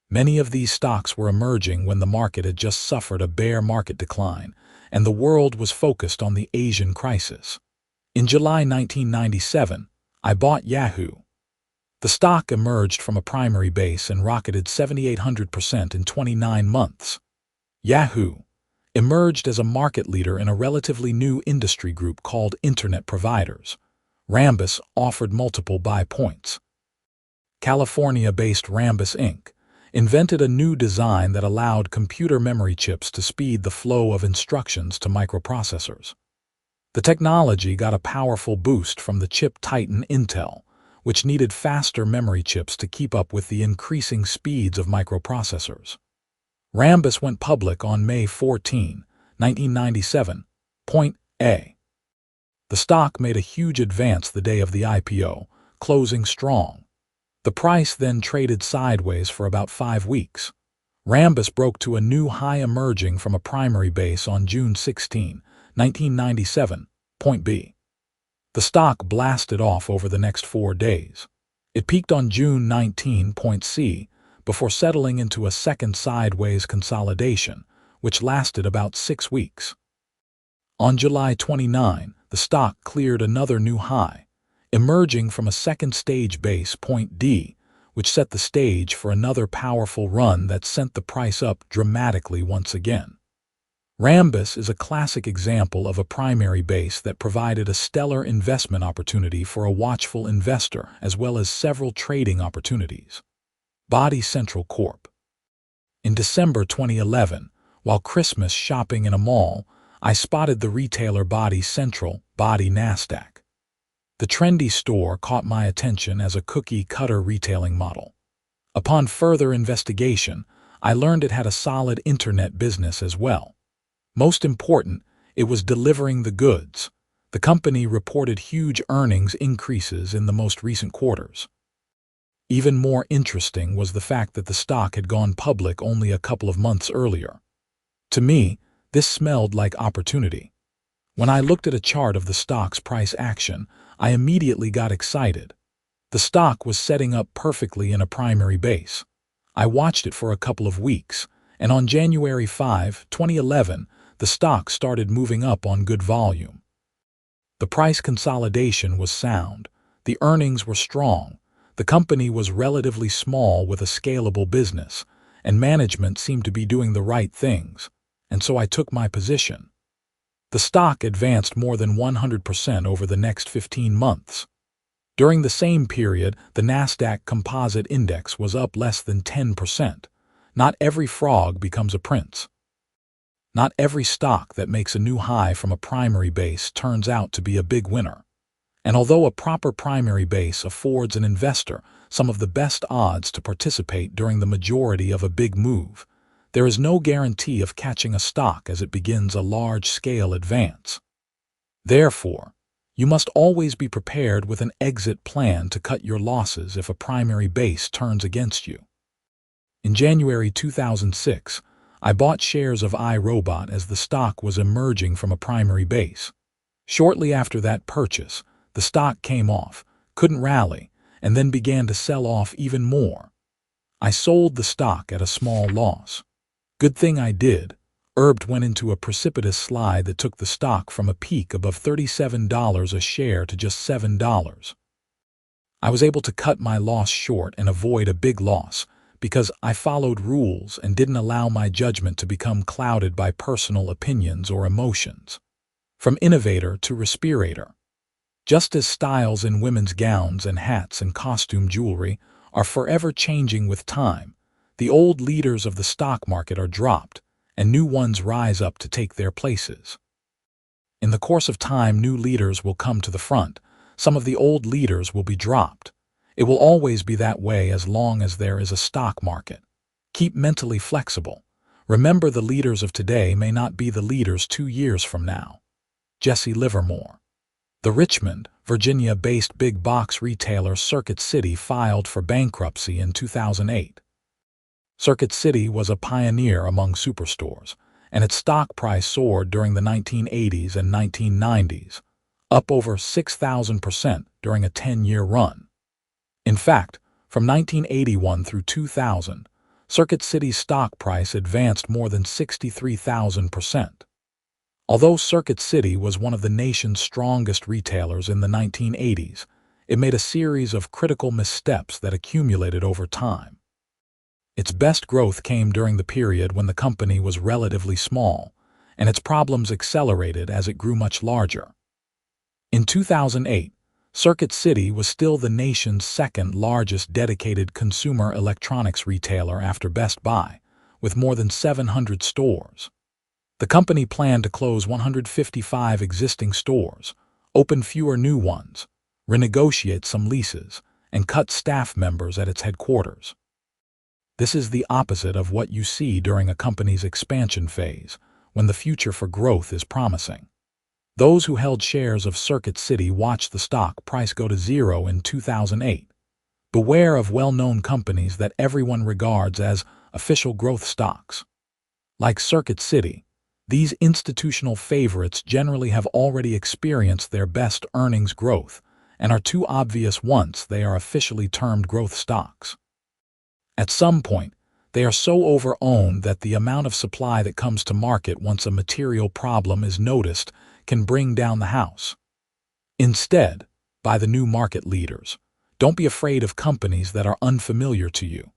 Many of these stocks were emerging when the market had just suffered a bear market decline, and the world was focused on the Asian crisis. In July 1997, I bought Yahoo. The stock emerged from a primary base and rocketed 7,800% in 29 months. Yahoo emerged as a market leader in a relatively new industry group called Internet providers. Rambus offered multiple buy points. California-based Rambus Inc. invented a new design that allowed computer memory chips to speed the flow of instructions to microprocessors. The technology got a powerful boost from the chip titan Intel, which needed faster memory chips to keep up with the increasing speeds of microprocessors. Rambus went public on May 14, 1997. The stock made a huge advance the day of the IPO, closing strong. The price then traded sideways for about 5 weeks. Rambus broke to a new high emerging from a primary base on June 16, 1997. The stock blasted off over the next 4 days. It peaked on June 19. Before settling into a second sideways consolidation, which lasted about 6 weeks. On July 29, the stock cleared another new high, emerging from a second stage base point D, which set the stage for another powerful run that sent the price up dramatically once again. Rambus is a classic example of a primary base that provided a stellar investment opportunity for a watchful investor as well as several trading opportunities. Body Central Corp. In December 2011, while Christmas shopping in a mall, I spotted the retailer Body Central, Body Nasdaq. The trendy store caught my attention as a cookie-cutter retailing model. Upon further investigation, I learned it had a solid internet business as well. Most important, it was delivering the goods. The company reported huge earnings increases in the most recent quarters. Even more interesting was the fact that the stock had gone public only a couple of months earlier. To me, this smelled like opportunity. When I looked at a chart of the stock's price action, I immediately got excited. The stock was setting up perfectly in a primary base. I watched it for a couple of weeks, and on January 5, 2011, the stock started moving up on good volume. The price consolidation was sound. The earnings were strong. The company was relatively small with a scalable business, and management seemed to be doing the right things, and so I took my position. The stock advanced more than 100% over the next 15 months. During the same period, the Nasdaq Composite Index was up less than 10%. Not every frog becomes a prince. Not every stock that makes a new high from a primary base turns out to be a big winner. And although a proper primary base affords an investor some of the best odds to participate during the majority of a big move, there is no guarantee of catching a stock as it begins a large-scale advance. Therefore, you must always be prepared with an exit plan to cut your losses if a primary base turns against you. In January 2006, I bought shares of iRobot as the stock was emerging from a primary base. Shortly after that purchase, the stock came off, couldn't rally, and then began to sell off even more. I sold the stock at a small loss. Good thing I did. ERBT went into a precipitous slide that took the stock from a peak above $37 a share to just $7. I was able to cut my loss short and avoid a big loss because I followed rules and didn't allow my judgment to become clouded by personal opinions or emotions. From innovator to respirator. Just as styles in women's gowns and hats and costume jewelry are forever changing with time, the old leaders of the stock market are dropped, and new ones rise up to take their places. In the course of time, new leaders will come to the front. Some of the old leaders will be dropped. It will always be that way as long as there is a stock market. Keep mentally flexible. Remember, the leaders of today may not be the leaders 2 years from now. Jesse Livermore. The Richmond, Virginia-based big box retailer Circuit City filed for bankruptcy in 2008. Circuit City was a pioneer among superstores, and its stock price soared during the 1980s and 1990s, up over 6,000% during a 10-year run. In fact, from 1981 through 2000, Circuit City's stock price advanced more than 63,000%. Although Circuit City was one of the nation's strongest retailers in the 1980s, it made a series of critical missteps that accumulated over time. Its best growth came during the period when the company was relatively small, and its problems accelerated as it grew much larger. In 2008, Circuit City was still the nation's second largest dedicated consumer electronics retailer after Best Buy, with more than 700 stores. The company planned to close 155 existing stores, open fewer new ones, renegotiate some leases, and cut staff members at its headquarters. This is the opposite of what you see during a company's expansion phase, when the future for growth is promising. Those who held shares of Circuit City watched the stock price go to zero in 2008. Beware of well-known companies that everyone regards as official growth stocks. Like Circuit City, these institutional favorites generally have already experienced their best earnings growth and are too obvious once they are officially termed growth stocks. At some point, they are so over-owned that the amount of supply that comes to market once a material problem is noticed can bring down the house. Instead, buy the new market leaders. Don't be afraid of companies that are unfamiliar to you.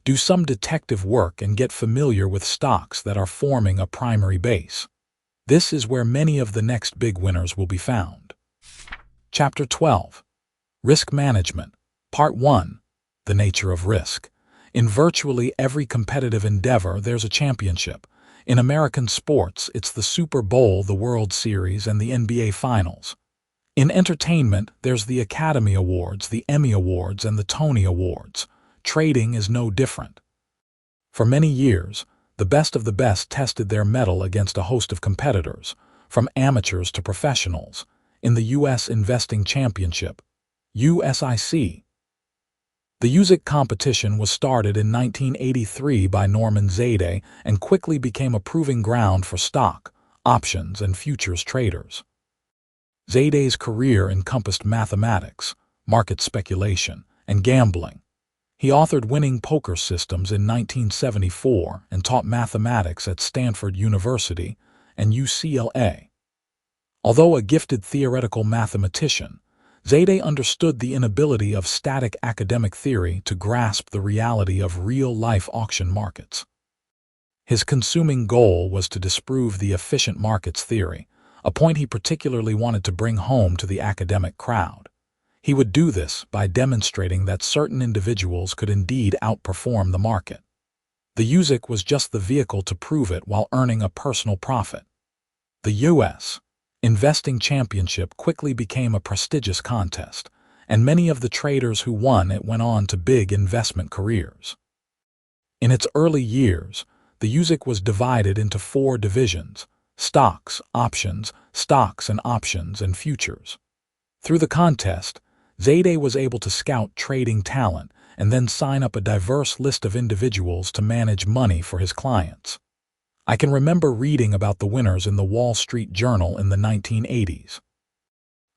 Do some detective work and get familiar with stocks that are forming a primary base. This is where many of the next big winners will be found. Chapter 12. Risk Management. Part 1. The Nature of Risk. In virtually every competitive endeavor, there's a championship. In American sports, it's the Super Bowl, the World Series, and the NBA Finals. In entertainment, there's the Academy Awards, the Emmy Awards, and the Tony Awards. Trading is no different. For many years, the best of the best tested their mettle against a host of competitors, from amateurs to professionals, in the U.S. Investing Championship, USIC. The USIC competition was started in 1983 by Norman Zade and quickly became a proving ground for stock, options, and futures traders. Zade's career encompassed mathematics, market speculation, and gambling. He authored Winning Poker Systems in 1974 and taught mathematics at Stanford University and UCLA. Although a gifted theoretical mathematician, Zade understood the inability of static academic theory to grasp the reality of real-life auction markets. His consuming goal was to disprove the efficient markets theory, a point he particularly wanted to bring home to the academic crowd. He would do this by demonstrating that certain individuals could indeed outperform the market. The USIC was just the vehicle to prove it while earning a personal profit. The U.S. Investing Championship quickly became a prestigious contest, and many of the traders who won it went on to big investment careers. In its early years, the USIC was divided into 4 divisions: stocks, options, stocks and options, and futures. Through the contest, Zade was able to scout trading talent and then sign up a diverse list of individuals to manage money for his clients. I can remember reading about the winners in the Wall Street Journal in the 1980s.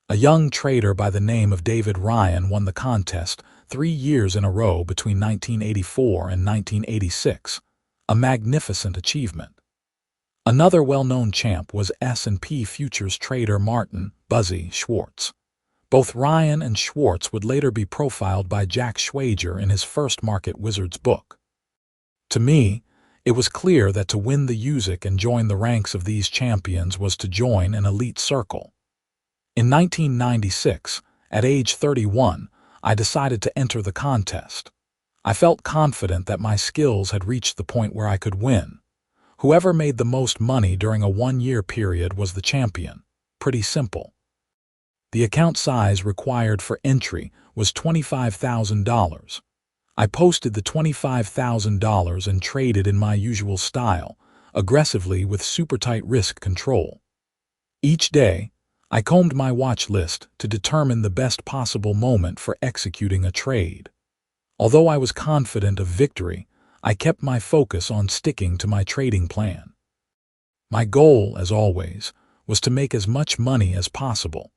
A young trader by the name of David Ryan won the contest 3 years in a row between 1984 and 1986, a magnificent achievement. Another well-known champ was S&P futures trader Martin "Buzzy" Schwartz. Both Ryan and Schwartz would later be profiled by Jack Schwager in his first Market Wizards book. To me, it was clear that to win the USIC and join the ranks of these champions was to join an elite circle. In 1996, at age 31, I decided to enter the contest. I felt confident that my skills had reached the point where I could win. Whoever made the most money during a 1-year period was the champion. Pretty simple. The account size required for entry was $25,000. I posted the $25,000 and traded in my usual style, aggressively with super tight risk control. Each day, I combed my watch list to determine the best possible moment for executing a trade. Although I was confident of victory, I kept my focus on sticking to my trading plan. My goal, as always, was to make as much money as possible,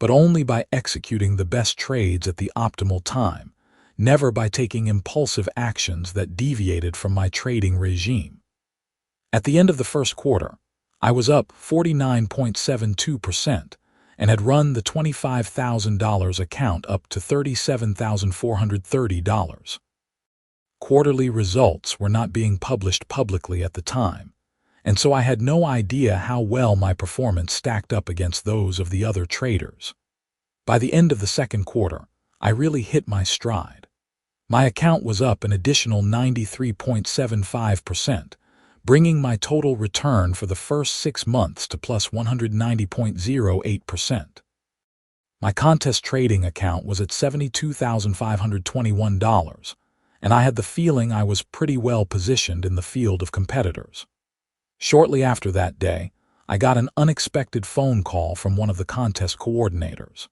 but only by executing the best trades at the optimal time, never by taking impulsive actions that deviated from my trading regime. At the end of the first quarter, I was up 49.72% and had run the $25,000 account up to $37,430. Quarterly results were not being published publicly at the time, and so I had no idea how well my performance stacked up against those of the other traders. By the end of the second quarter, I really hit my stride. My account was up an additional 93.75%, bringing my total return for the first 6 months to plus 190.08%. My contest trading account was at $72,521, and I had the feeling I was pretty well positioned in the field of competitors. Shortly after that day, I got an unexpected phone call from one of the contest coordinators.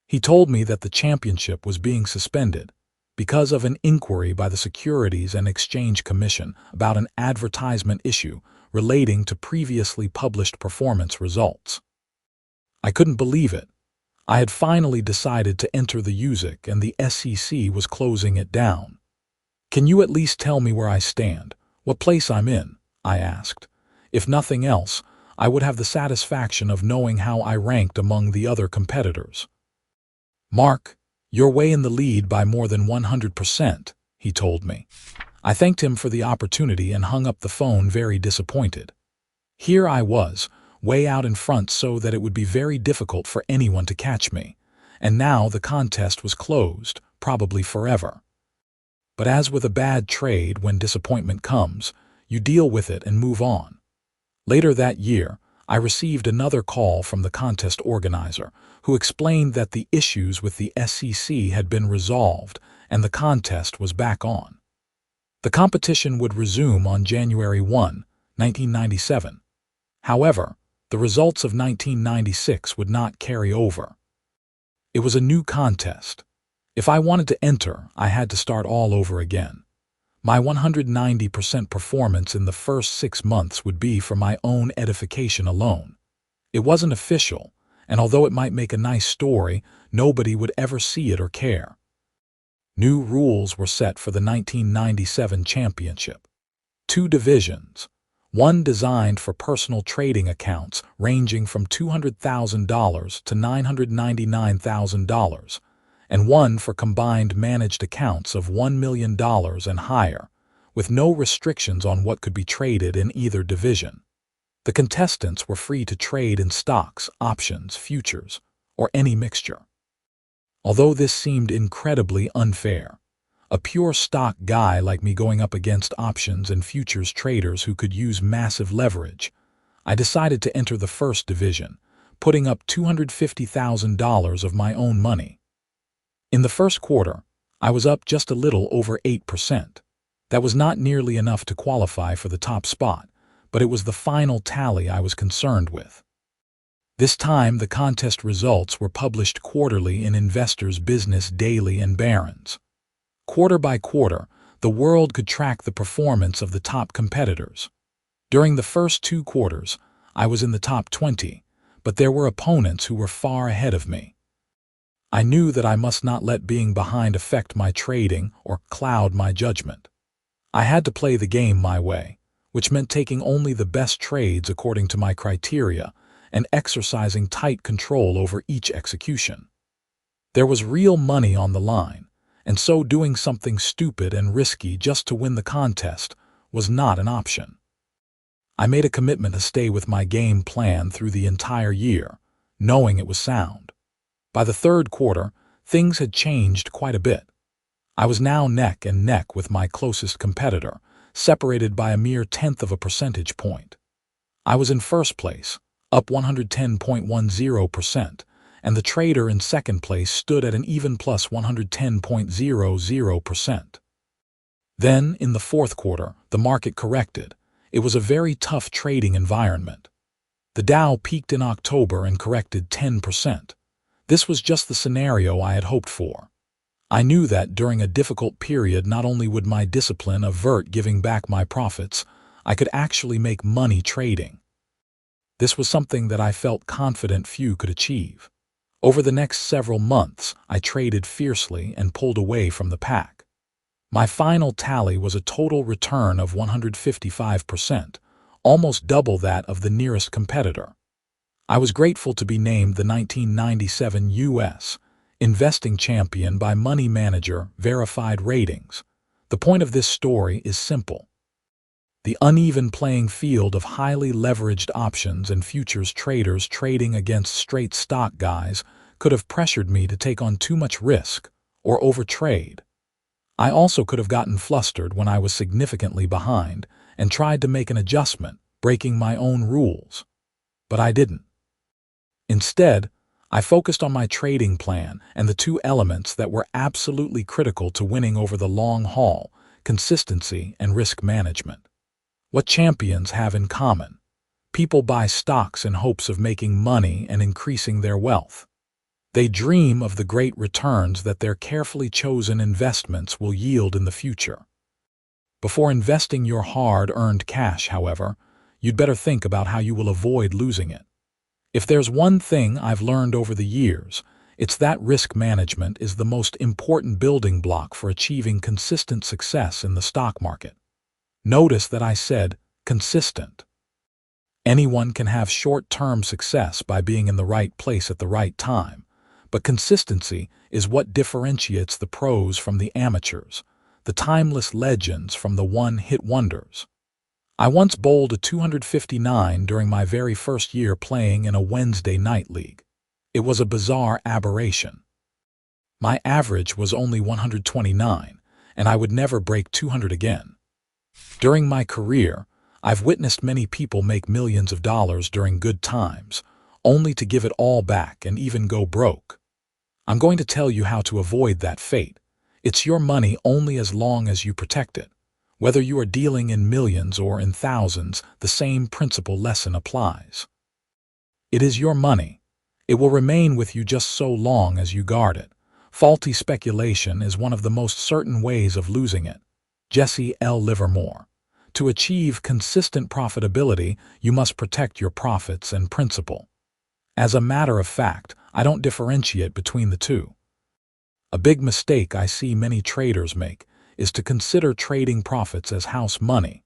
He told me that the championship was being suspended because of an inquiry by the Securities and Exchange Commission about an advertisement issue relating to previously published performance results. I couldn't believe it. I had finally decided to enter the USIC and the SEC was closing it down. "Can you at least tell me where I stand, what place I'm in?" I asked. If nothing else, I would have the satisfaction of knowing how I ranked among the other competitors. "Mark, you're way in the lead by more than 100%, he told me. I thanked him for the opportunity and hung up the phone very disappointed. Here I was, way out in front so that it would be very difficult for anyone to catch me, and now the contest was closed, probably forever. But as with a bad trade, when disappointment comes, you deal with it and move on. Later that year, I received another call from the contest organizer, who explained that the issues with the SEC had been resolved and the contest was back on. The competition would resume on January 1, 1997. However, the results of 1996 would not carry over. It was a new contest. If I wanted to enter, I had to start all over again. My 190% performance in the first 6 months would be for my own edification alone. It wasn't official, and although it might make a nice story, nobody would ever see it or care. New rules were set for the 1997 championship. 2 divisions, one designed for personal trading accounts ranging from $200,000 to $999,000, and one for combined managed accounts of $1 million and higher, with no restrictions on what could be traded in either division. The contestants were free to trade in stocks, options, futures, or any mixture. Although this seemed incredibly unfair, a pure stock guy like me going up against options and futures traders who could use massive leverage, I decided to enter the first division, putting up $250,000 of my own money. In the first quarter, I was up just a little over 8%. That was not nearly enough to qualify for the top spot, but it was the final tally I was concerned with. This time, the contest results were published quarterly in Investors Business Daily and Barron's. Quarter by quarter, the world could track the performance of the top competitors. During the first 2 quarters, I was in the top 20, but there were opponents who were far ahead of me. I knew that I must not let being behind affect my trading or cloud my judgment. I had to play the game my way, which meant taking only the best trades according to my criteria and exercising tight control over each execution. There was real money on the line, and so doing something stupid and risky just to win the contest was not an option. I made a commitment to stay with my game plan through the entire year, knowing it was sound. By the 3rd quarter, things had changed quite a bit. I was now neck and neck with my closest competitor, separated by a mere 1/10 of a percentage point. I was in first place, up 110.10%, and the trader in second place stood at an even plus 110.00%. Then, in the 4th quarter, the market corrected. It was a very tough trading environment. The Dow peaked in October and corrected 10%. This was just the scenario I had hoped for. I knew that during a difficult period not only would my discipline avert giving back my profits, I could actually make money trading. This was something that I felt confident few could achieve. Over the next several months, I traded fiercely and pulled away from the pack. My final tally was a total return of 155%, almost double that of the nearest competitor. I was grateful to be named the 1997 U.S. Investing Champion by Money Manager Verified Ratings. The point of this story is simple. The uneven playing field of highly leveraged options and futures traders trading against straight stock guys could have pressured me to take on too much risk or overtrade. I also could have gotten flustered when I was significantly behind and tried to make an adjustment, breaking my own rules. But I didn't. Instead, I focused on my trading plan and the 2 elements that were absolutely critical to winning over the long haul: consistency and risk management. What champions have in common? People buy stocks in hopes of making money and increasing their wealth. They dream of the great returns that their carefully chosen investments will yield in the future. Before investing your hard-earned cash, however, you'd better think about how you will avoid losing it. If there's one thing I've learned over the years, it's that risk management is the most important building block for achieving consistent success in the stock market. Notice that I said consistent. Anyone can have short-term success by being in the right place at the right time, but consistency is what differentiates the pros from the amateurs, the timeless legends from the one-hit wonders. I once bowled a 259 during my very first year playing in a Wednesday night league. It was a bizarre aberration. My average was only 129, and I would never break 200 again. During my career, I've witnessed many people make millions of dollars during good times, only to give it all back and even go broke. I'm going to tell you how to avoid that fate. It's your money only as long as you protect it. Whether you are dealing in millions or in thousands, the same principle lesson applies. It is your money. It will remain with you just so long as you guard it. Faulty speculation is one of the most certain ways of losing it. Jesse L. Livermore. To achieve consistent profitability, you must protect your profits and principal. As a matter of fact, I don't differentiate between the two. A big mistake I see many traders make is to consider trading profits as house money,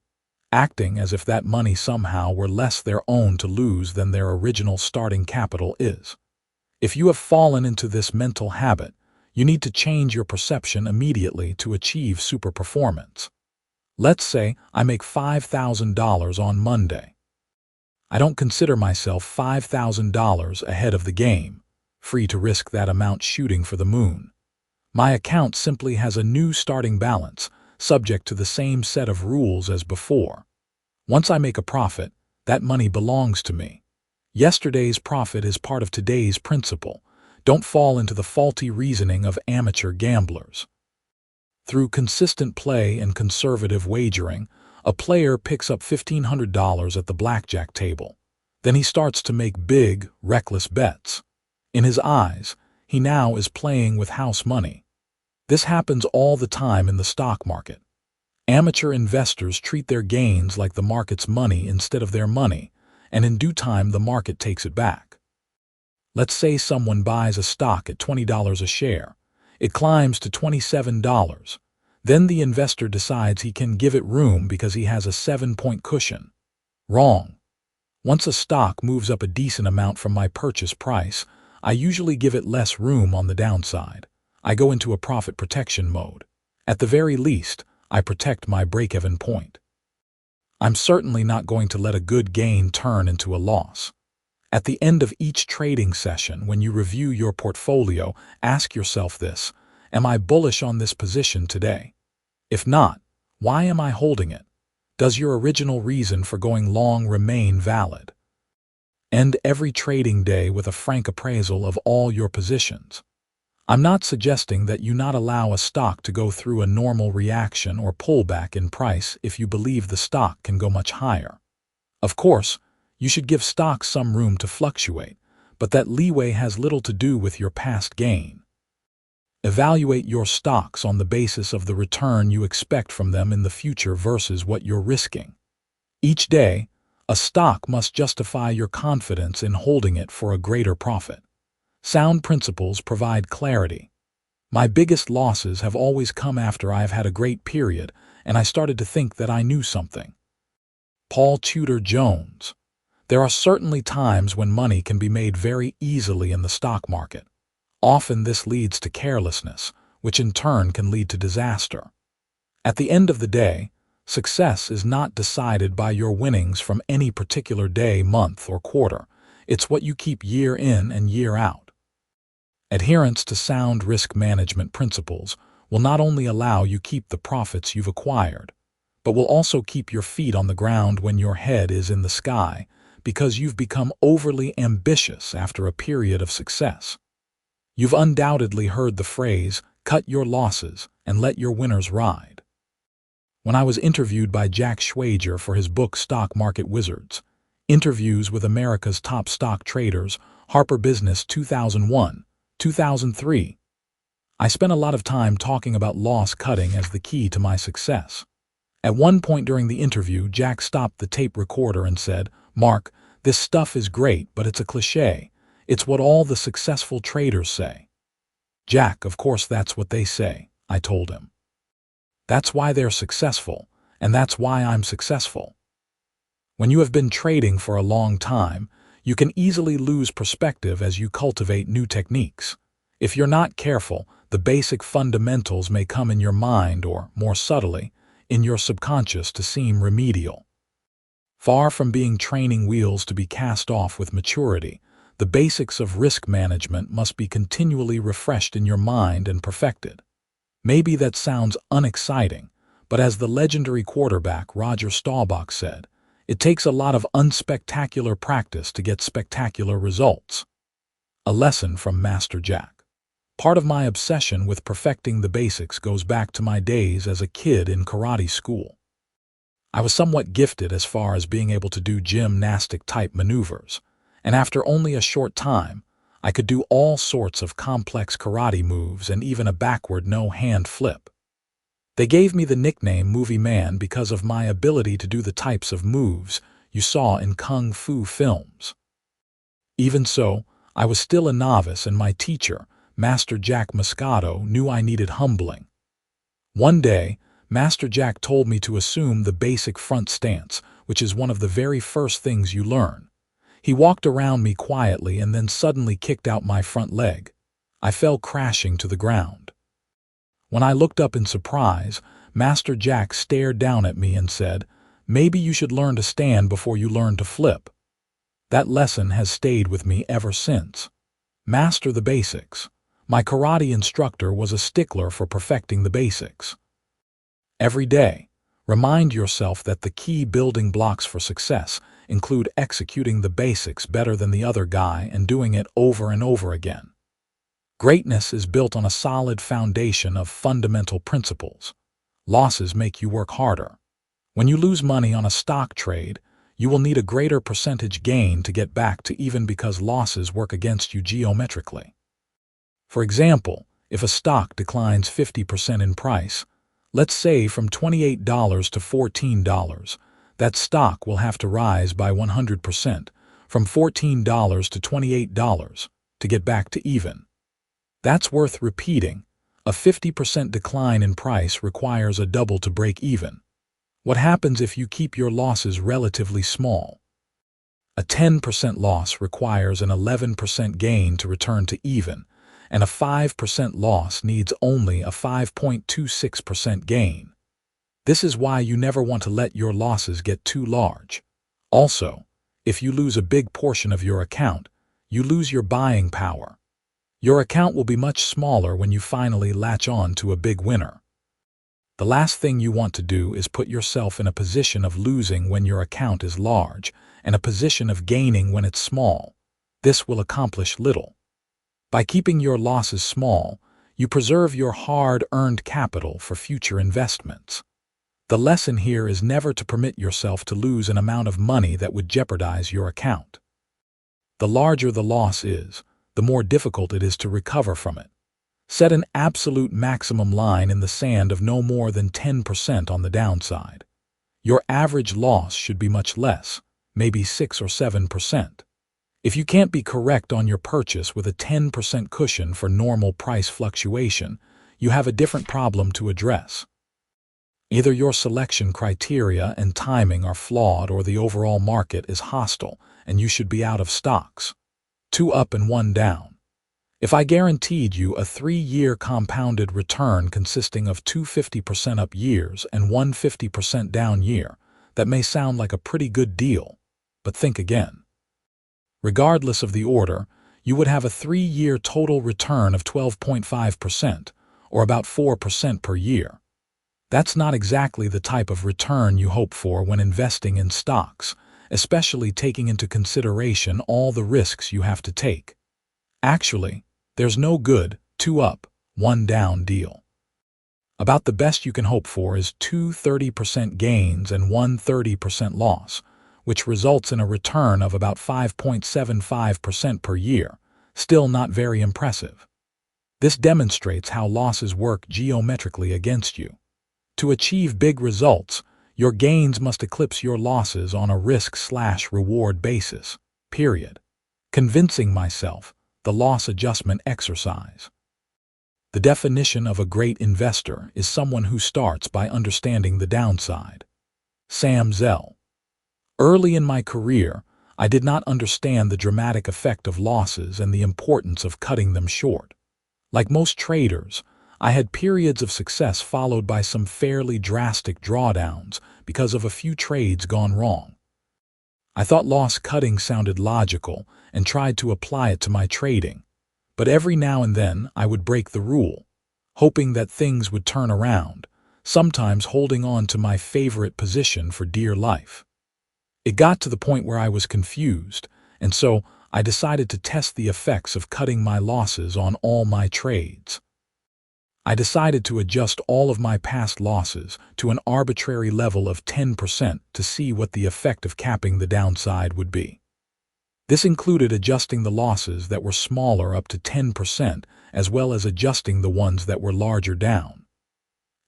acting as if that money somehow were less their own to lose than their original starting capital is. If you have fallen into this mental habit, you need to change your perception immediately to achieve super performance. Let's say I make $5,000 on Monday. I don't consider myself $5,000 ahead of the game, free to risk that amount shooting for the moon. My account simply has a new starting balance, subject to the same set of rules as before. Once I make a profit, that money belongs to me. Yesterday's profit is part of today's principal. Don't fall into the faulty reasoning of amateur gamblers. Through consistent play and conservative wagering, a player picks up $1,500 at the blackjack table. Then he starts to make big, reckless bets. In his eyes, he now is playing with house money. This happens all the time in the stock market. Amateur investors treat their gains like the market's money instead of their money, and in due time the market takes it back. Let's say someone buys a stock at $20 a share. It climbs to $27. Then the investor decides he can give it room because he has a 7-point cushion. Wrong. Once a stock moves up a decent amount from my purchase price, I usually give it less room on the downside. I go into a profit protection mode. At the very least, I protect my break-even point. I'm certainly not going to let a good gain turn into a loss. At the end of each trading session, when you review your portfolio, ask yourself this: am I bullish on this position today? If not, why am I holding it? Does your original reason for going long remain valid? End every trading day with a frank appraisal of all your positions. I'm not suggesting that you not allow a stock to go through a normal reaction or pullback in price if you believe the stock can go much higher. Of course, you should give stocks some room to fluctuate, but that leeway has little to do with your past gain. Evaluate your stocks on the basis of the return you expect from them in the future versus what you're risking. Each day, a stock must justify your confidence in holding it for a greater profit. Sound principles provide clarity. My biggest losses have always come after I have had a great period and I started to think that I knew something. Paul Tudor Jones. There are certainly times when money can be made very easily in the stock market. Often this leads to carelessness, which in turn can lead to disaster. At the end of the day, success is not decided by your winnings from any particular day, month, or quarter. It's what you keep year in and year out. Adherence to sound risk management principles will not only allow you keep the profits you've acquired, but will also keep your feet on the ground when your head is in the sky, because you've become overly ambitious after a period of success. You've undoubtedly heard the phrase, "cut your losses and let your winners ride." When I was interviewed by Jack Schwager for his book Stock Market Wizards, Interviews with America's Top Stock Traders, Harper Business 2001, 2003, I spent a lot of time talking about loss cutting as the key to my success. At one point during the interview, Jack stopped the tape recorder and said, "Mark, this stuff is great, but it's a cliché. It's what all the successful traders say." "Jack, of course that's what they say," I told him. "That's why they're successful, and that's why I'm successful." When you have been trading for a long time, you can easily lose perspective as you cultivate new techniques. If you're not careful, the basic fundamentals may come in your mind or, more subtly, in your subconscious to seem remedial. Far from being training wheels to be cast off with maturity, the basics of risk management must be continually refreshed in your mind and perfected. Maybe that sounds unexciting, but as the legendary quarterback Roger Staubach said, it takes a lot of unspectacular practice to get spectacular results. A lesson from Master Jack. Part of my obsession with perfecting the basics goes back to my days as a kid in karate school. I was somewhat gifted as far as being able to do gymnastic-type maneuvers, and after only a short time, I could do all sorts of complex karate moves and even a backward no-hand flip. They gave me the nickname Movie Man because of my ability to do the types of moves you saw in kung fu films. Even so, I was still a novice and my teacher, Master Jack Moscato, knew I needed humbling. One day, Master Jack told me to assume the basic front stance, which is one of the very first things you learn. He walked around me quietly and then suddenly kicked out my front leg. I fell crashing to the ground. When I looked up in surprise, Master Jack stared down at me and said, "Maybe you should learn to stand before you learn to flip." That lesson has stayed with me ever since. Master the basics. My karate instructor was a stickler for perfecting the basics. Every day, remind yourself that the key building blocks for success include executing the basics better than the other guy and doing it over and over again. Greatness is built on a solid foundation of fundamental principles. Losses make you work harder. When you lose money on a stock trade, you will need a greater percentage gain to get back to even because losses work against you geometrically. For example, if a stock declines 50% in price, Let's say from $28 to $14, that stock will have to rise by 100%, from $14 to $28, to get back to even. That's worth repeating. A 50% decline in price requires a double to break even. What happens if you keep your losses relatively small? A 10% loss requires an 11% gain to return to even, and a 5% loss needs only a 5.26% gain. This is why you never want to let your losses get too large. Also, if you lose a big portion of your account, you lose your buying power. Your account will be much smaller when you finally latch on to a big winner. The last thing you want to do is put yourself in a position of losing when your account is large and a position of gaining when it's small. This will accomplish little. By keeping your losses small, you preserve your hard-earned capital for future investments. The lesson here is never to permit yourself to lose an amount of money that would jeopardize your account. The larger the loss is, the more difficult it is to recover from it. Set an absolute maximum line in the sand of no more than 10% on the downside. Your average loss should be much less, maybe 6 or 7%. If you can't be correct on your purchase with a 10% cushion for normal price fluctuation, you have a different problem to address. Either your selection criteria and timing are flawed or the overall market is hostile and you should be out of stocks. 2 up and 1 down. If I guaranteed you a 3-year compounded return consisting of 2 50% up years and 1 50% down year, that may sound like a pretty good deal, but think again. Regardless of the order, you would have a 3-year total return of 12.5%, or about 4% per year. That's not exactly the type of return you hope for when investing in stocks, especially taking into consideration all the risks you have to take. Actually, there's no good 2 up, 1 down deal. About the best you can hope for is 2 30% gains and 1 30% loss, which results in a return of about 5.75% per year, still not very impressive. This demonstrates how losses work geometrically against you. To achieve big results, your gains must eclipse your losses on a risk/reward basis, period. Convincing myself, the loss adjustment exercise. The definition of a great investor is someone who starts by understanding the downside. Sam Zell. Early in my career, I did not understand the dramatic effect of losses and the importance of cutting them short. Like most traders, I had periods of success followed by some fairly drastic drawdowns because of a few trades gone wrong. I thought loss cutting sounded logical and tried to apply it to my trading, but every now and then I would break the rule, hoping that things would turn around, sometimes holding on to my favorite position for dear life. It got to the point where I was confused, and so I decided to test the effects of cutting my losses on all my trades. I decided to adjust all of my past losses to an arbitrary level of 10% to see what the effect of capping the downside would be. This included adjusting the losses that were smaller up to 10%, as well as adjusting the ones that were larger down.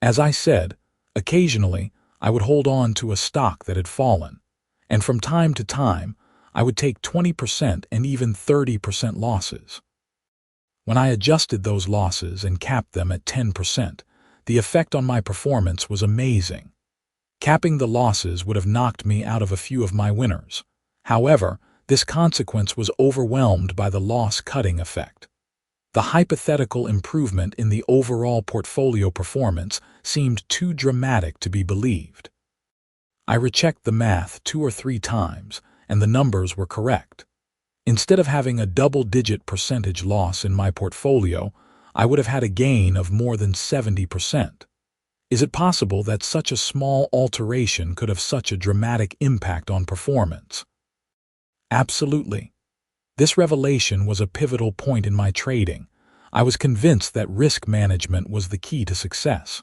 As I said, occasionally I would hold on to a stock that had fallen, and from time to time I would take 20% and even 30% losses. When I adjusted those losses and capped them at 10%, the effect on my performance was amazing. Capping the losses would have knocked me out of a few of my winners. However, this consequence was overwhelmed by the loss-cutting effect. The hypothetical improvement in the overall portfolio performance seemed too dramatic to be believed. I rechecked the math 2 or 3 times, and the numbers were correct. Instead of having a double-digit percentage loss in my portfolio, I would have had a gain of more than 70%. Is it possible that such a small alteration could have such a dramatic impact on performance? Absolutely. This revelation was a pivotal point in my trading. I was convinced that risk management was the key to success.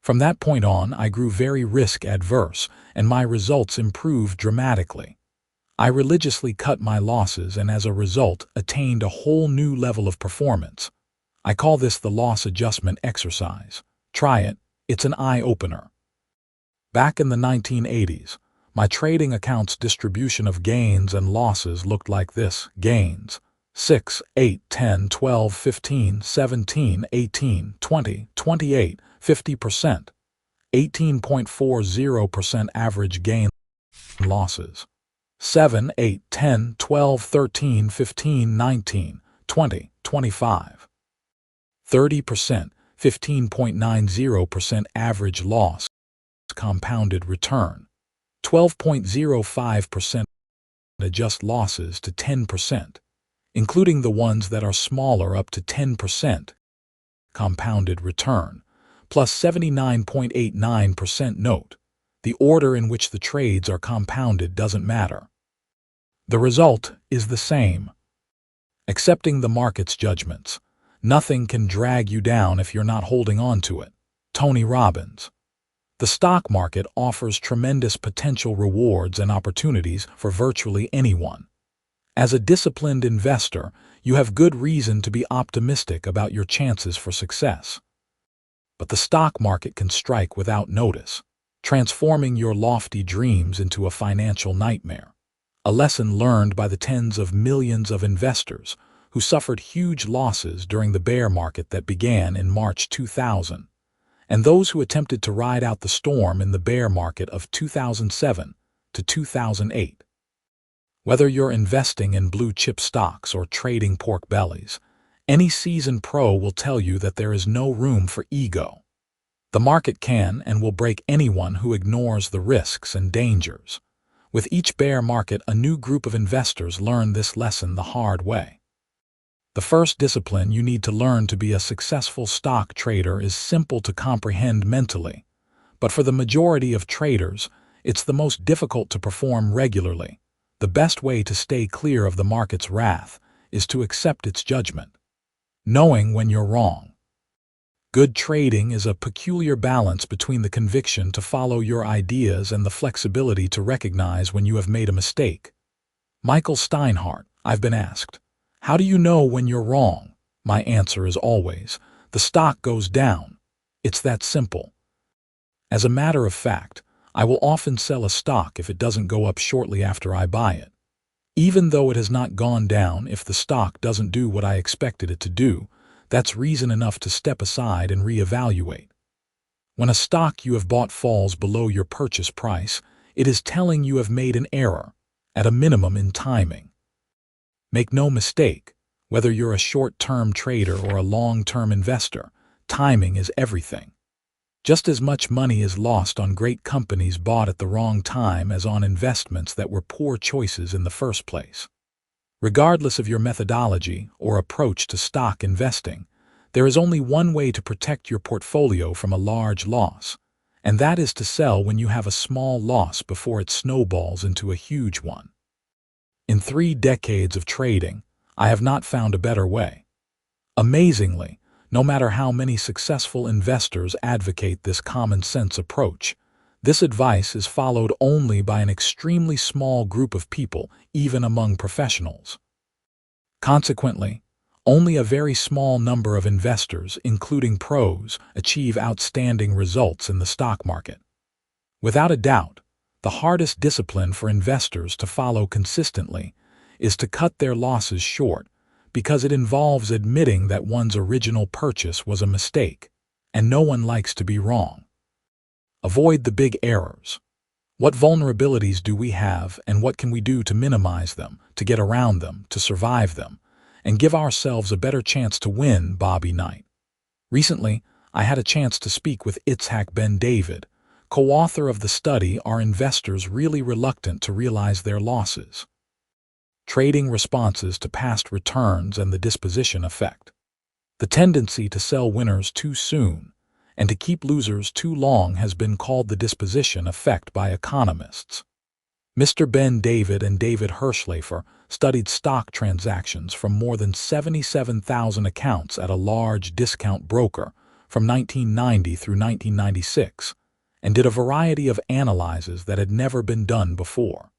From that point on, I grew very risk-adverse, and my results improved dramatically. I religiously cut my losses and as a result attained a whole new level of performance. I call this the loss adjustment exercise. Try it, It's an eye-opener. Back in the 1980s, my trading account's distribution of gains and losses looked like this. Gains: 6, 8, 10, 12, 15, 17, 18, 20, 28, 50%. 18.40% average gain. Losses: 7, 8, 10, 12, 13, 15, 19, 20, 25. 30%, 15.90% average loss. Compounded return: 12.05%. Adjust losses to 10%, including the ones that are smaller up to 10%. Compounded return, plus 79.89%. Note: the order in which the trades are compounded doesn't matter. The result is the same. Accepting the market's judgments. Nothing can drag you down if you're not holding on to it. Tony Robbins. The stock market offers tremendous potential rewards and opportunities for virtually anyone. As a disciplined investor, you have good reason to be optimistic about your chances for success. But the stock market can strike without notice, transforming your lofty dreams into a financial nightmare. A lesson learned by the tens of millions of investors who suffered huge losses during the bear market that began in March 2000, and those who attempted to ride out the storm in the bear market of 2007 to 2008. Whether you're investing in blue-chip stocks or trading pork bellies, any seasoned pro will tell you that there is no room for ego. The market can and will break anyone who ignores the risks and dangers. With each bear market, a new group of investors learn this lesson the hard way. The first discipline you need to learn to be a successful stock trader is simple to comprehend mentally, but for the majority of traders, it's the most difficult to perform regularly. The best way to stay clear of the market's wrath is to accept its judgment, knowing when you're wrong. Good trading is a peculiar balance between the conviction to follow your ideas and the flexibility to recognize when you have made a mistake. Michael Steinhardt. I've been asked, how do you know when you're wrong? My answer is always, the stock goes down. It's that simple. As a matter of fact, I will often sell a stock if it doesn't go up shortly after I buy it. Even though it has not gone down, if the stock doesn't do what I expected it to do, that's reason enough to step aside and reevaluate. When a stock you have bought falls below your purchase price, it is telling you have made an error, at a minimum in timing. Make no mistake, whether you're a short-term trader or a long-term investor, timing is everything. Just as much money is lost on great companies bought at the wrong time as on investments that were poor choices in the first place. Regardless of your methodology or approach to stock investing, there is only one way to protect your portfolio from a large loss, and that is to sell when you have a small loss before it snowballs into a huge one. In 3 decades of trading, I have not found a better way. Amazingly, no matter how many successful investors advocate this common-sense approach, this advice is followed only by an extremely small group of people, even among professionals. Consequently, only a very small number of investors, including pros, achieve outstanding results in the stock market. Without a doubt, the hardest discipline for investors to follow consistently is to cut their losses short, because it involves admitting that one's original purchase was a mistake, and no one likes to be wrong. Avoid the big errors. What vulnerabilities do we have, and what can we do to minimize them, to get around them, to survive them, and give ourselves a better chance to win? Bobby Knight. Recently, I had a chance to speak with Itzhak Ben David, co-author of the study Are Investors Really Reluctant to Realize Their Losses? Trading Responses to Past Returns and the Disposition Effect. The tendency to sell winners too soon and to keep losers too long has been called the disposition effect by economists. Mr. Ben David and David Hirschlafer studied stock transactions from more than 77,000 accounts at a large discount broker from 1990 through 1996 and did a variety of analyses that had never been done before.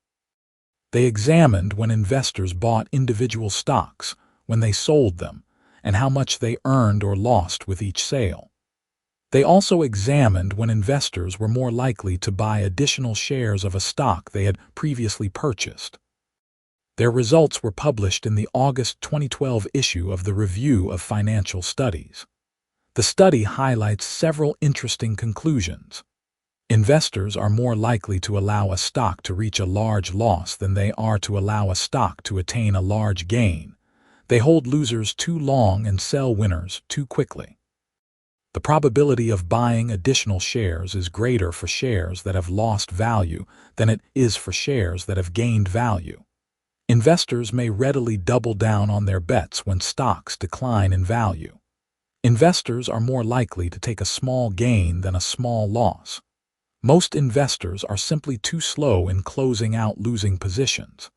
They examined when investors bought individual stocks, when they sold them, and how much they earned or lost with each sale. They also examined when investors were more likely to buy additional shares of a stock they had previously purchased. Their results were published in the August 2012 issue of the Review of Financial Studies. The study highlights several interesting conclusions. Investors are more likely to allow a stock to reach a large loss than they are to allow a stock to attain a large gain. They hold losers too long and sell winners too quickly. The probability of buying additional shares is greater for shares that have lost value than it is for shares that have gained value. Investors may readily double down on their bets when stocks decline in value. Investors are more likely to take a small gain than a small loss. Most investors are simply too slow in closing out losing positions.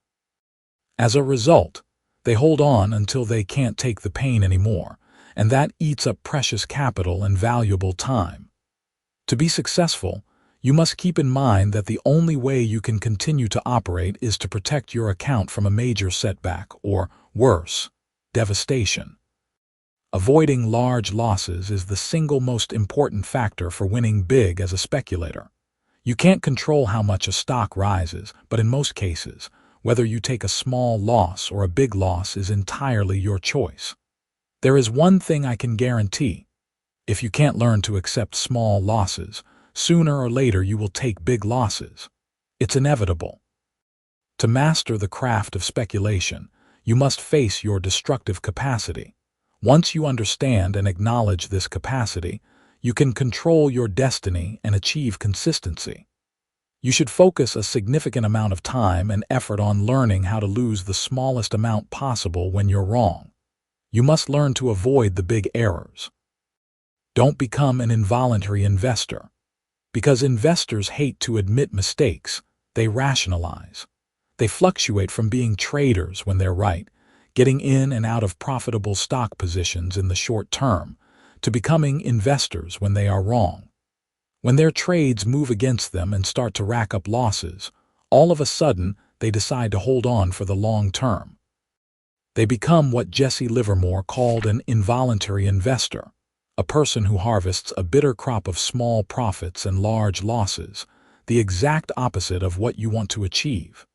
As a result, they hold on until they can't take the pain anymore, and that eats up precious capital and valuable time. To be successful, you must keep in mind that the only way you can continue to operate is to protect your account from a major setback or, worse, devastation. Avoiding large losses is the single most important factor for winning big as a speculator. You can't control how much a stock rises, but in most cases, whether you take a small loss or a big loss is entirely your choice. There is one thing I can guarantee. If you can't learn to accept small losses, sooner or later you will take big losses. It's inevitable. To master the craft of speculation, you must face your destructive capacity. Once you understand and acknowledge this capacity, you can control your destiny and achieve consistency. You should focus a significant amount of time and effort on learning how to lose the smallest amount possible when you're wrong. You must learn to avoid the big errors. Don't become an involuntary investor. Because investors hate to admit mistakes, they rationalize. They fluctuate from being traders when they're right, getting in and out of profitable stock positions in the short term, to becoming investors when they are wrong. When their trades move against them and start to rack up losses, all of a sudden they decide to hold on for the long term. They become what Jesse Livermore called an involuntary investor, a person who harvests a bitter crop of small profits and large losses, the exact opposite of what you want to achieve.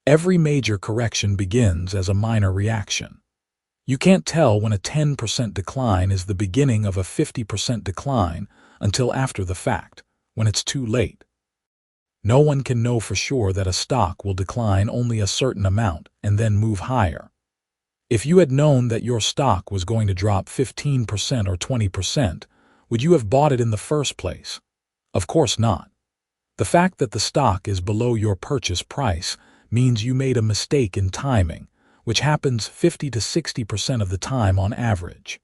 Every major correction begins as a minor reaction. You can't tell when a 10% decline is the beginning of a 50% decline until after the fact, when it's too late. No one can know for sure that a stock will decline only a certain amount and then move higher. If you had known that your stock was going to drop 15% or 20%, would you have bought it in the first place? Of course not. The fact that the stock is below your purchase price means you made a mistake in timing, which happens 50 to 60% of the time on average.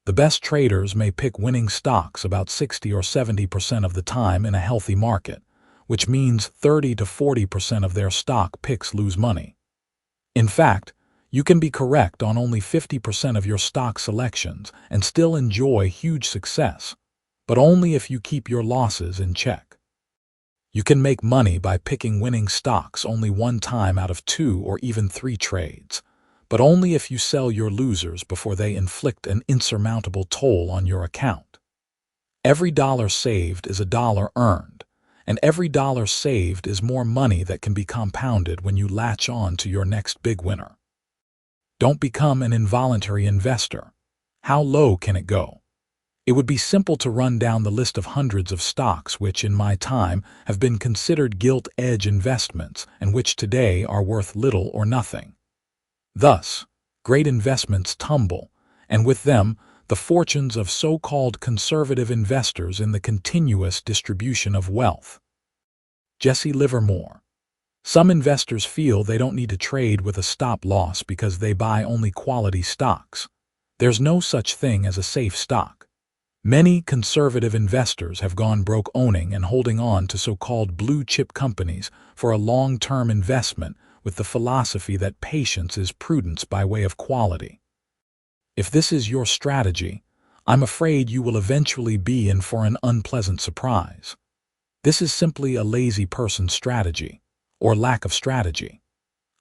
The best traders may pick winning stocks about 60 or 70% of the time in a healthy market, which means 30 to 40% of their stock picks lose money. In fact, you can be correct on only 50% of your stock selections and still enjoy huge success, but only if you keep your losses in check. You can make money by picking winning stocks only one time out of 2 or even 3 trades, but only if you sell your losers before they inflict an insurmountable toll on your account. Every dollar saved is a dollar earned, and every dollar saved is more money that can be compounded when you latch on to your next big winner. Don't become an involuntary investor. How low can it go? It would be simple to run down the list of hundreds of stocks which, in my time, have been considered gilt-edge investments and which today are worth little or nothing. Thus, great investments tumble, and with them, the fortunes of so-called conservative investors in the continuous distribution of wealth. Jesse Livermore. Some investors feel they don't need to trade with a stop-loss because they buy only quality stocks. There's no such thing as a safe stock. Many conservative investors have gone broke owning and holding on to so-called blue-chip companies for a long-term investment with the philosophy that patience is prudence by way of quality. If this is your strategy, I'm afraid you will eventually be in for an unpleasant surprise. This is simply a lazy person's strategy, or lack of strategy.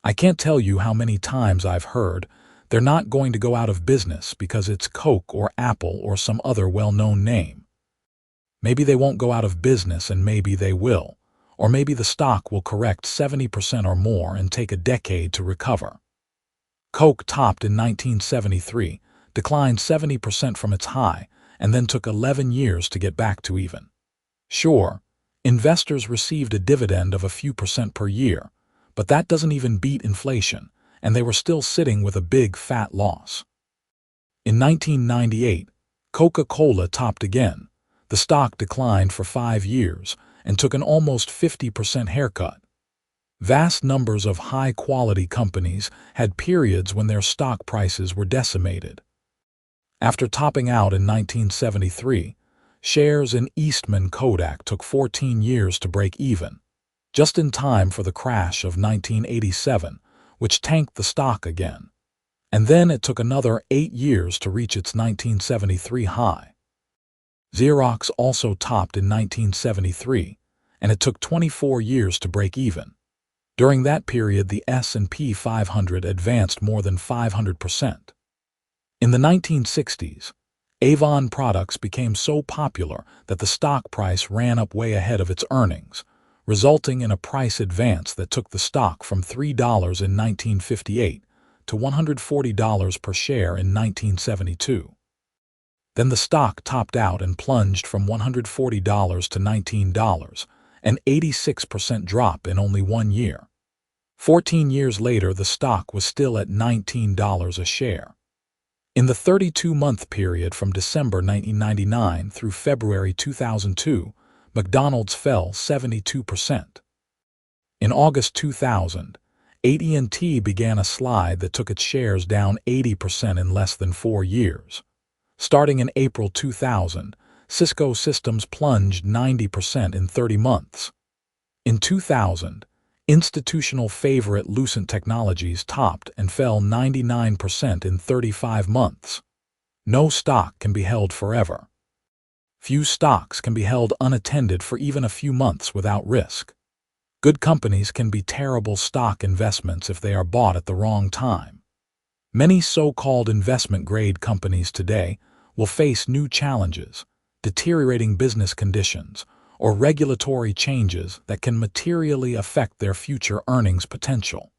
I can't tell you how many times I've heard, they're not going to go out of business because it's Coke or Apple or some other well-known name. Maybe they won't go out of business and maybe they will. Or maybe the stock will correct 70% or more and take a decade to recover. Coke topped in 1973, declined 70% from its high, and then took 11 years to get back to even. Sure, investors received a dividend of a few percent per year, but that doesn't even beat inflation, and they were still sitting with a big fat loss. In 1998, Coca-Cola topped again. The stock declined for 5 years and took an almost 50% haircut. Vast numbers of high-quality companies had periods when their stock prices were decimated. After topping out in 1973, shares in Eastman Kodak took 14 years to break even, just in time for the crash of 1987, which tanked the stock again. And then it took another 8 years to reach its 1973 high. Xerox also topped in 1973, and it took 24 years to break even. During that period, the S&P 500 advanced more than 500%. In the 1960s, Avon products became so popular that the stock price ran up way ahead of its earnings, resulting in a price advance that took the stock from $3 in 1958 to $140 per share in 1972. Then the stock topped out and plunged from $140 to $19, an 86% drop in only 1 year. 14 years later, the stock was still at $19 a share. In the 32-month period from December 1999 through February 2002, McDonald's fell 72%. In August 2000, AT&T began a slide that took its shares down 80% in less than 4 years. Starting in April 2000, Cisco Systems plunged 90% in 30 months. In 2000, institutional favorite Lucent Technologies topped and fell 99% in 35 months. No stock can be held forever. Few stocks can be held unattended for even a few months without risk. Good companies can be terrible stock investments if they are bought at the wrong time. Many so-called investment-grade companies today will face new challenges, deteriorating business conditions, or regulatory changes that can materially affect their future earnings potential.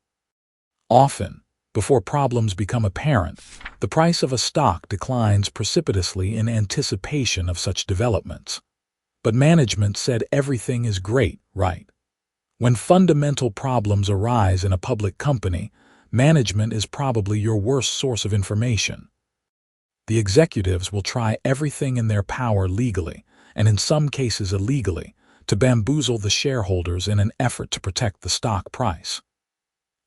Often, before problems become apparent, the price of a stock declines precipitously in anticipation of such developments. But management said everything is great, right? When fundamental problems arise in a public company, management is probably your worst source of information. The executives will try everything in their power legally, and in some cases illegally, to bamboozle the shareholders in an effort to protect the stock price.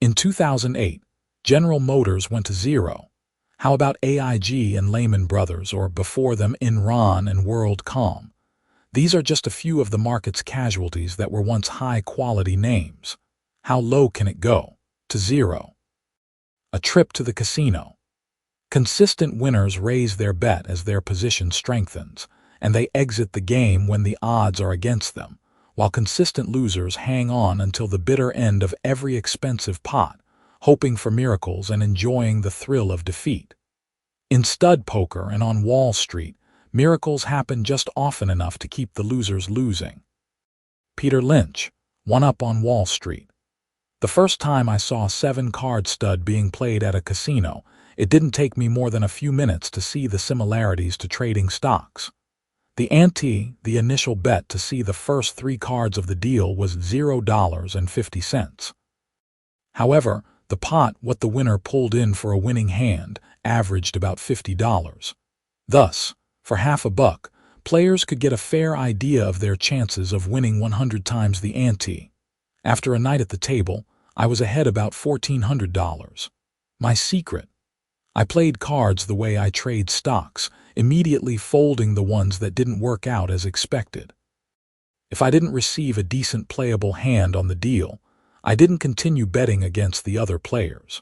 In 2008, General Motors went to zero. How about AIG and Lehman Brothers, or before them Enron and WorldCom? These are just a few of the market's casualties that were once high-quality names. How low can it go? To zero. A trip to the casino. Consistent winners raise their bet as their position strengthens, and they exit the game when the odds are against them, while consistent losers hang on until the bitter end of every expensive pot, hoping for miracles and enjoying the thrill of defeat. In stud poker and on Wall Street, miracles happen just often enough to keep the losers losing. Peter Lynch, one up on Wall Street. The first time I saw a 7-card stud being played at a casino, it didn't take me more than a few minutes to see the similarities to trading stocks. The ante, the initial bet to see the first 3 cards of the deal, was $0.50. However, the pot what the winner pulled in for a winning hand averaged about $50. Thus, for half a buck, players could get a fair idea of their chances of winning 100 times the ante. After a night at the table, I was ahead about $1,400. My secret? I played cards the way I trade stocks, immediately folding the ones that didn't work out as expected. If I didn't receive a decent playable hand on the deal, I didn't continue betting against the other players.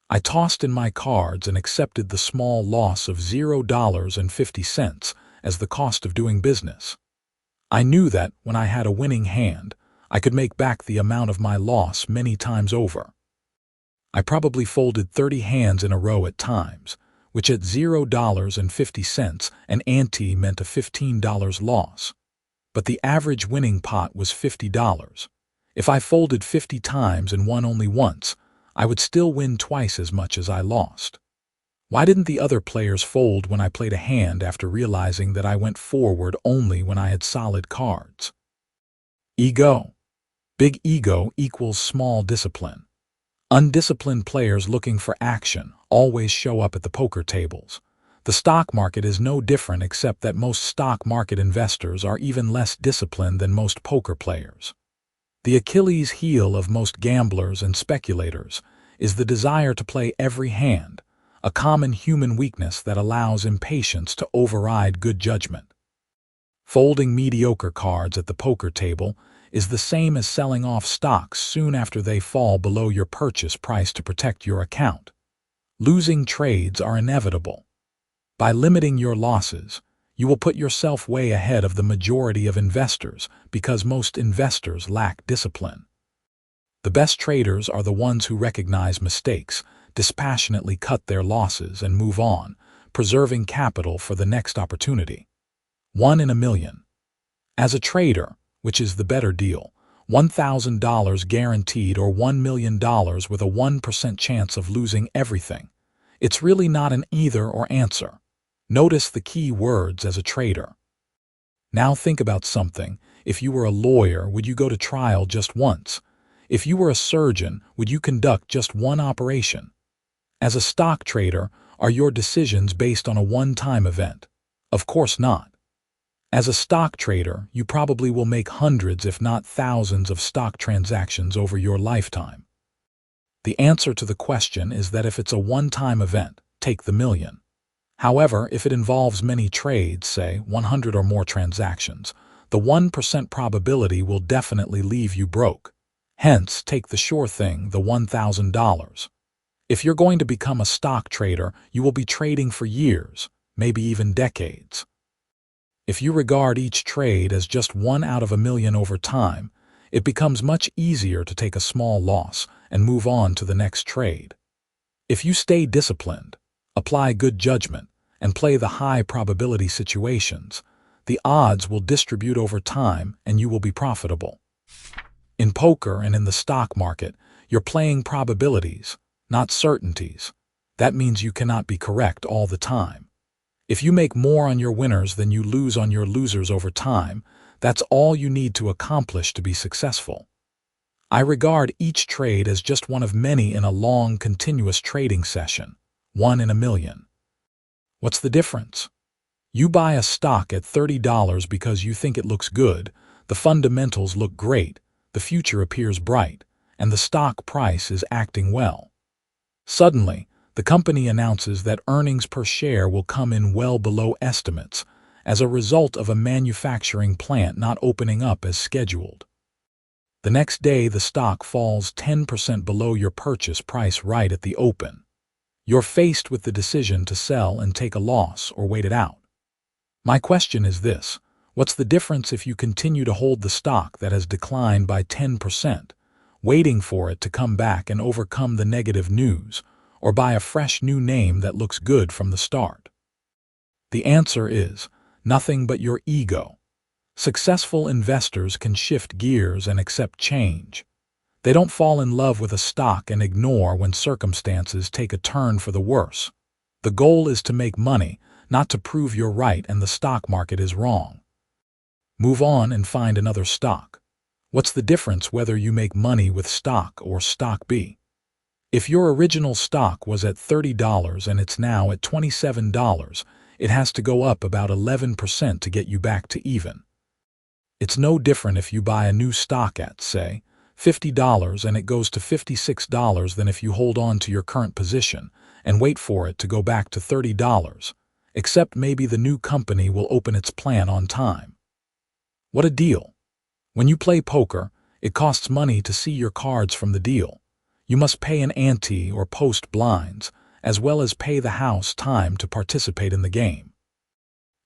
I tossed in my cards and accepted the small loss of $0.50 as the cost of doing business. I knew that when I had a winning hand, I could make back the amount of my loss many times over. I probably folded 30 hands in a row at times, which at $0.50 an ante meant a $15 loss. but the average winning pot was $50. If I folded 50 times and won only once, I would still win twice as much as I lost. Why didn't the other players fold when I played a hand after realizing that I went forward only when I had solid cards? Ego. Big ego equals small discipline. Undisciplined players looking for action always show up at the poker tables. The stock market is no different except that most stock market investors are even less disciplined than most poker players. The Achilles heel of most gamblers and speculators is the desire to play every hand, a common human weakness that allows impatience to override good judgment. Folding mediocre cards at the poker table is the same as selling off stocks soon after they fall below your purchase price to protect your account. Losing trades are inevitable. By limiting your losses, you will put yourself way ahead of the majority of investors because most investors lack discipline. The best traders are the ones who recognize mistakes, dispassionately cut their losses, and move on, preserving capital for the next opportunity. 1 in a million. As a trader, which is the better deal, $1,000 guaranteed or $1 million with a 1% chance of losing everything? It's really not an either or answer. Notice the key words as a trader. Now think about something. If you were a lawyer, would you go to trial just once? If you were a surgeon, would you conduct just one operation? As a stock trader, are your decisions based on a one-time event? Of course not. As a stock trader, you probably will make hundreds if not thousands of stock transactions over your lifetime. The answer to the question is that if it's a one-time event, take the million. However, if it involves many trades, say 100 or more transactions, the 1% probability will definitely leave you broke. Hence, take the sure thing, the $1,000. If you're going to become a stock trader, you will be trading for years, maybe even decades. If you regard each trade as just 1 out of a million over time, it becomes much easier to take a small loss and move on to the next trade. If you stay disciplined, apply good judgment, and play the high probability situations, the odds will distribute over time and you will be profitable. In poker and in the stock market, you're playing probabilities, not certainties. That means you cannot be correct all the time. If you make more on your winners than you lose on your losers over time, that's all you need to accomplish to be successful. I regard each trade as just one of many in a long, continuous trading session, 1 in a million. What's the difference? You buy a stock at $30 because you think it looks good, the fundamentals look great, the future appears bright, and the stock price is acting well. Suddenly, the company announces that earnings per share will come in well below estimates as a result of a manufacturing plant not opening up as scheduled. The next day, the stock falls 10% below your purchase price right at the open. You're faced with the decision to sell and take a loss or wait it out. My question is this: what's the difference if you continue to hold the stock that has declined by 10%, waiting for it to come back and overcome the negative news, or buy a fresh new name that looks good from the start? The answer is nothing but your ego. Successful investors can shift gears and accept change. They don't fall in love with a stock and ignore when circumstances take a turn for the worse. The goal is to make money, not to prove you're right and the stock market is wrong. Move on and find another stock. What's the difference whether you make money with stock or stock B? If your original stock was at $30 and it's now at $27, it has to go up about 11% to get you back to even. It's no different if you buy a new stock at, say, $50 and it goes to $56 than if you hold on to your current position and wait for it to go back to $30, except maybe the new company will open its plant on time. What a deal! When you play poker, it costs money to see your cards from the deal. You must pay an ante or post blinds, as well as pay the house time to participate in the game.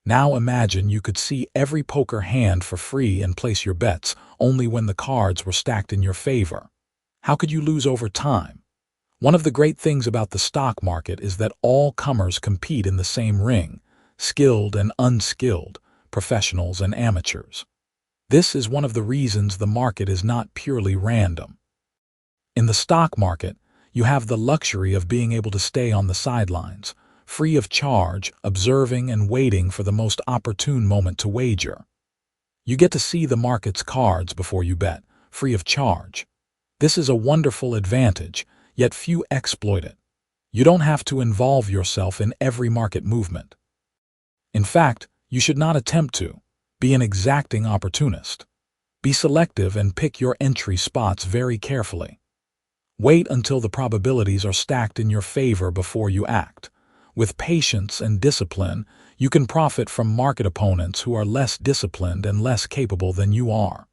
Now imagine you could see every poker hand for free and place your bets only when the cards were stacked in your favor. How could you lose over time? One of the great things about the stock market is that all comers compete in the same ring, skilled and unskilled, professionals and amateurs. This is one of the reasons the market is not purely random. In the stock market, you have the luxury of being able to stay on the sidelines, free of charge, observing and waiting for the most opportune moment to wager. You get to see the market's cards before you bet, free of charge. This is a wonderful advantage, yet few exploit it. You don't have to involve yourself in every market movement. In fact, you should not attempt to. Be an exacting opportunist. Be selective and pick your entry spots very carefully. Wait until the probabilities are stacked in your favor before you act. With patience and discipline, you can profit from market opponents who are less disciplined and less capable than you are.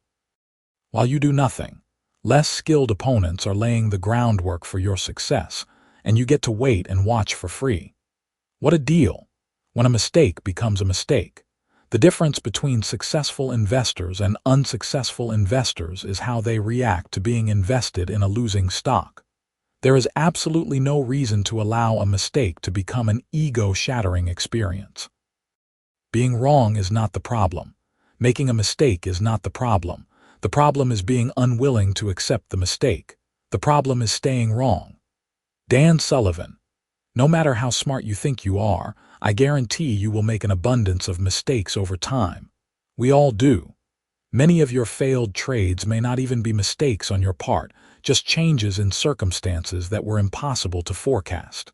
While you do nothing, less skilled opponents are laying the groundwork for your success, and you get to wait and watch for free. What a deal! When a mistake becomes a mistake. The difference between successful investors and unsuccessful investors is how they react to being invested in a losing stock. There is absolutely no reason to allow a mistake to become an ego-shattering experience. Being wrong is not the problem. Making a mistake is not the problem. The problem is being unwilling to accept the mistake. The problem is staying wrong. Dan Sullivan. No matter how smart you think you are, I guarantee you will make an abundance of mistakes over time. We all do. Many of your failed trades may not even be mistakes on your part, just changes in circumstances that were impossible to forecast.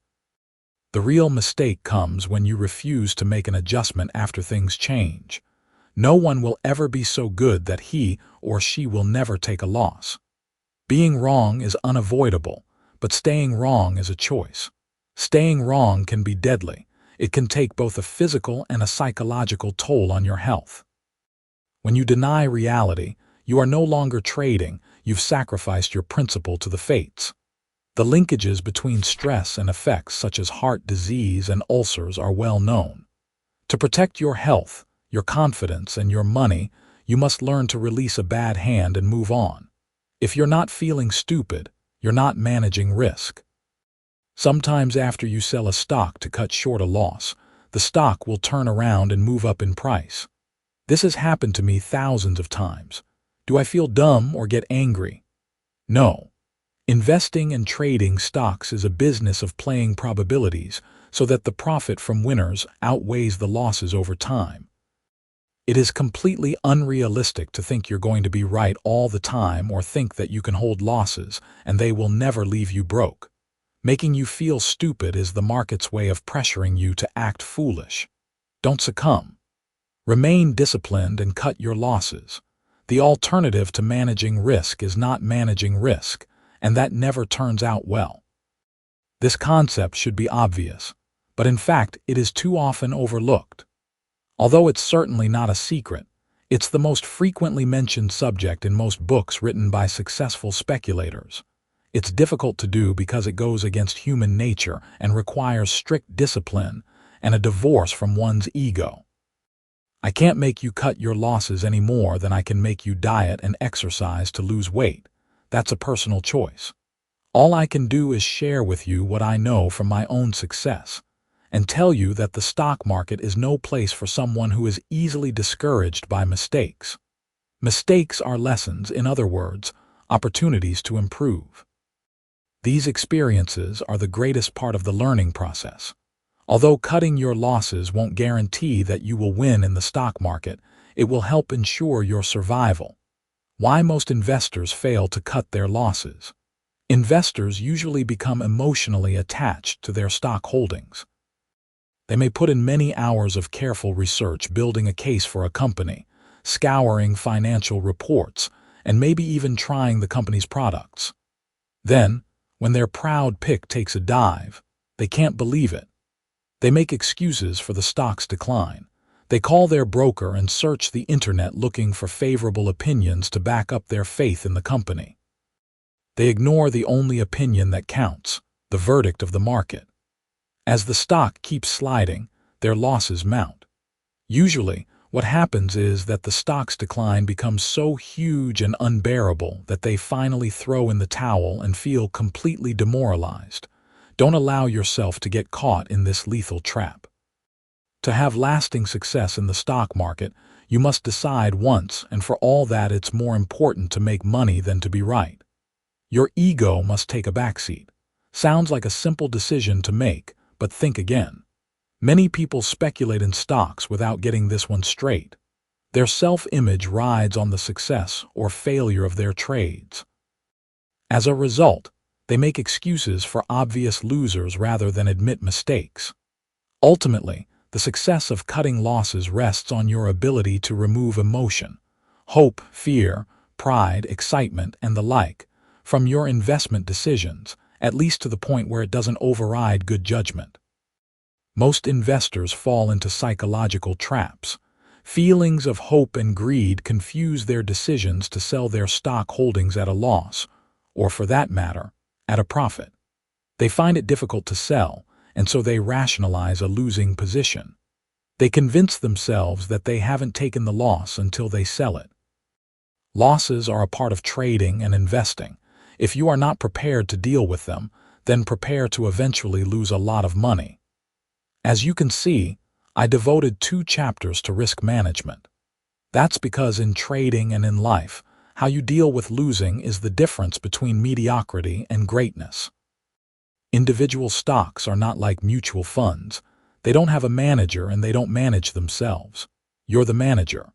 The real mistake comes when you refuse to make an adjustment after things change. No one will ever be so good that he or she will never take a loss. Being wrong is unavoidable, but staying wrong is a choice. Staying wrong can be deadly. It can take both a physical and a psychological toll on your health. When you deny reality, you are no longer trading, you've sacrificed your principle to the fates. The linkages between stress and effects such as heart disease and ulcers are well known. To protect your health, your confidence, and your money, you must learn to release a bad hand and move on. If you're not feeling stupid, you're not managing risk. Sometimes after you sell a stock to cut short a loss, the stock will turn around and move up in price. This has happened to me thousands of times. Do I feel dumb or get angry? No. Investing and trading stocks is a business of playing probabilities so that the profit from winners outweighs the losses over time. It is completely unrealistic to think you're going to be right all the time or think that you can hold losses and they will never leave you broke. Making you feel stupid is the market's way of pressuring you to act foolish. Don't succumb. Remain disciplined and cut your losses. The alternative to managing risk is not managing risk, and that never turns out well. This concept should be obvious, but in fact it is too often overlooked. Although it's certainly not a secret, it's the most frequently mentioned subject in most books written by successful speculators. It's difficult to do because it goes against human nature and requires strict discipline and a divorce from one's ego. I can't make you cut your losses any more than I can make you diet and exercise to lose weight. That's a personal choice. All I can do is share with you what I know from my own success and tell you that the stock market is no place for someone who is easily discouraged by mistakes. Mistakes are lessons, in other words, opportunities to improve. These experiences are the greatest part of the learning process. Although cutting your losses won't guarantee that you will win in the stock market, it will help ensure your survival. Why most investors fail to cut their losses? Investors usually become emotionally attached to their stock holdings. They may put in many hours of careful research building a case for a company, scouring financial reports, and maybe even trying the company's products. Then, when their proud pick takes a dive, they can't believe it. They make excuses for the stock's decline. They call their broker and search the internet looking for favorable opinions to back up their faith in the company. They ignore the only opinion that counts, the verdict of the market. As the stock keeps sliding, their losses mount. Usually, what happens is that the stock's decline becomes so huge and unbearable that they finally throw in the towel and feel completely demoralized. Don't allow yourself to get caught in this lethal trap. To have lasting success in the stock market, You must decide once and for all that it's more important to make money than to be right. Your ego must take a backseat. Sounds like a simple decision to make, but think again. Many people speculate in stocks without getting this one straight. Their self-image rides on the success or failure of their trades. As a result, they make excuses for obvious losers rather than admit mistakes. Ultimately, the success of cutting losses rests on your ability to remove emotion, hope, fear, pride, excitement, and the like, from your investment decisions, at least to the point where it doesn't override good judgment. Most investors fall into psychological traps. Feelings of hope and greed confuse their decisions to sell their stock holdings at a loss, or for that matter, at a profit. They find it difficult to sell, and so they rationalize a losing position. They convince themselves that they haven't taken the loss until they sell it. Losses are a part of trading and investing. If you are not prepared to deal with them, then prepare to eventually lose a lot of money. As you can see, I devoted 2 chapters to risk management. That's because in trading and in life, how you deal with losing is the difference between mediocrity and greatness. Individual stocks are not like mutual funds. They don't have a manager and they don't manage themselves. You're the manager.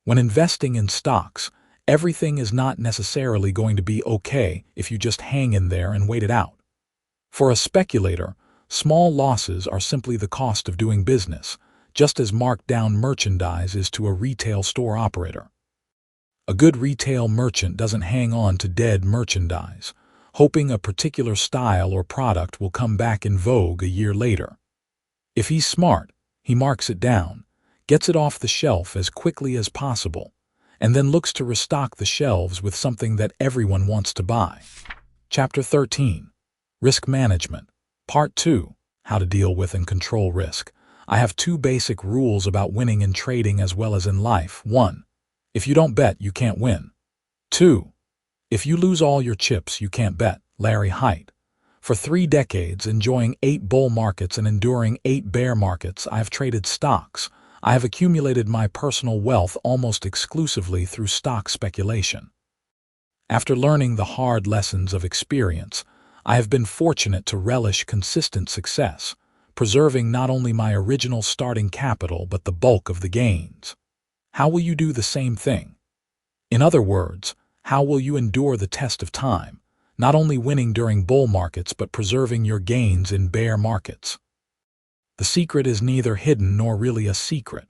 When investing in stocks, everything is not necessarily going to be okay if you just hang in there and wait it out. For a speculator, small losses are simply the cost of doing business, just as marked down merchandise is to a retail store operator. A good retail merchant doesn't hang on to dead merchandise, hoping a particular style or product will come back in vogue a year later. If he's smart, he marks it down, gets it off the shelf as quickly as possible, and then looks to restock the shelves with something that everyone wants to buy. Chapter 13. Risk Management. Part 2. How to Deal with and Control Risk. I have 2 basic rules about winning in trading as well as in life. 1. If you don't bet, you can't win. 2. If you lose all your chips, you can't bet. Larry Hite. For 3 decades, enjoying 8 bull markets and enduring 8 bear markets, I have traded stocks. I have accumulated my personal wealth almost exclusively through stock speculation. After learning the hard lessons of experience, I have been fortunate to relish consistent success, preserving not only my original starting capital but the bulk of the gains. How will you do the same thing? In other words, how will you endure the test of time, not only winning during bull markets but preserving your gains in bear markets? The secret is neither hidden nor really a secret.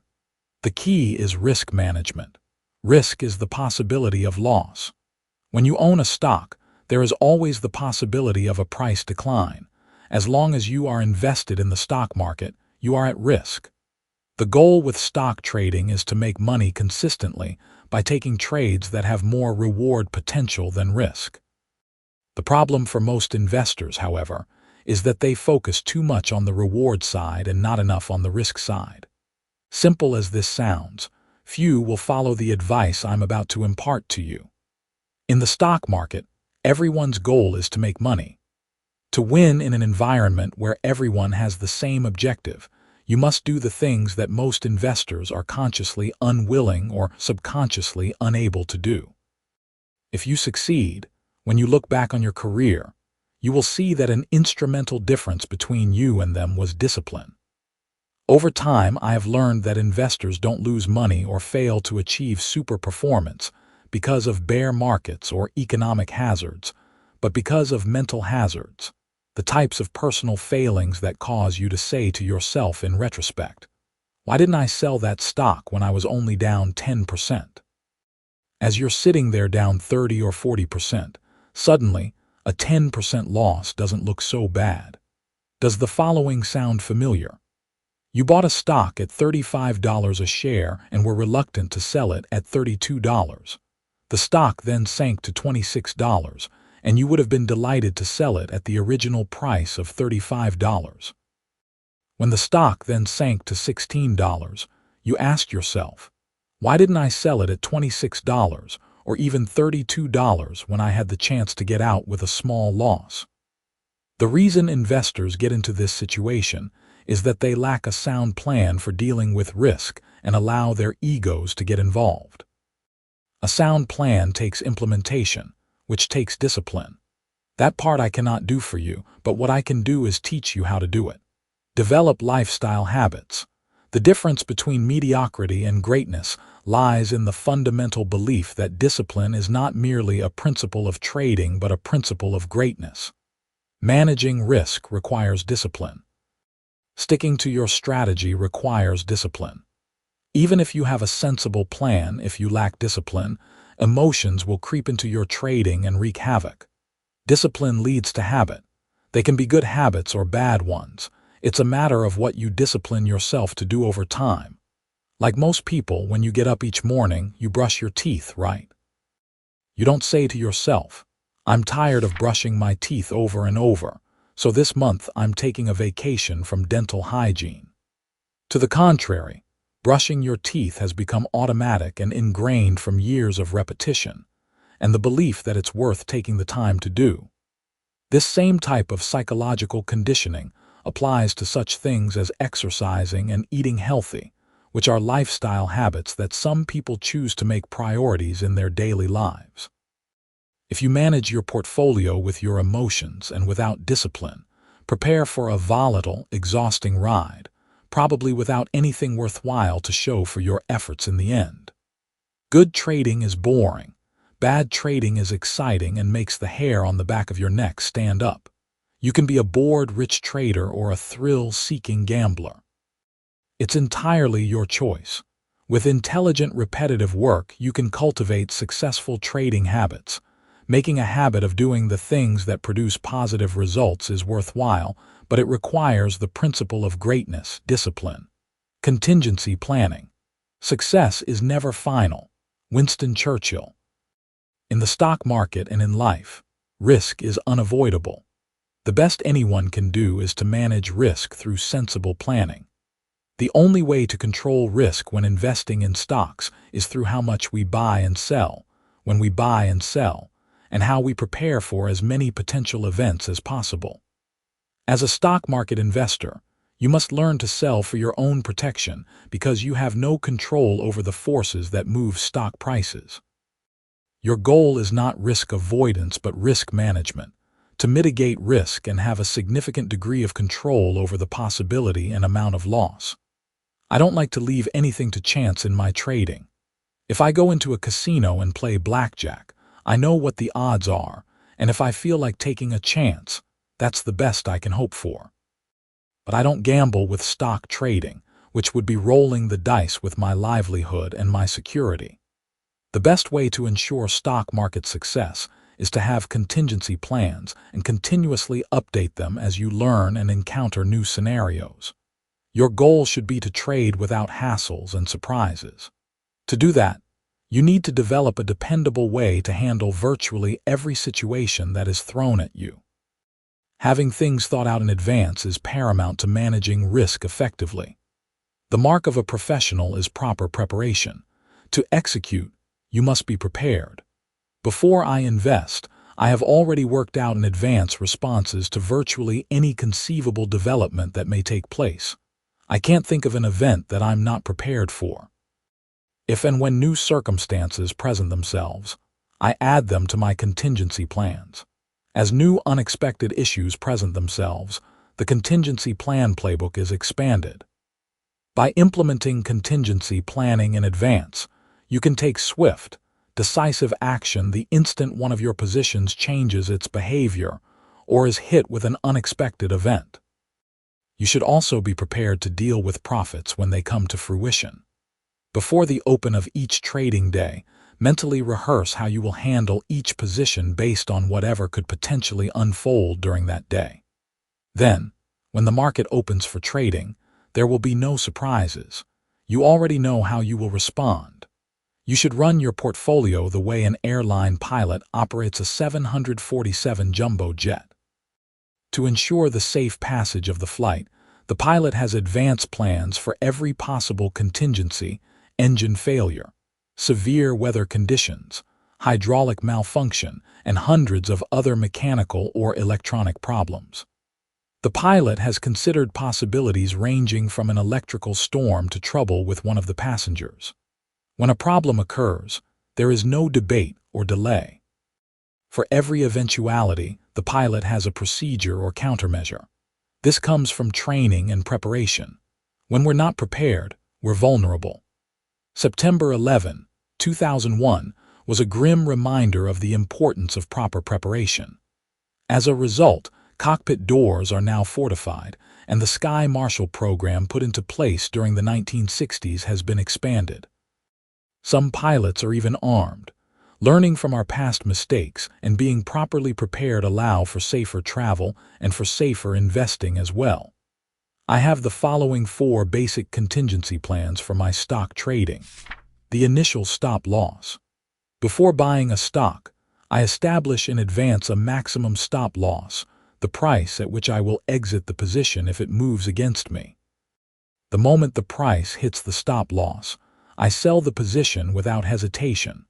The key is risk management. Risk is the possibility of loss. When you own a stock, there is always the possibility of a price decline. As long as you are invested in the stock market, you are at risk. The goal with stock trading is to make money consistently by taking trades that have more reward potential than risk. The problem for most investors, however, is that they focus too much on the reward side and not enough on the risk side. Simple as this sounds, few will follow the advice I'm about to impart to you. In the stock market, everyone's goal is to make money. To win in an environment where everyone has the same objective, you must do the things that most investors are consciously unwilling or subconsciously unable to do. If you succeed, when you look back on your career, you will see that an instrumental difference between you and them was discipline. Over time, I have learned that investors don't lose money or fail to achieve super performance because of bear markets or economic hazards, but because of mental hazards, the types of personal failings that cause you to say to yourself in retrospect, "Why didn't I sell that stock when I was only down 10%? As you're sitting there down 30 or 40%, suddenly, a 10% loss doesn't look so bad. Does the following sound familiar? You bought a stock at $35 a share and were reluctant to sell it at $32. The stock then sank to $26, and you would have been delighted to sell it at the original price of $35. When the stock then sank to $16, you asked yourself, "Why didn't I sell it at $26 or even $32 when I had the chance to get out with a small loss?" The reason investors get into this situation is that they lack a sound plan for dealing with risk and allow their egos to get involved. A sound plan takes implementation, which takes discipline. That part I cannot do for you, but what I can do is teach you how to do it. Develop lifestyle habits. The difference between mediocrity and greatness lies in the fundamental belief that discipline is not merely a principle of trading but a principle of greatness. Managing risk requires discipline. Sticking to your strategy requires discipline. Even if you have a sensible plan, if you lack discipline, emotions will creep into your trading and wreak havoc. Discipline leads to habit. They can be good habits or bad ones. It's a matter of what you discipline yourself to do over time. Like most people, when you get up each morning, you brush your teeth, right? You don't say to yourself, "I'm tired of brushing my teeth over and over, so this month I'm taking a vacation from dental hygiene." To the contrary, brushing your teeth has become automatic and ingrained from years of repetition, and the belief that it's worth taking the time to do. This same type of psychological conditioning applies to such things as exercising and eating healthy, which are lifestyle habits that some people choose to make priorities in their daily lives. If you manage your portfolio with your emotions and without discipline, prepare for a volatile, exhausting ride, probably without anything worthwhile to show for your efforts in the end. Good trading is boring. Bad trading is exciting and makes the hair on the back of your neck stand up. You can be a bored, rich trader or a thrill-seeking gambler. It's entirely your choice. With intelligent, repetitive work, you can cultivate successful trading habits. Making a habit of doing the things that produce positive results is worthwhile, but it requires the principle of greatness, discipline. Contingency planning. Success is never final. Winston Churchill. In the stock market and in life, risk is unavoidable. The best anyone can do is to manage risk through sensible planning. The only way to control risk when investing in stocks is through how much we buy and sell, when we buy and sell, and how we prepare for as many potential events as possible. As a stock market investor, you must learn to sell for your own protection because you have no control over the forces that move stock prices. Your goal is not risk avoidance but risk management, to mitigate risk and have a significant degree of control over the possibility and amount of loss. I don't like to leave anything to chance in my trading. If I go into a casino and play blackjack, I know what the odds are, and if I feel like taking a chance, that's the best I can hope for. But I don't gamble with stock trading, which would be rolling the dice with my livelihood and my security. The best way to ensure stock market success is to have contingency plans and continuously update them as you learn and encounter new scenarios. Your goal should be to trade without hassles and surprises. To do that, you need to develop a dependable way to handle virtually every situation that is thrown at you. Having things thought out in advance is paramount to managing risk effectively. The mark of a professional is proper preparation. To execute, you must be prepared. Before I invest, I have already worked out in advance responses to virtually any conceivable development that may take place. I can't think of an event that I'm not prepared for. If and when new circumstances present themselves, I add them to my contingency plans. As new unexpected issues present themselves, the contingency plan playbook is expanded. By implementing contingency planning in advance, you can take swift, decisive action the instant one of your positions changes its behavior or is hit with an unexpected event. You should also be prepared to deal with profits when they come to fruition. Before the open of each trading day, mentally rehearse how you will handle each position based on whatever could potentially unfold during that day. Then, when the market opens for trading, there will be no surprises. You already know how you will respond. You should run your portfolio the way an airline pilot operates a 747 jumbo jet. To ensure the safe passage of the flight, the pilot has advanced plans for every possible contingency: engine failure, severe weather conditions, hydraulic malfunction, and hundreds of other mechanical or electronic problems. The pilot has considered possibilities ranging from an electrical storm to trouble with one of the passengers. When a problem occurs, there is no debate or delay. For every eventuality, the pilot has a procedure or countermeasure. This comes from training and preparation. When we're not prepared, we're vulnerable. September 11, 2001 was a grim reminder of the importance of proper preparation. As a result, cockpit doors are now fortified, and the Sky Marshal program put into place during the 1960s has been expanded. Some pilots are even armed. Learning from our past mistakes and being properly prepared allow for safer travel and for safer investing as well. I have the following 4 basic contingency plans for my stock trading. The initial stop loss. Before buying a stock, I establish in advance a maximum stop loss, the price at which I will exit the position if it moves against me. The moment the price hits the stop loss, I sell the position without hesitation.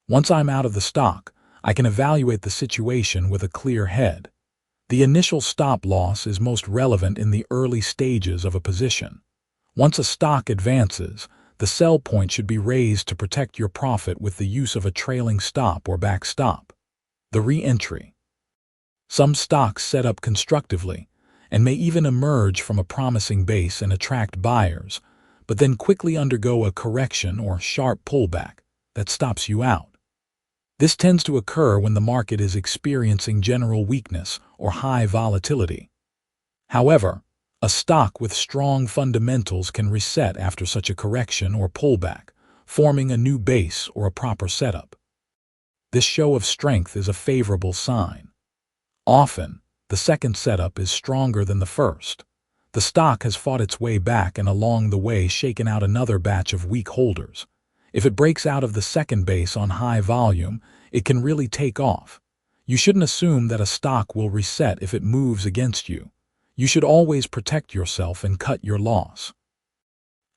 Once I'm out of the stock, I can evaluate the situation with a clear head. The initial stop loss is most relevant in the early stages of a position. Once a stock advances, the sell point should be raised to protect your profit with the use of a trailing stop or backstop. The re-entry. Some stocks set up constructively and may even emerge from a promising base and attract buyers, but then quickly undergo a correction or sharp pullback that stops you out. This tends to occur when the market is experiencing general weakness or high volatility. However, a stock with strong fundamentals can reset after such a correction or pullback, forming a new base or a proper setup. This show of strength is a favorable sign. Often, the second setup is stronger than the first. The stock has fought its way back and along the way shaken out another batch of weak holders. If it breaks out of the second base on high volume, it can really take off. You shouldn't assume that a stock will reset if it moves against you. You should always protect yourself and cut your loss.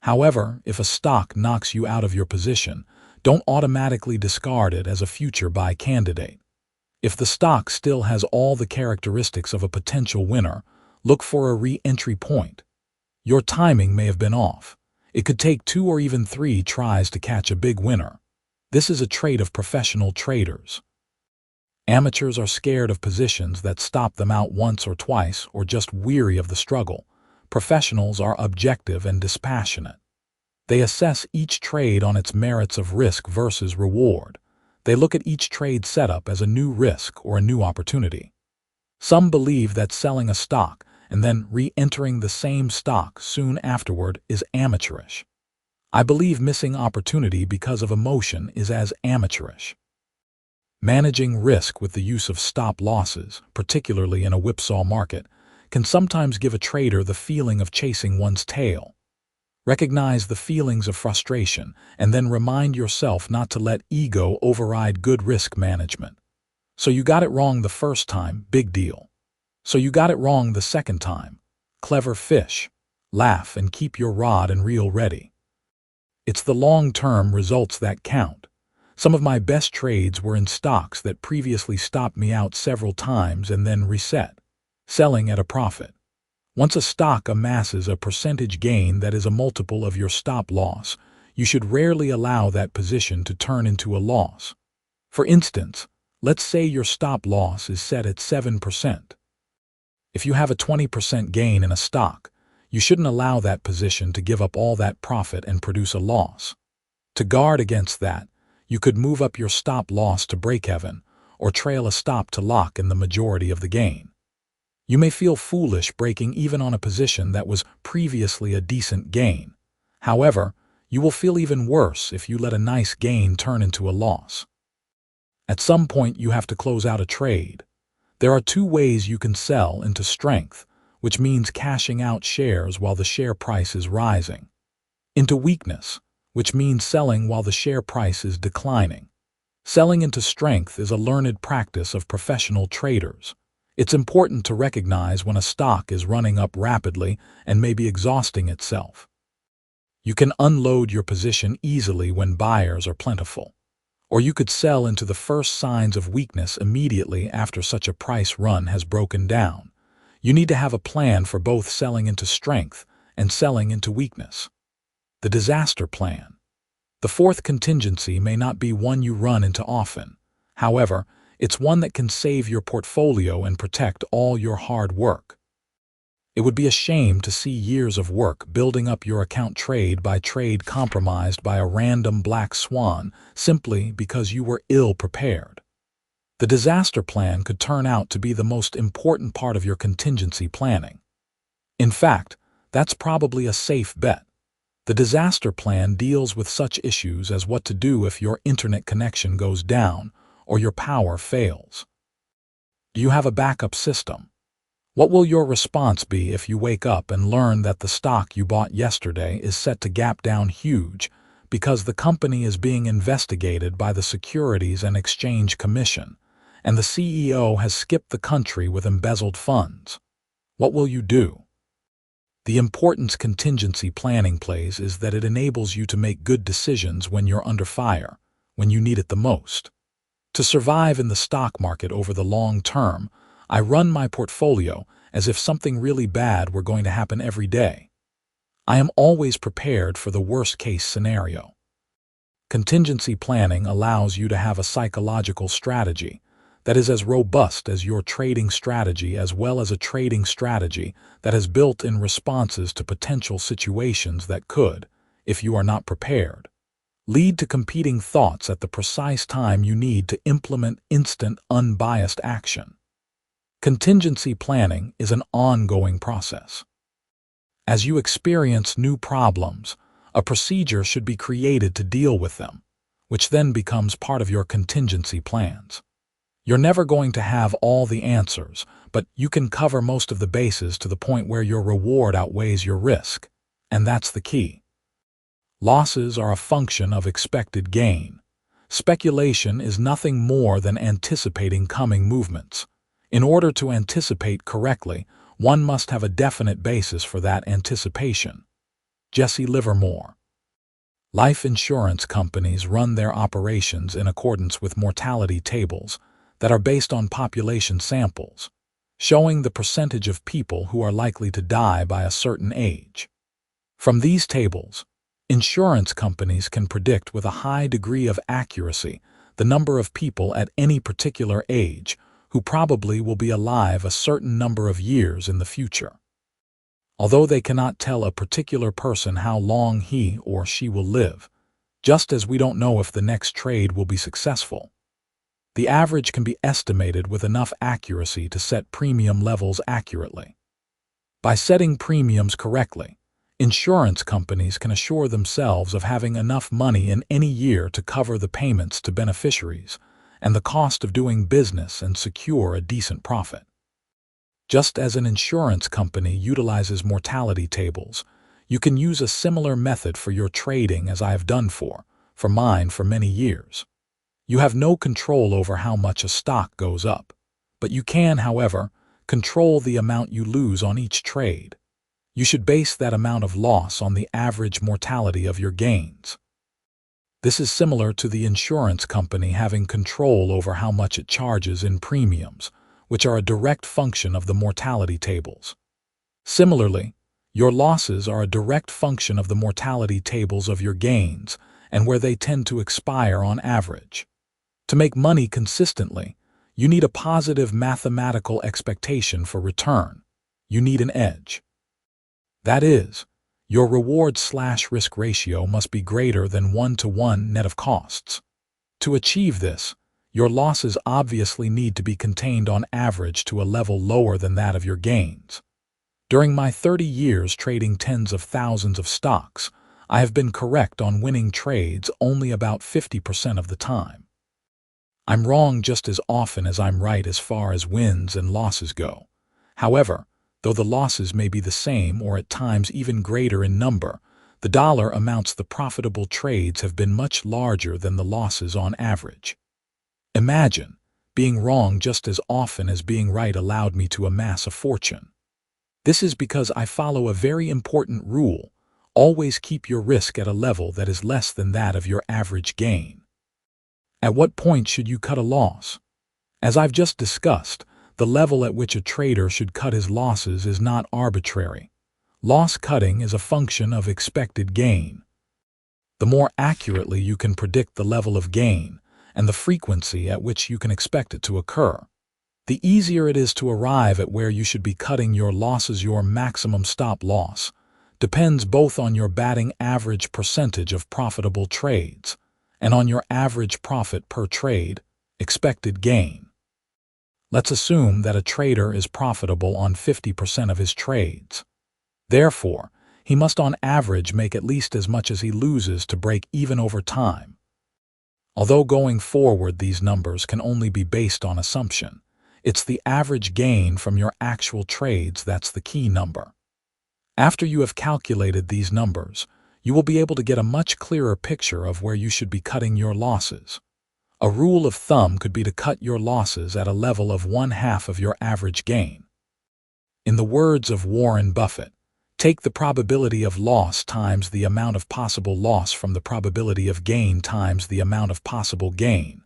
However, if a stock knocks you out of your position, don't automatically discard it as a future buy candidate. If the stock still has all the characteristics of a potential winner, look for a re-entry point. Your timing may have been off. It could take 2 or even 3 tries to catch a big winner. This is a trait of professional traders. Amateurs are scared of positions that stop them out once or twice or just weary of the struggle. Professionals are objective and dispassionate. They assess each trade on its merits of risk versus reward. They look at each trade setup as a new risk or a new opportunity. Some believe that selling a stock and then re-entering the same stock soon afterward is amateurish. I believe missing opportunity because of emotion is as amateurish. Managing risk with the use of stop losses, particularly in a whipsaw market, can sometimes give a trader the feeling of chasing one's tail. Recognize the feelings of frustration and then remind yourself not to let ego override good risk management. So you got it wrong the first time, big deal. So you got it wrong the second time, clever fish. Laugh and keep your rod and reel ready. It's the long-term results that count. Some of my best trades were in stocks that previously stopped me out several times and then reset, selling at a profit. Once a stock amasses a percentage gain that is a multiple of your stop loss, you should rarely allow that position to turn into a loss. For instance, let's say your stop loss is set at 7%. If you have a 20% gain in a stock, you shouldn't allow that position to give up all that profit and produce a loss. To guard against that, you could move up your stop loss to break-even or trail a stop to lock in the majority of the gain. You may feel foolish breaking even on a position that was previously a decent gain. However, you will feel even worse if you let a nice gain turn into a loss. At some point, you have to close out a trade. There are 2 ways you can sell into strength, which means cashing out shares while the share price is rising. Into weakness, which means selling while the share price is declining. Selling into strength is a learned practice of professional traders. It's important to recognize when a stock is running up rapidly and may be exhausting itself. You can unload your position easily when buyers are plentiful. Or you could sell into the first signs of weakness immediately after such a price run has broken down. You need to have a plan for both selling into strength and selling into weakness. The disaster plan. The fourth contingency may not be one you run into often. However, it's one that can save your portfolio and protect all your hard work. It would be a shame to see years of work building up your account trade by trade compromised by a random black swan simply because you were ill prepared. The disaster plan could turn out to be the most important part of your contingency planning. In fact, that's probably a safe bet. The disaster plan deals with such issues as what to do if your internet connection goes down or your power fails. Do you have a backup system? What will your response be if you wake up and learn that the stock you bought yesterday is set to gap down huge because the company is being investigated by the Securities and Exchange Commission, and the CEO has skipped the country with embezzled funds? What will you do? The importance contingency planning plays is that it enables you to make good decisions when you're under fire, when you need it the most. To survive in the stock market over the long term, I run my portfolio as if something really bad were going to happen every day. I am always prepared for the worst-case scenario. Contingency planning allows you to have a psychological strategy that is as robust as your trading strategy, as well as a trading strategy that has built-in responses to potential situations that could, if you are not prepared, lead to competing thoughts at the precise time you need to implement instant, unbiased action. Contingency planning is an ongoing process. As you experience new problems, a procedure should be created to deal with them, which then becomes part of your contingency plans. You're never going to have all the answers, but you can cover most of the bases to the point where your reward outweighs your risk, and that's the key. Losses are a function of expected gain. Speculation is nothing more than anticipating coming movements. In order to anticipate correctly, one must have a definite basis for that anticipation. Jesse Livermore. Life insurance companies run their operations in accordance with mortality tables that are based on population samples, showing the percentage of people who are likely to die by a certain age. From these tables, insurance companies can predict with a high degree of accuracy the number of people at any particular age who probably will be alive a certain number of years in the future. Although they cannot tell a particular person how long he or she will live, just as we don't know if the next trade will be successful, the average can be estimated with enough accuracy to set premium levels accurately. By setting premiums correctly, insurance companies can assure themselves of having enough money in any year to cover the payments to beneficiaries and the cost of doing business and secure a decent profit. Just as an insurance company utilizes mortality tables, you can use a similar method for your trading as I have done for mine for many years. You have no control over how much a stock goes up, but you can, however, control the amount you lose on each trade. You should base that amount of loss on the average mortality of your gains. This is similar to the insurance company having control over how much it charges in premiums, which are a direct function of the mortality tables. Similarly, your losses are a direct function of the mortality tables of your gains and where they tend to expire on average. To make money consistently, you need a positive mathematical expectation for return. You need an edge. That is, your reward/risk ratio must be greater than 1-to-1 net of costs. To achieve this, your losses obviously need to be contained on average to a level lower than that of your gains. During my 30 years trading tens of thousands of stocks, I have been correct on winning trades only about 50% of the time. I'm wrong just as often as I'm right as far as wins and losses go. However, though the losses may be the same or at times even greater in number, the dollar amounts the profitable trades have been much larger than the losses on average. Imagine, being wrong just as often as being right allowed me to amass a fortune. This is because I follow a very important rule: always keep your risk at a level that is less than that of your average gain. At what point should you cut a loss? As I've just discussed, The level at which a trader should cut his losses is not arbitrary. Loss cutting is a function of expected gain. The more accurately you can predict the level of gain and the frequency at which you can expect it to occur, the easier it is to arrive at where you should be cutting your losses. Your maximum stop loss depends both on your batting average percentage of profitable trades and on your average profit per trade, expected gain. Let's assume that a trader is profitable on 50% of his trades. Therefore, he must on average make at least as much as he loses to break even over time. Although going forward these numbers can only be based on assumption, it's the average gain from your actual trades that's the key number. After you have calculated these numbers, you will be able to get a much clearer picture of where you should be cutting your losses. A rule of thumb could be to cut your losses at a level of 1/2 of your average gain. In the words of Warren Buffett, take the probability of loss times the amount of possible loss from the probability of gain times the amount of possible gain.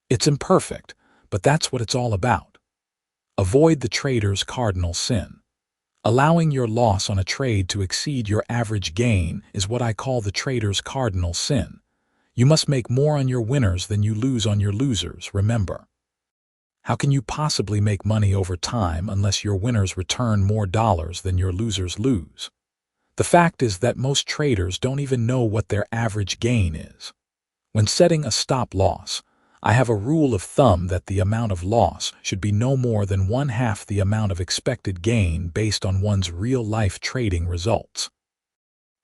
It's imperfect, but that's what it's all about. Avoid the trader's cardinal sin. Allowing your loss on a trade to exceed your average gain is what I call the trader's cardinal sin. You must make more on your winners than you lose on your losers, remember. How can you possibly make money over time unless your winners return more dollars than your losers lose? The fact is that most traders don't even know what their average gain is. When setting a stop loss, I have a rule of thumb that the amount of loss should be no more than 1/2 the amount of expected gain based on one's real-life trading results.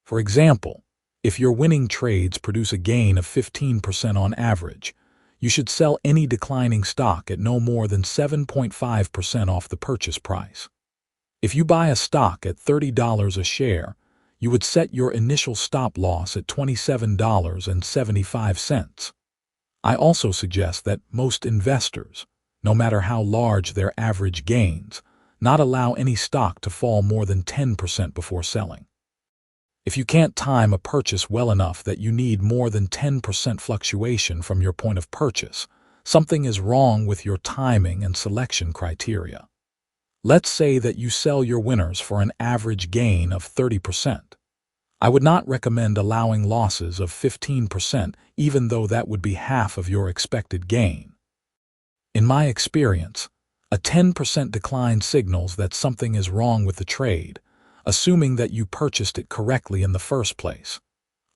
For example, if your winning trades produce a gain of 15% on average, you should sell any declining stock at no more than 7.5% off the purchase price. If you buy a stock at $30 a share, you would set your initial stop loss at $27.75. I also suggest that most investors, no matter how large their average gains, not allow any stock to fall more than 10% before selling. If you can't time a purchase well enough that you need more than 10% fluctuation from your point of purchase, something is wrong with your timing and selection criteria. Let's say that you sell your winners for an average gain of 30%. I would not recommend allowing losses of 15%, even though that would be half of your expected gain. In my experience, a 10% decline signals that something is wrong with the trade, assuming that you purchased it correctly in the first place.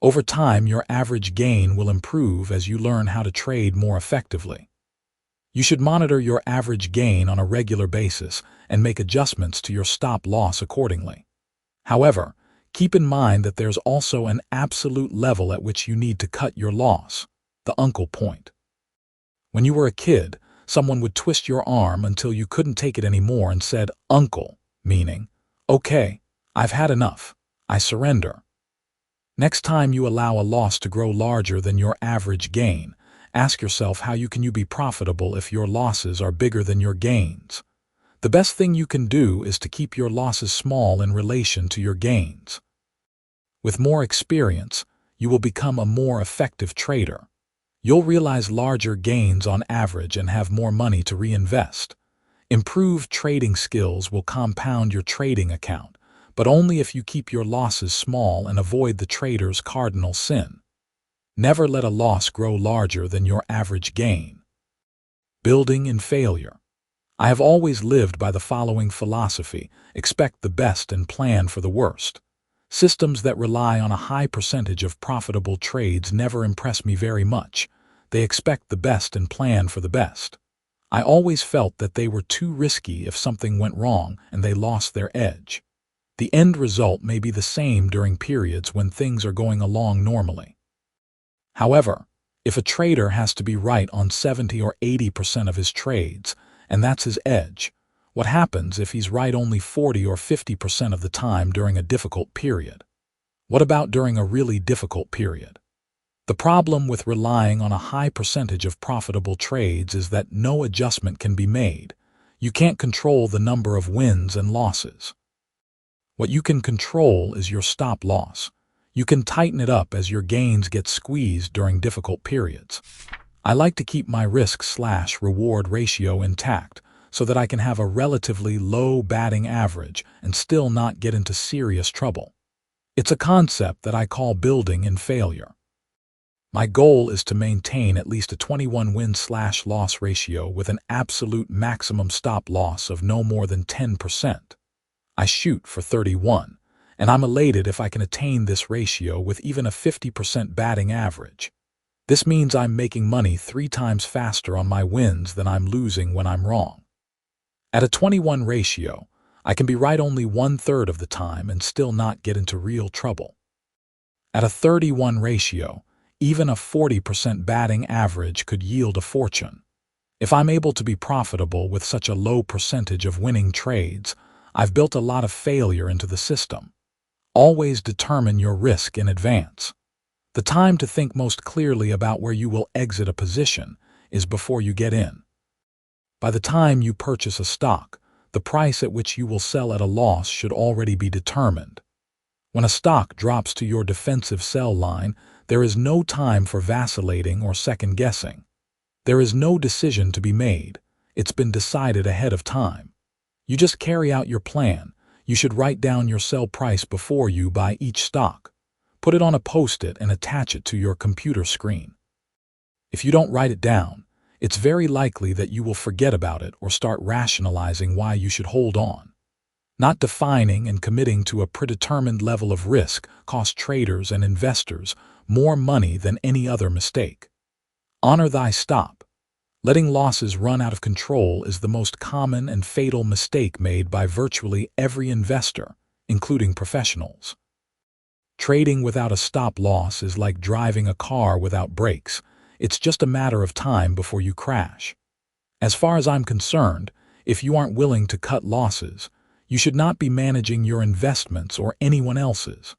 Over time, your average gain will improve as you learn how to trade more effectively. You should monitor your average gain on a regular basis and make adjustments to your stop loss accordingly. However, keep in mind that there's also an absolute level at which you need to cut your loss, the uncle point. When you were a kid, someone would twist your arm until you couldn't take it anymore and said, "Uncle," meaning, "Okay, I've had enough. I surrender." Next time you allow a loss to grow larger than your average gain, ask yourself how you can be profitable if your losses are bigger than your gains. The best thing you can do is to keep your losses small in relation to your gains. With more experience, you will become a more effective trader. You'll realize larger gains on average and have more money to reinvest. Improved trading skills will compound your trading account, but only if you keep your losses small and avoid the trader's cardinal sin. Never let a loss grow larger than your average gain. Building in failure. I have always lived by the following philosophy: expect the best and plan for the worst. Systems that rely on a high percentage of profitable trades never impress me very much. They expect the best and plan for the best. I always felt that they were too risky if something went wrong and they lost their edge. The end result may be the same during periods when things are going along normally. However, if a trader has to be right on 70 or 80% of his trades, and that's his edge, what happens if he's right only 40 or 50% of the time during a difficult period? What about during a really difficult period? The problem with relying on a high percentage of profitable trades is that no adjustment can be made. You can't control the number of wins and losses. What you can control is your stop loss. You can tighten it up as your gains get squeezed during difficult periods. I like to keep my risk/reward ratio intact, so that I can have a relatively low batting average and still not get into serious trouble. It's a concept that I call building in failure. My goal is to maintain at least a 21 win/loss ratio with an absolute maximum stop loss of no more than 10%. I shoot for 31, and I'm elated if I can attain this ratio with even a 50% batting average. This means I'm making money 3 times faster on my wins than I'm losing when I'm wrong. At a 21 ratio, I can be right only 1/3 of the time and still not get into real trouble. At a 31 ratio, even a 40% batting average could yield a fortune. If I'm able to be profitable with such a low percentage of winning trades, I've built a lot of failure into the system. Always determine your risk in advance. The time to think most clearly about where you will exit a position is before you get in. By the time you purchase a stock, the price at which you will sell at a loss should already be determined. When a stock drops to your defensive sell line, there is no time for vacillating or second-guessing. There is no decision to be made. It's been decided ahead of time. You just carry out your plan. You should write down your sell price before you buy each stock. Put it on a post-it and attach it to your computer screen. If you don't write it down, it's very likely that you will forget about it or start rationalizing why you should hold on. Not defining and committing to a predetermined level of risk costs traders and investors more money than any other mistake. Honor thy stop. Letting losses run out of control is the most common and fatal mistake made by virtually every investor, including professionals. Trading without a stop loss is like driving a car without brakes. It's just a matter of time before you crash. As far as I'm concerned, if you aren't willing to cut losses, you should not be managing your investments or anyone else's.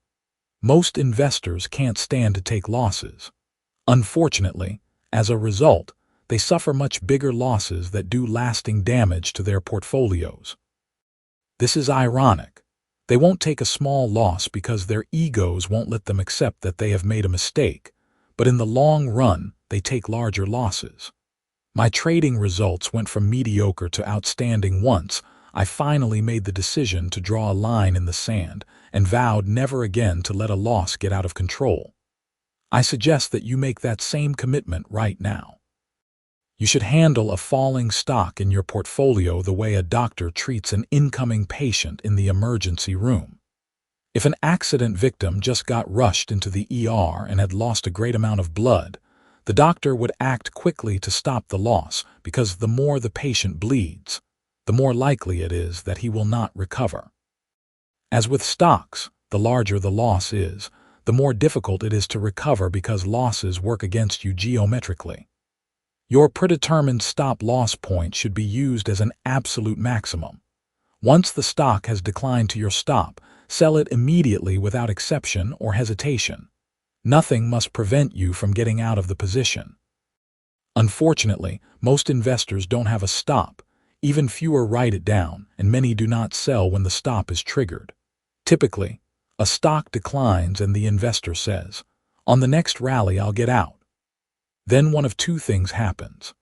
Most investors can't stand to take losses. Unfortunately, as a result, they suffer much bigger losses that do lasting damage to their portfolios. This is ironic. They won't take a small loss because their egos won't let them accept that they have made a mistake, but in the long run, they take larger losses. My trading results went from mediocre to outstanding once I finally made the decision to draw a line in the sand and vowed never again to let a loss get out of control. I suggest that you make that same commitment right now. You should handle a falling stock in your portfolio the way a doctor treats an incoming patient in the emergency room. If an accident victim just got rushed into the ER and had lost a great amount of blood, the doctor would act quickly to stop the loss because the more the patient bleeds, the more likely it is that he will not recover. As with stocks, the larger the loss is, the more difficult it is to recover because losses work against you geometrically. Your predetermined stop-loss point should be used as an absolute maximum. Once the stock has declined to your stop, sell it immediately without exception or hesitation. Nothing must prevent you from getting out of the position. Unfortunately, most investors don't have a stop. Even fewer write it down, and many do not sell when the stop is triggered. Typically, a stock declines and the investor says, "On the next rally, I'll get out." Then one of two things happens.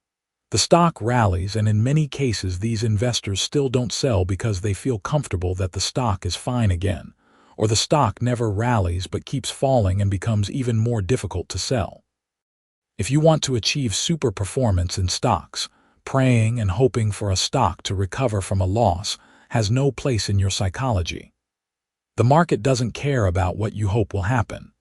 The stock rallies, and in many cases these investors still don't sell because they feel comfortable that the stock is fine again, or the stock never rallies but keeps falling and becomes even more difficult to sell. If you want to achieve super performance in stocks, praying and hoping for a stock to recover from a loss has no place in your psychology. The market doesn't care about what you hope will happen.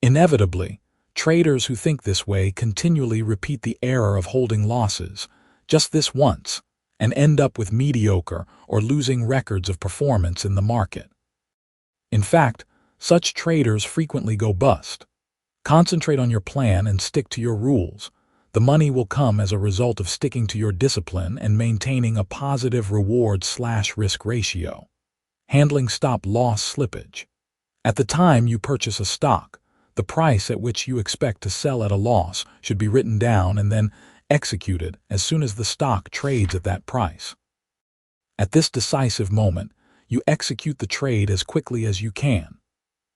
Inevitably, traders who think this way continually repeat the error of holding losses, just this once, and end up with mediocre or losing records of performance in the market. In fact, such traders frequently go bust. Concentrate on your plan and stick to your rules. The money will come as a result of sticking to your discipline and maintaining a positive reward/risk ratio. Handling stop-loss slippage. At the time you purchase a stock, the price at which you expect to sell at a loss should be written down and then executed as soon as the stock trades at that price. At this decisive moment, you execute the trade as quickly as you can.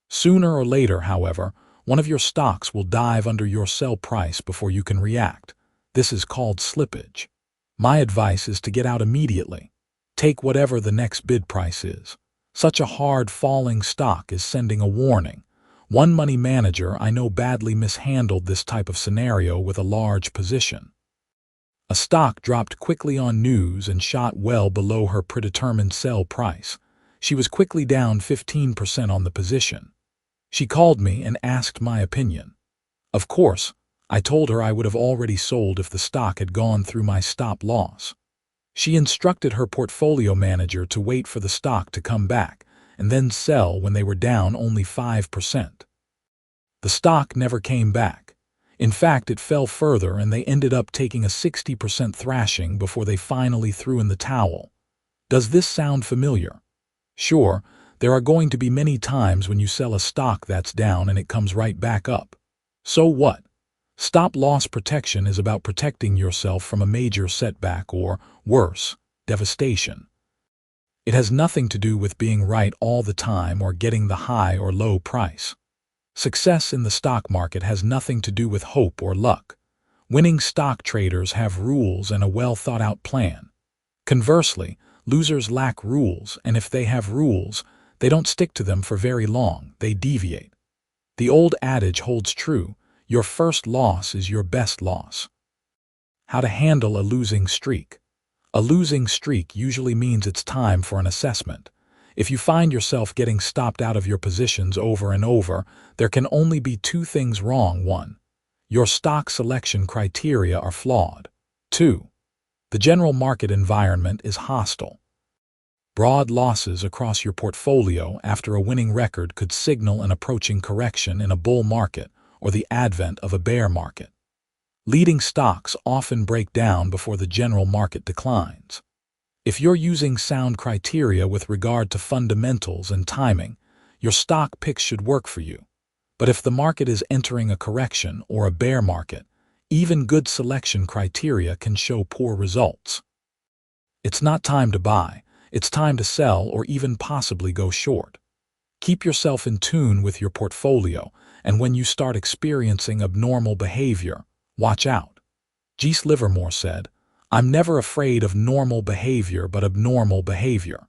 Sooner or later, however, one of your stocks will dive under your sell price before you can react. This is called slippage. My advice is to get out immediately. Take whatever the next bid price is. Such a hard falling stock is sending a warning. One money manager I know badly mishandled this type of scenario with a large position. A stock dropped quickly on news and shot well below her predetermined sell price. She was quickly down 15% on the position. She called me and asked my opinion. Of course, I told her I would have already sold if the stock had gone through my stop loss. She instructed her portfolio manager to wait for the stock to come back and then sell when they were down only 5%. The stock never came back. In fact, it fell further and they ended up taking a 60% thrashing before they finally threw in the towel. Does this sound familiar? Sure, there are going to be many times when you sell a stock that's down and it comes right back up. So what? Stop-loss protection is about protecting yourself from a major setback or, worse, devastation. It has nothing to do with being right all the time or getting the high or low price. Success in the stock market has nothing to do with hope or luck. Winning stock traders have rules and a well-thought-out plan. Conversely, losers lack rules, and if they have rules, they don't stick to them for very long, they deviate. The old adage holds true: your first loss is your best loss. How to handle a losing streak. A losing streak usually means it's time for an assessment. If you find yourself getting stopped out of your positions over and over, there can only be two things wrong. 1. Your stock selection criteria are flawed. 2. The general market environment is hostile. Broad losses across your portfolio after a winning record could signal an approaching correction in a bull market or the advent of a bear market. Leading stocks often break down before the general market declines. If you're using sound criteria with regard to fundamentals and timing, your stock picks should work for you. But if the market is entering a correction or a bear market, even good selection criteria can show poor results. It's not time to buy, it's time to sell or even possibly go short. Keep yourself in tune with your portfolio, and when you start experiencing abnormal behavior, watch out. Geese Livermore said, "I'm never afraid of normal behavior but abnormal behavior."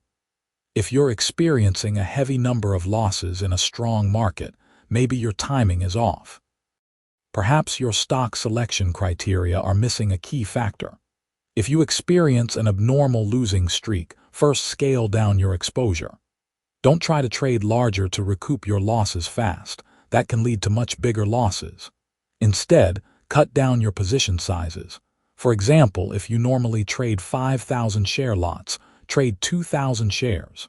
If you're experiencing a heavy number of losses in a strong market, maybe your timing is off. Perhaps your stock selection criteria are missing a key factor. If you experience an abnormal losing streak, first scale down your exposure. Don't try to trade larger to recoup your losses fast. That can lead to much bigger losses. Instead, cut down your position sizes. For example, if you normally trade 5,000 share lots, trade 2,000 shares.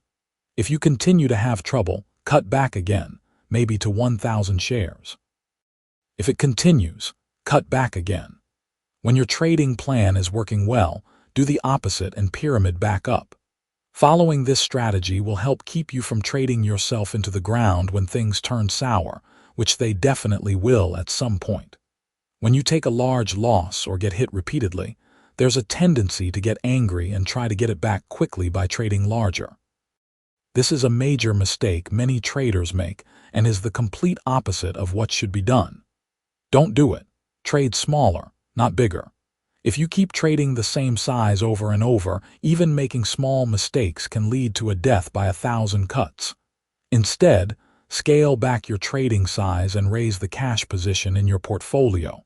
If you continue to have trouble, cut back again, maybe to 1,000 shares. If it continues, cut back again. When your trading plan is working well, do the opposite and pyramid back up. Following this strategy will help keep you from trading yourself into the ground when things turn sour, which they definitely will at some point. When you take a large loss or get hit repeatedly, there's a tendency to get angry and try to get it back quickly by trading larger. This is a major mistake many traders make and is the complete opposite of what should be done. Don't do it. Trade smaller, not bigger. If you keep trading the same size over and over, even making small mistakes can lead to a death by 1,000 cuts. Instead, scale back your trading size and raise the cash position in your portfolio,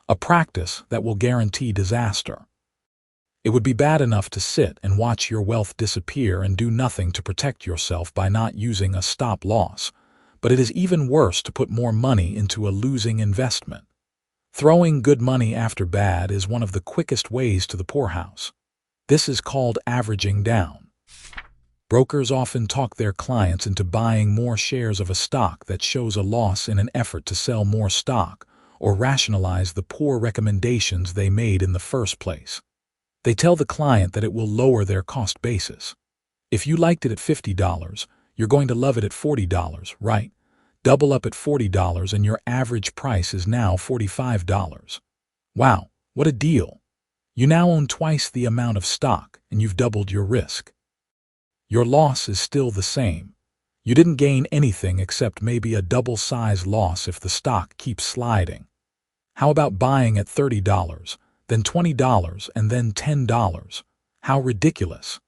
a practice that will guarantee disaster. It would be bad enough to sit and watch your wealth disappear and do nothing to protect yourself by not using a stop loss, but it is even worse to put more money into a losing investment. Throwing good money after bad is one of the quickest ways to the poorhouse. This is called averaging down. Brokers often talk their clients into buying more shares of a stock that shows a loss in an effort to sell more stock or rationalize the poor recommendations they made in the first place. They tell the client that it will lower their cost basis. If you liked it at $50, you're going to love it at $40, right? Double up at $40 and your average price is now $45. Wow, what a deal! You now own twice the amount of stock and you've doubled your risk. Your loss is still the same. You didn't gain anything except maybe a double-size loss if the stock keeps sliding. How about buying at $30, then $20, and then $10. How ridiculous.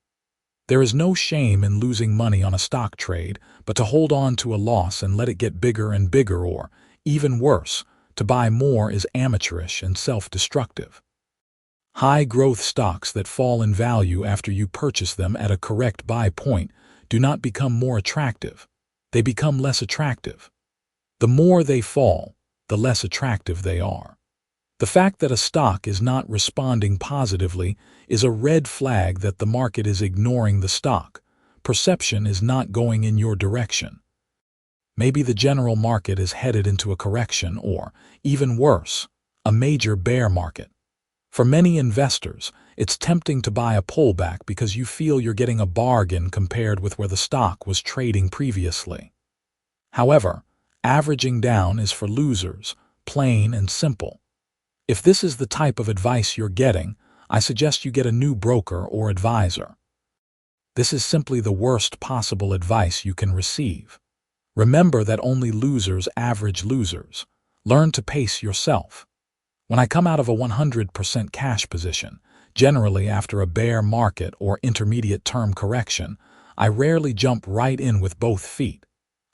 There is no shame in losing money on a stock trade, but to hold on to a loss and let it get bigger and bigger, or, even worse, to buy more is amateurish and self-destructive. High-growth stocks that fall in value after you purchase them at a correct buy point do not become more attractive. They become less attractive. The more they fall, the less attractive they are. The fact that a stock is not responding positively is a red flag that the market is ignoring the stock. Perception is not going in your direction. Maybe the general market is headed into a correction or, even worse, a major bear market. For many investors, it's tempting to buy a pullback because you feel you're getting a bargain compared with where the stock was trading previously. However, averaging down is for losers, plain and simple. If this is the type of advice you're getting, I suggest you get a new broker or advisor. This is simply the worst possible advice you can receive. Remember that only losers average losers. Learn to pace yourself. When I come out of a 100% cash position, generally after a bear market or intermediate-term correction, I rarely jump right in with both feet.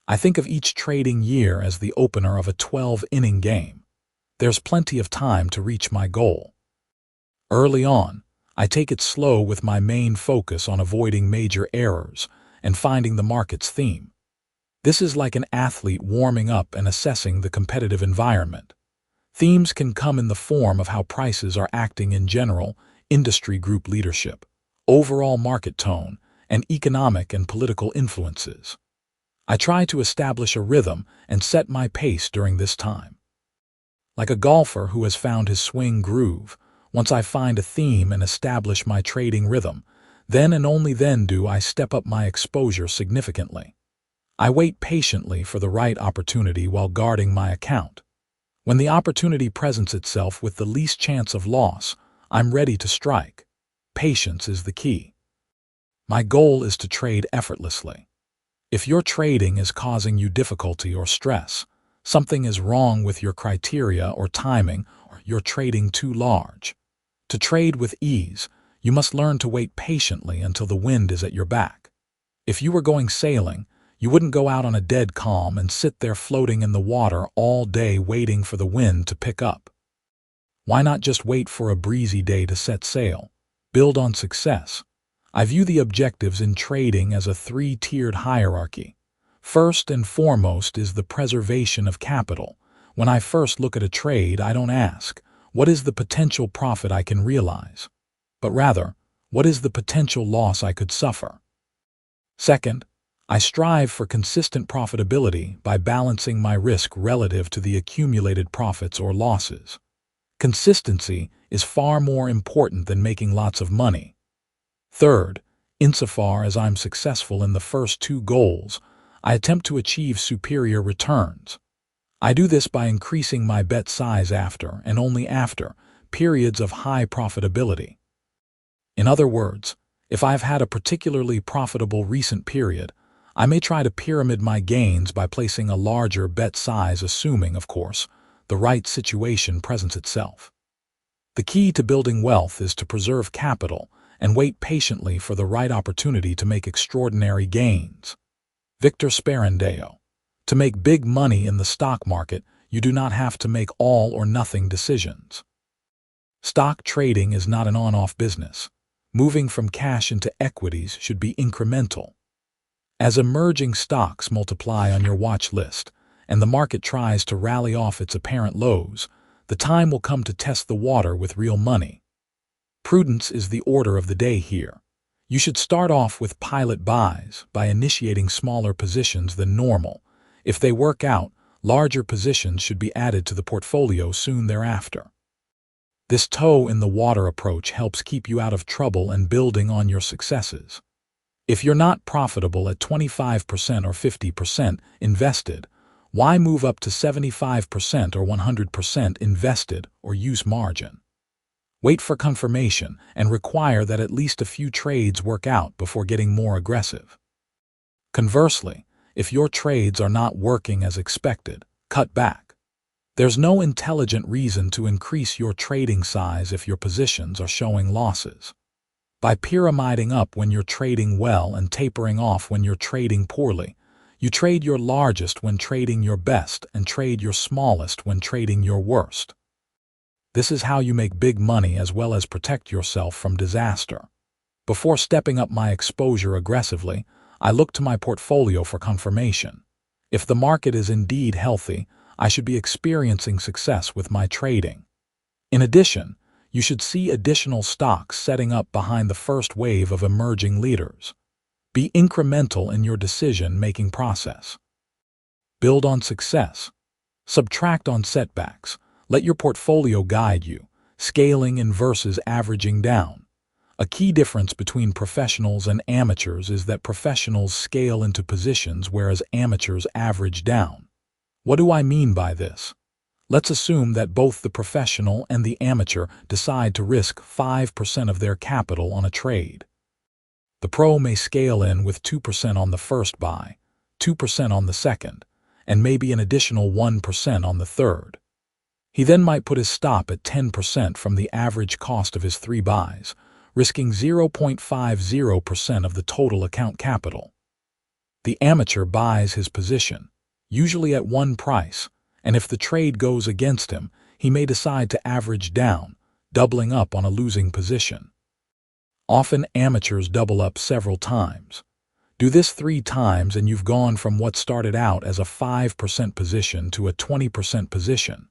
I think of each trading year as the opener of a 12-inning game. There's plenty of time to reach my goal. Early on, I take it slow with my main focus on avoiding major errors and finding the market's theme. This is like an athlete warming up and assessing the competitive environment. Themes can come in the form of how prices are acting in general, industry group leadership, overall market tone, and economic and political influences. I try to establish a rhythm and set my pace during this time. Like a golfer who has found his swing groove, once I find a theme and establish my trading rhythm, then and only then do I step up my exposure significantly. I wait patiently for the right opportunity while guarding my account. When the opportunity presents itself with the least chance of loss, I'm ready to strike. Patience is the key. My goal is to trade effortlessly. If your trading is causing you difficulty or stress, something is wrong with your criteria or timing, or you're trading too large. To trade with ease, you must learn to wait patiently until the wind is at your back. If you were going sailing, you wouldn't go out on a dead calm and sit there floating in the water all day waiting for the wind to pick up. Why not just wait for a breezy day to set sail? Build on success. I view the objectives in trading as a three-tiered hierarchy. First and foremost is the preservation of capital. When I first look at a trade, I don't ask, what is the potential profit I can realize? But rather, what is the potential loss I could suffer? Second, I strive for consistent profitability by balancing my risk relative to the accumulated profits or losses. Consistency is far more important than making lots of money. Third, insofar as I'm successful in the first two goals, I attempt to achieve superior returns. I do this by increasing my bet size after, and only after, periods of high profitability. In other words, if I've had a particularly profitable recent period, I may try to pyramid my gains by placing a larger bet size, assuming, of course, the right situation presents itself. The key to building wealth is to preserve capital and wait patiently for the right opportunity to make extraordinary gains. Victor Sperandeo. To make big money in the stock market, you do not have to make all or nothing decisions. Stock trading is not an on-off business. Moving from cash into equities should be incremental. As emerging stocks multiply on your watch list, and the market tries to rally off its apparent lows, the time will come to test the water with real money. Prudence is the order of the day here. You should start off with pilot buys by initiating smaller positions than normal. If they work out, larger positions should be added to the portfolio soon thereafter. This toe-in-the-water approach helps keep you out of trouble and building on your successes. If you're not profitable at 25% or 50% invested, why move up to 75% or 100% invested or use margin? Wait for confirmation and require that at least a few trades work out before getting more aggressive. Conversely, if your trades are not working as expected, cut back. There's no intelligent reason to increase your trading size if your positions are showing losses. By pyramiding up when you're trading well and tapering off when you're trading poorly, you trade your largest when trading your best and trade your smallest when trading your worst. This is how you make big money as well as protect yourself from disaster. Before stepping up my exposure aggressively, I look to my portfolio for confirmation. If the market is indeed healthy, I should be experiencing success with my trading. In addition, you should see additional stocks setting up behind the first wave of emerging leaders. Be incremental in your decision-making process. Build on success. Subtract on setbacks. Let your portfolio guide you, scaling in versus averaging down. A key difference between professionals and amateurs is that professionals scale into positions whereas amateurs average down. What do I mean by this? Let's assume that both the professional and the amateur decide to risk 5% of their capital on a trade. The pro may scale in with 2% on the first buy, 2% on the second, and maybe an additional 1% on the third. He then might put his stop at 10% from the average cost of his 3 buys, risking 0.50% of the total account capital. The amateur buys his position, usually at one price, and if the trade goes against him, he may decide to average down, doubling up on a losing position. Often amateurs double up several times. Do this 3 times and you've gone from what started out as a 5% position to a 20% position.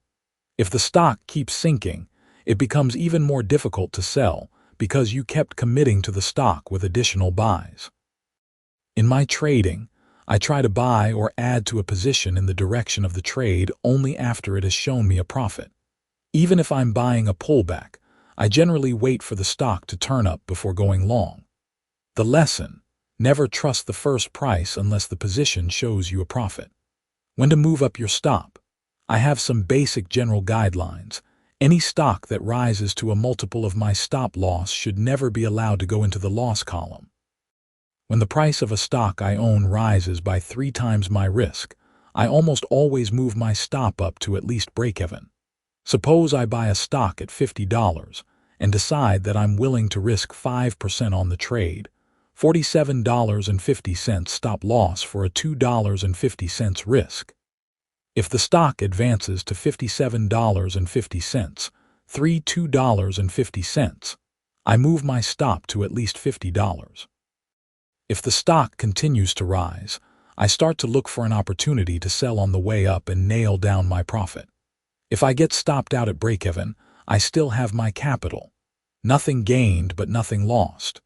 If the stock keeps sinking, it becomes even more difficult to sell because you kept committing to the stock with additional buys. In my trading, I try to buy or add to a position in the direction of the trade only after it has shown me a profit. Even if I'm buying a pullback, I generally wait for the stock to turn up before going long. The lesson: never trust the first price unless the position shows you a profit. When to move up your stop? I have some basic general guidelines. Any stock that rises to a multiple of my stop loss should never be allowed to go into the loss column. When the price of a stock I own rises by 3 times my risk, I almost always move my stop up to at least break-even. Suppose I buy a stock at $50 and decide that I'm willing to risk 5% on the trade, $47.50 stop loss for a $2.50 risk. If the stock advances to $57.50, $2.50, I move my stop to at least $50. If the stock continues to rise, I start to look for an opportunity to sell on the way up and nail down my profit. If I get stopped out at break-even, I still have my capital. Nothing gained but nothing lost.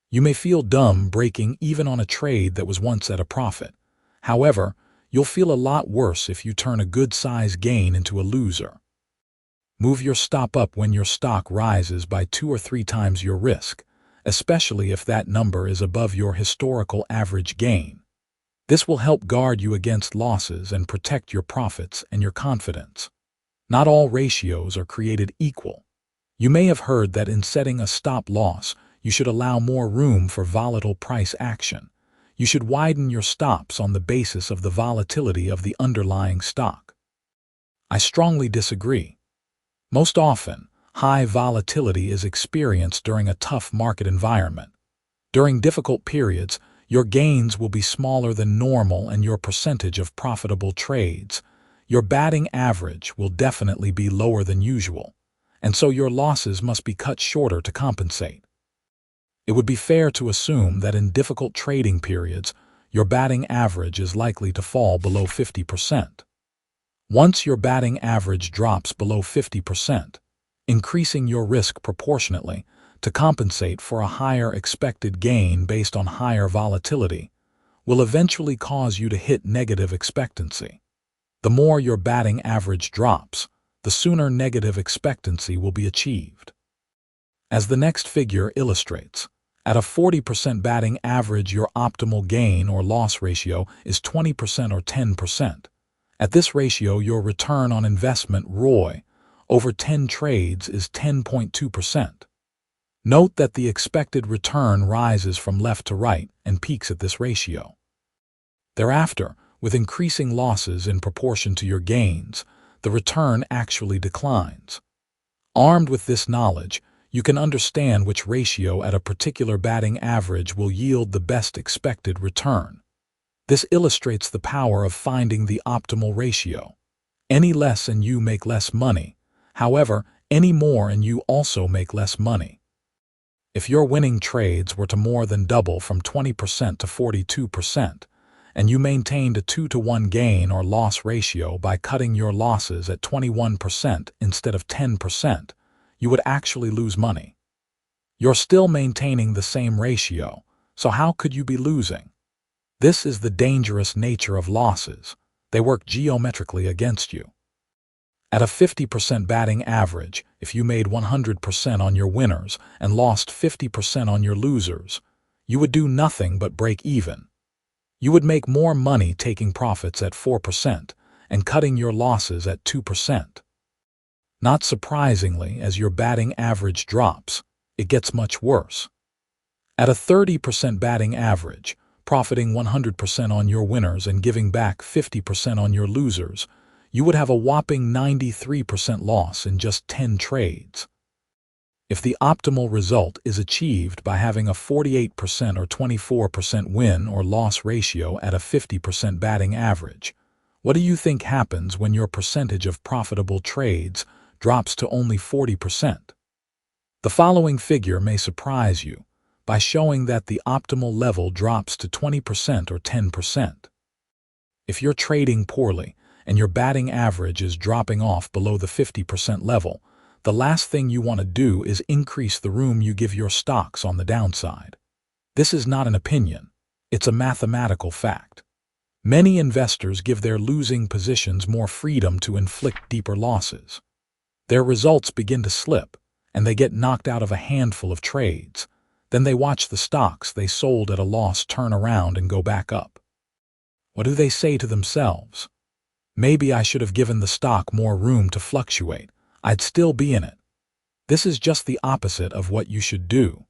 You may feel dumb breaking even on a trade that was once at a profit. However, you'll feel a lot worse if you turn a good-sized gain into a loser. Move your stop up when your stock rises by 2 or 3 times your risk, especially if that number is above your historical average gain. This will help guard you against losses and protect your profits and your confidence. Not all ratios are created equal. You may have heard that in setting a stop loss, you should allow more room for volatile price action. You should widen your stops on the basis of the volatility of the underlying stock. I strongly disagree. Most often, high volatility is experienced during a tough market environment. During difficult periods, your gains will be smaller than normal and your percentage of profitable trades, your batting average, will definitely be lower than usual, and so your losses must be cut shorter to compensate. It would be fair to assume that in difficult trading periods, your batting average is likely to fall below 50%. Once your batting average drops below 50%, increasing your risk proportionately to compensate for a higher expected gain based on higher volatility will eventually cause you to hit negative expectancy. The more your batting average drops, the sooner negative expectancy will be achieved. As the next figure illustrates, at a 40% batting average, your optimal gain or loss ratio is 20% or 10%. At this ratio, your return on investment (ROI) over 10 trades is 10.2%. Note that the expected return rises from left to right and peaks at this ratio. Thereafter, with increasing losses in proportion to your gains, the return actually declines. Armed with this knowledge, you can understand which ratio at a particular batting average will yield the best expected return. This illustrates the power of finding the optimal ratio. Any less and you make less money. However, any more and you also make less money. If your winning trades were to more than double from 20% to 42%, and you maintained a 2-to-1 gain or loss ratio by cutting your losses at 21% instead of 10%, you would actually lose money. You're still maintaining the same ratio, so how could you be losing? This is the dangerous nature of losses. They work geometrically against you. At a 50% batting average, if you made 100% on your winners and lost 50% on your losers, you would do nothing but break even. You would make more money taking profits at 4% and cutting your losses at 2%. Not surprisingly, as your batting average drops, it gets much worse. At a 30% batting average, profiting 100% on your winners and giving back 50% on your losers, you would have a whopping 93% loss in just 10 trades. If the optimal result is achieved by having a 48% or 24% win or loss ratio at a 50% batting average, what do you think happens when your percentage of profitable trades drops to only 40%? The following figure may surprise you by showing that the optimal level drops to 20% or 10%. If you're trading poorly and your batting average is dropping off below the 50% level, the last thing you want to do is increase the room you give your stocks on the downside. This is not an opinion. It's a mathematical fact. Many investors give their losing positions more freedom to inflict deeper losses. Their results begin to slip, and they get knocked out of a handful of trades. Then they watch the stocks they sold at a loss turn around and go back up. What do they say to themselves? Maybe I should have given the stock more room to fluctuate. I'd still be in it. This is just the opposite of what you should do.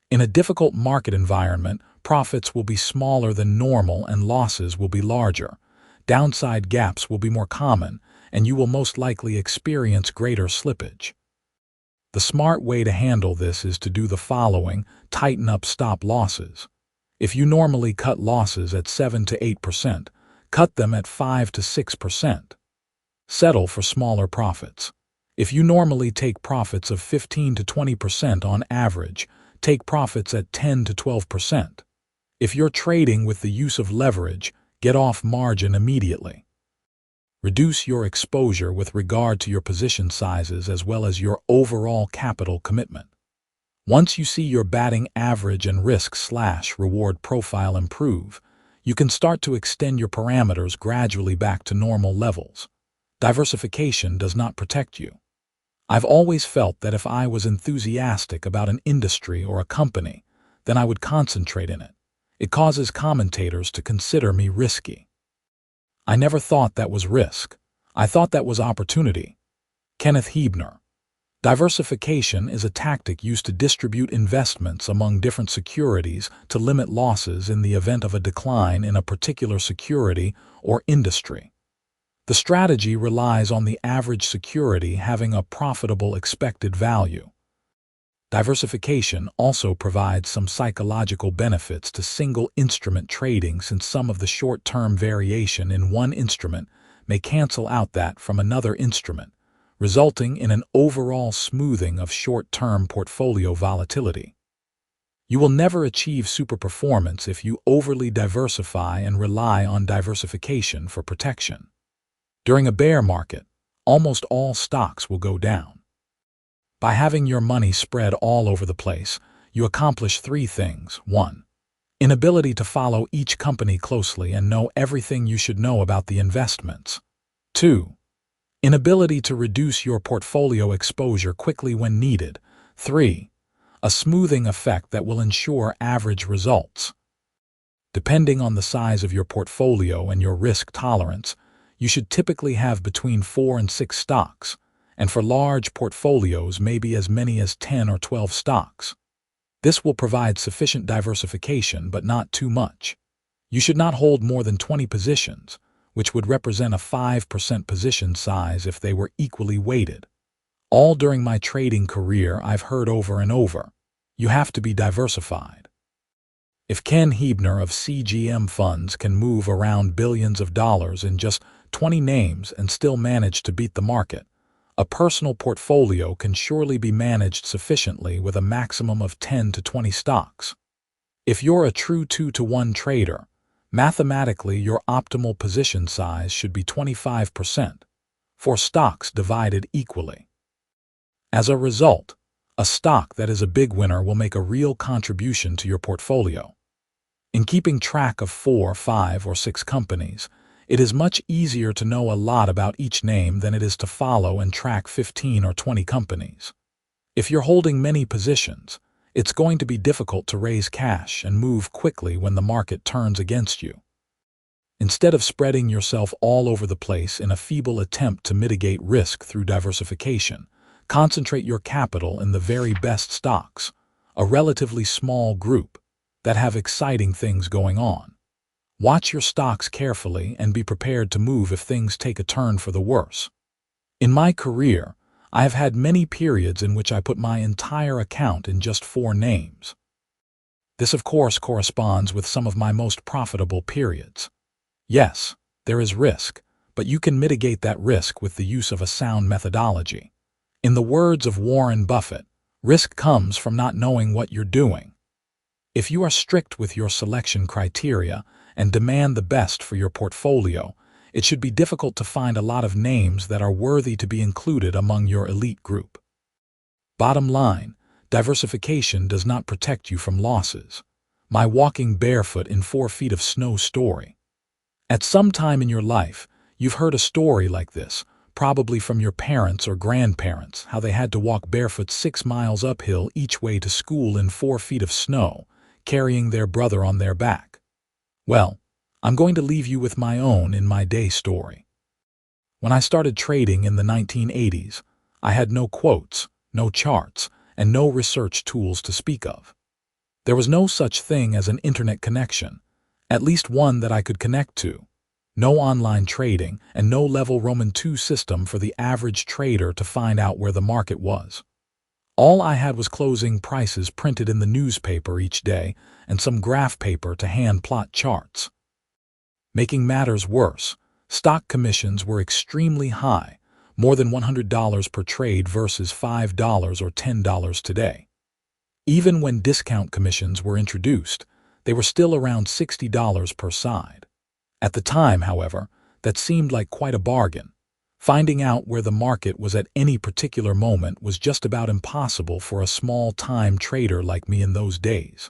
In a difficult market environment, profits will be smaller than normal and losses will be larger. Downside gaps will be more common, and you will most likely experience greater slippage. The smart way to handle this is to do the following: tighten up stop losses. If you normally cut losses at 7 to 8%, cut them at 5 to 6%. Settle for smaller profits. If you normally take profits of 15 to 20% on average, take profits at 10 to 12%. If you're trading with the use of leverage, get off margin immediately. Reduce your exposure with regard to your position sizes as well as your overall capital commitment. Once you see your batting average and risk/reward profile improve, you can start to extend your parameters gradually back to normal levels. Diversification does not protect you. I've always felt that if I was enthusiastic about an industry or a company, then I would concentrate in it. It causes commentators to consider me risky. I never thought that was risk. I thought that was opportunity. Kenneth Hebner. Diversification is a tactic used to distribute investments among different securities to limit losses in the event of a decline in a particular security or industry. The strategy relies on the average security having a profitable expected value. Diversification also provides some psychological benefits to single instrument trading, since some of the short-term variation in one instrument may cancel out that from another instrument, resulting in an overall smoothing of short-term portfolio volatility. You will never achieve superperformance if you overly diversify and rely on diversification for protection. During a bear market, almost all stocks will go down. By having your money spread all over the place, you accomplish three things. 1. Inability to follow each company closely and know everything you should know about the investments. 2. Inability to reduce your portfolio exposure quickly when needed. 3. A smoothing effect that will ensure average results. Depending on the size of your portfolio and your risk tolerance, you should typically have between 4 and 6 stocks, and for large portfolios maybe as many as 10 or 12 stocks. This will provide sufficient diversification but not too much. You should not hold more than 20 positions, which would represent a 5% position size if they were equally weighted. All during my trading career, I've heard over and over, you have to be diversified. If Ken Hebner of CGM Funds can move around billions of dollars in just 20 names and still manage to beat the market, a personal portfolio can surely be managed sufficiently with a maximum of 10 to 20 stocks. If you're a true 2-to-1 trader, mathematically your optimal position size should be 25%, for stocks divided equally. As a result, a stock that is a big winner will make a real contribution to your portfolio. In keeping track of 4, 5, or 6 companies, it is much easier to know a lot about each name than it is to follow and track 15 or 20 companies. If you're holding many positions, it's going to be difficult to raise cash and move quickly when the market turns against you. Instead of spreading yourself all over the place in a feeble attempt to mitigate risk through diversification, concentrate your capital in the very best stocks, a relatively small group, that have exciting things going on. Watch your stocks carefully and be prepared to move if things take a turn for the worse. In my career, I have had many periods in which I put my entire account in just 4 names. This, of course, corresponds with some of my most profitable periods. Yes, there is risk, but you can mitigate that risk with the use of a sound methodology. In the words of Warren Buffett, risk comes from not knowing what you're doing. If you are strict with your selection criteria and demand the best for your portfolio, it should be difficult to find a lot of names that are worthy to be included among your elite group. Bottom line, diversification does not protect you from losses. My walking barefoot in 4 feet of snow story. At some time in your life, you've heard a story like this, probably from your parents or grandparents, how they had to walk barefoot 6 miles uphill each way to school in 4 feet of snow, carrying their brother on their back. Well, I'm going to leave you with my own in my day story. When I started trading in the 1980s, I had no quotes, no charts, and no research tools to speak of. There was no such thing as an internet connection, at least one that I could connect to. No online trading, and no level Roman II system for the average trader to find out where the market was. All I had was closing prices printed in the newspaper each day and some graph paper to hand plot charts. Making matters worse, stock commissions were extremely high, more than $100 per trade versus $5 or $10 today. Even when discount commissions were introduced, they were still around $60 per side. At the time, however, that seemed like quite a bargain. Finding out where the market was at any particular moment was just about impossible for a small-time trader like me in those days.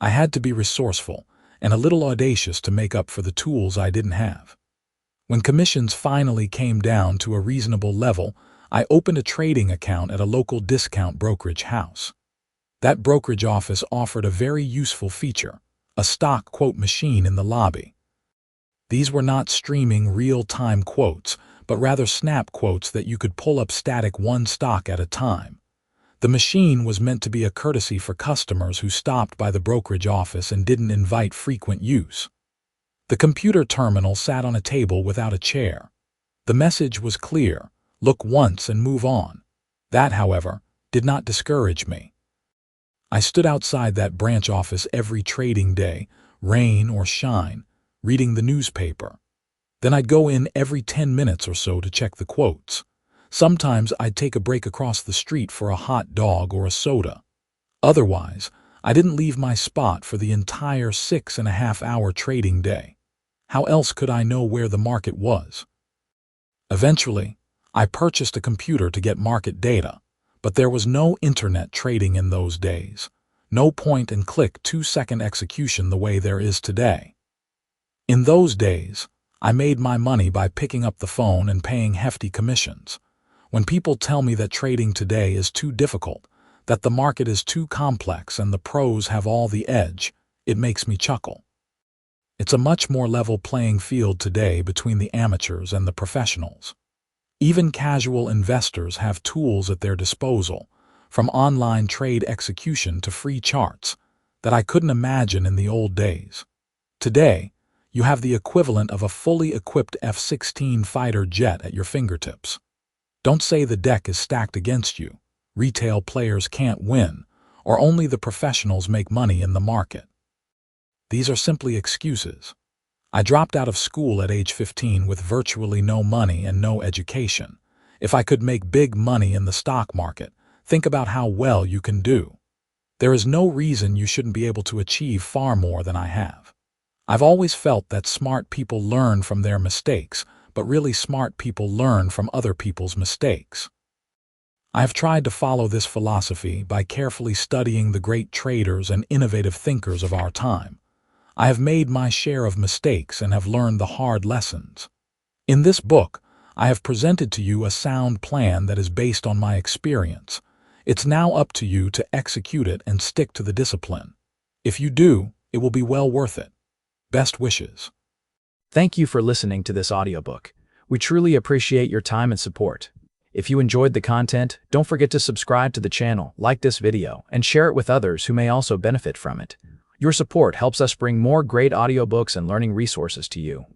I had to be resourceful and a little audacious to make up for the tools I didn't have. When commissions finally came down to a reasonable level, I opened a trading account at a local discount brokerage house. That brokerage office offered a very useful feature, a stock quote machine in the lobby. These were not streaming real-time quotes, but rather snap quotes that you could pull up static one stock at a time. The machine was meant to be a courtesy for customers who stopped by the brokerage office and didn't invite frequent use. The computer terminal sat on a table without a chair. The message was clear: look once and move on. That, however, did not discourage me. I stood outside that branch office every trading day, rain or shine, reading the newspaper. Then I'd go in every 10 minutes or so to check the quotes. Sometimes I'd take a break across the street for a hot dog or a soda. Otherwise, I didn't leave my spot for the entire 6.5-hour trading day. How else could I know where the market was? Eventually, I purchased a computer to get market data, but there was no internet trading in those days. No point-and-click 2-second execution the way there is today. In those days, I made my money by picking up the phone and paying hefty commissions. When people tell me that trading today is too difficult, that the market is too complex and the pros have all the edge, it makes me chuckle. It's a much more level playing field today between the amateurs and the professionals. Even casual investors have tools at their disposal, from online trade execution to free charts, that I couldn't imagine in the old days. Today, You have the equivalent of a fully equipped F-16 fighter jet at your fingertips. Don't say the deck is stacked against you, retail players can't win, or only the professionals make money in the market. These are simply excuses. I dropped out of school at age 15 with virtually no money and no education. If I could make big money in the stock market, think about how well you can do. There is no reason you shouldn't be able to achieve far more than I have. I've always felt that smart people learn from their mistakes, but really smart people learn from other people's mistakes. I have tried to follow this philosophy by carefully studying the great traders and innovative thinkers of our time. I have made my share of mistakes and have learned the hard lessons. In this book, I have presented to you a sound plan that is based on my experience. It's now up to you to execute it and stick to the discipline. If you do, it will be well worth it. Best wishes. Thank you for listening to this audiobook. We truly appreciate your time and support. If you enjoyed the content, don't forget to subscribe to the channel, like this video, and share it with others who may also benefit from it. Your support helps us bring more great audiobooks and learning resources to you.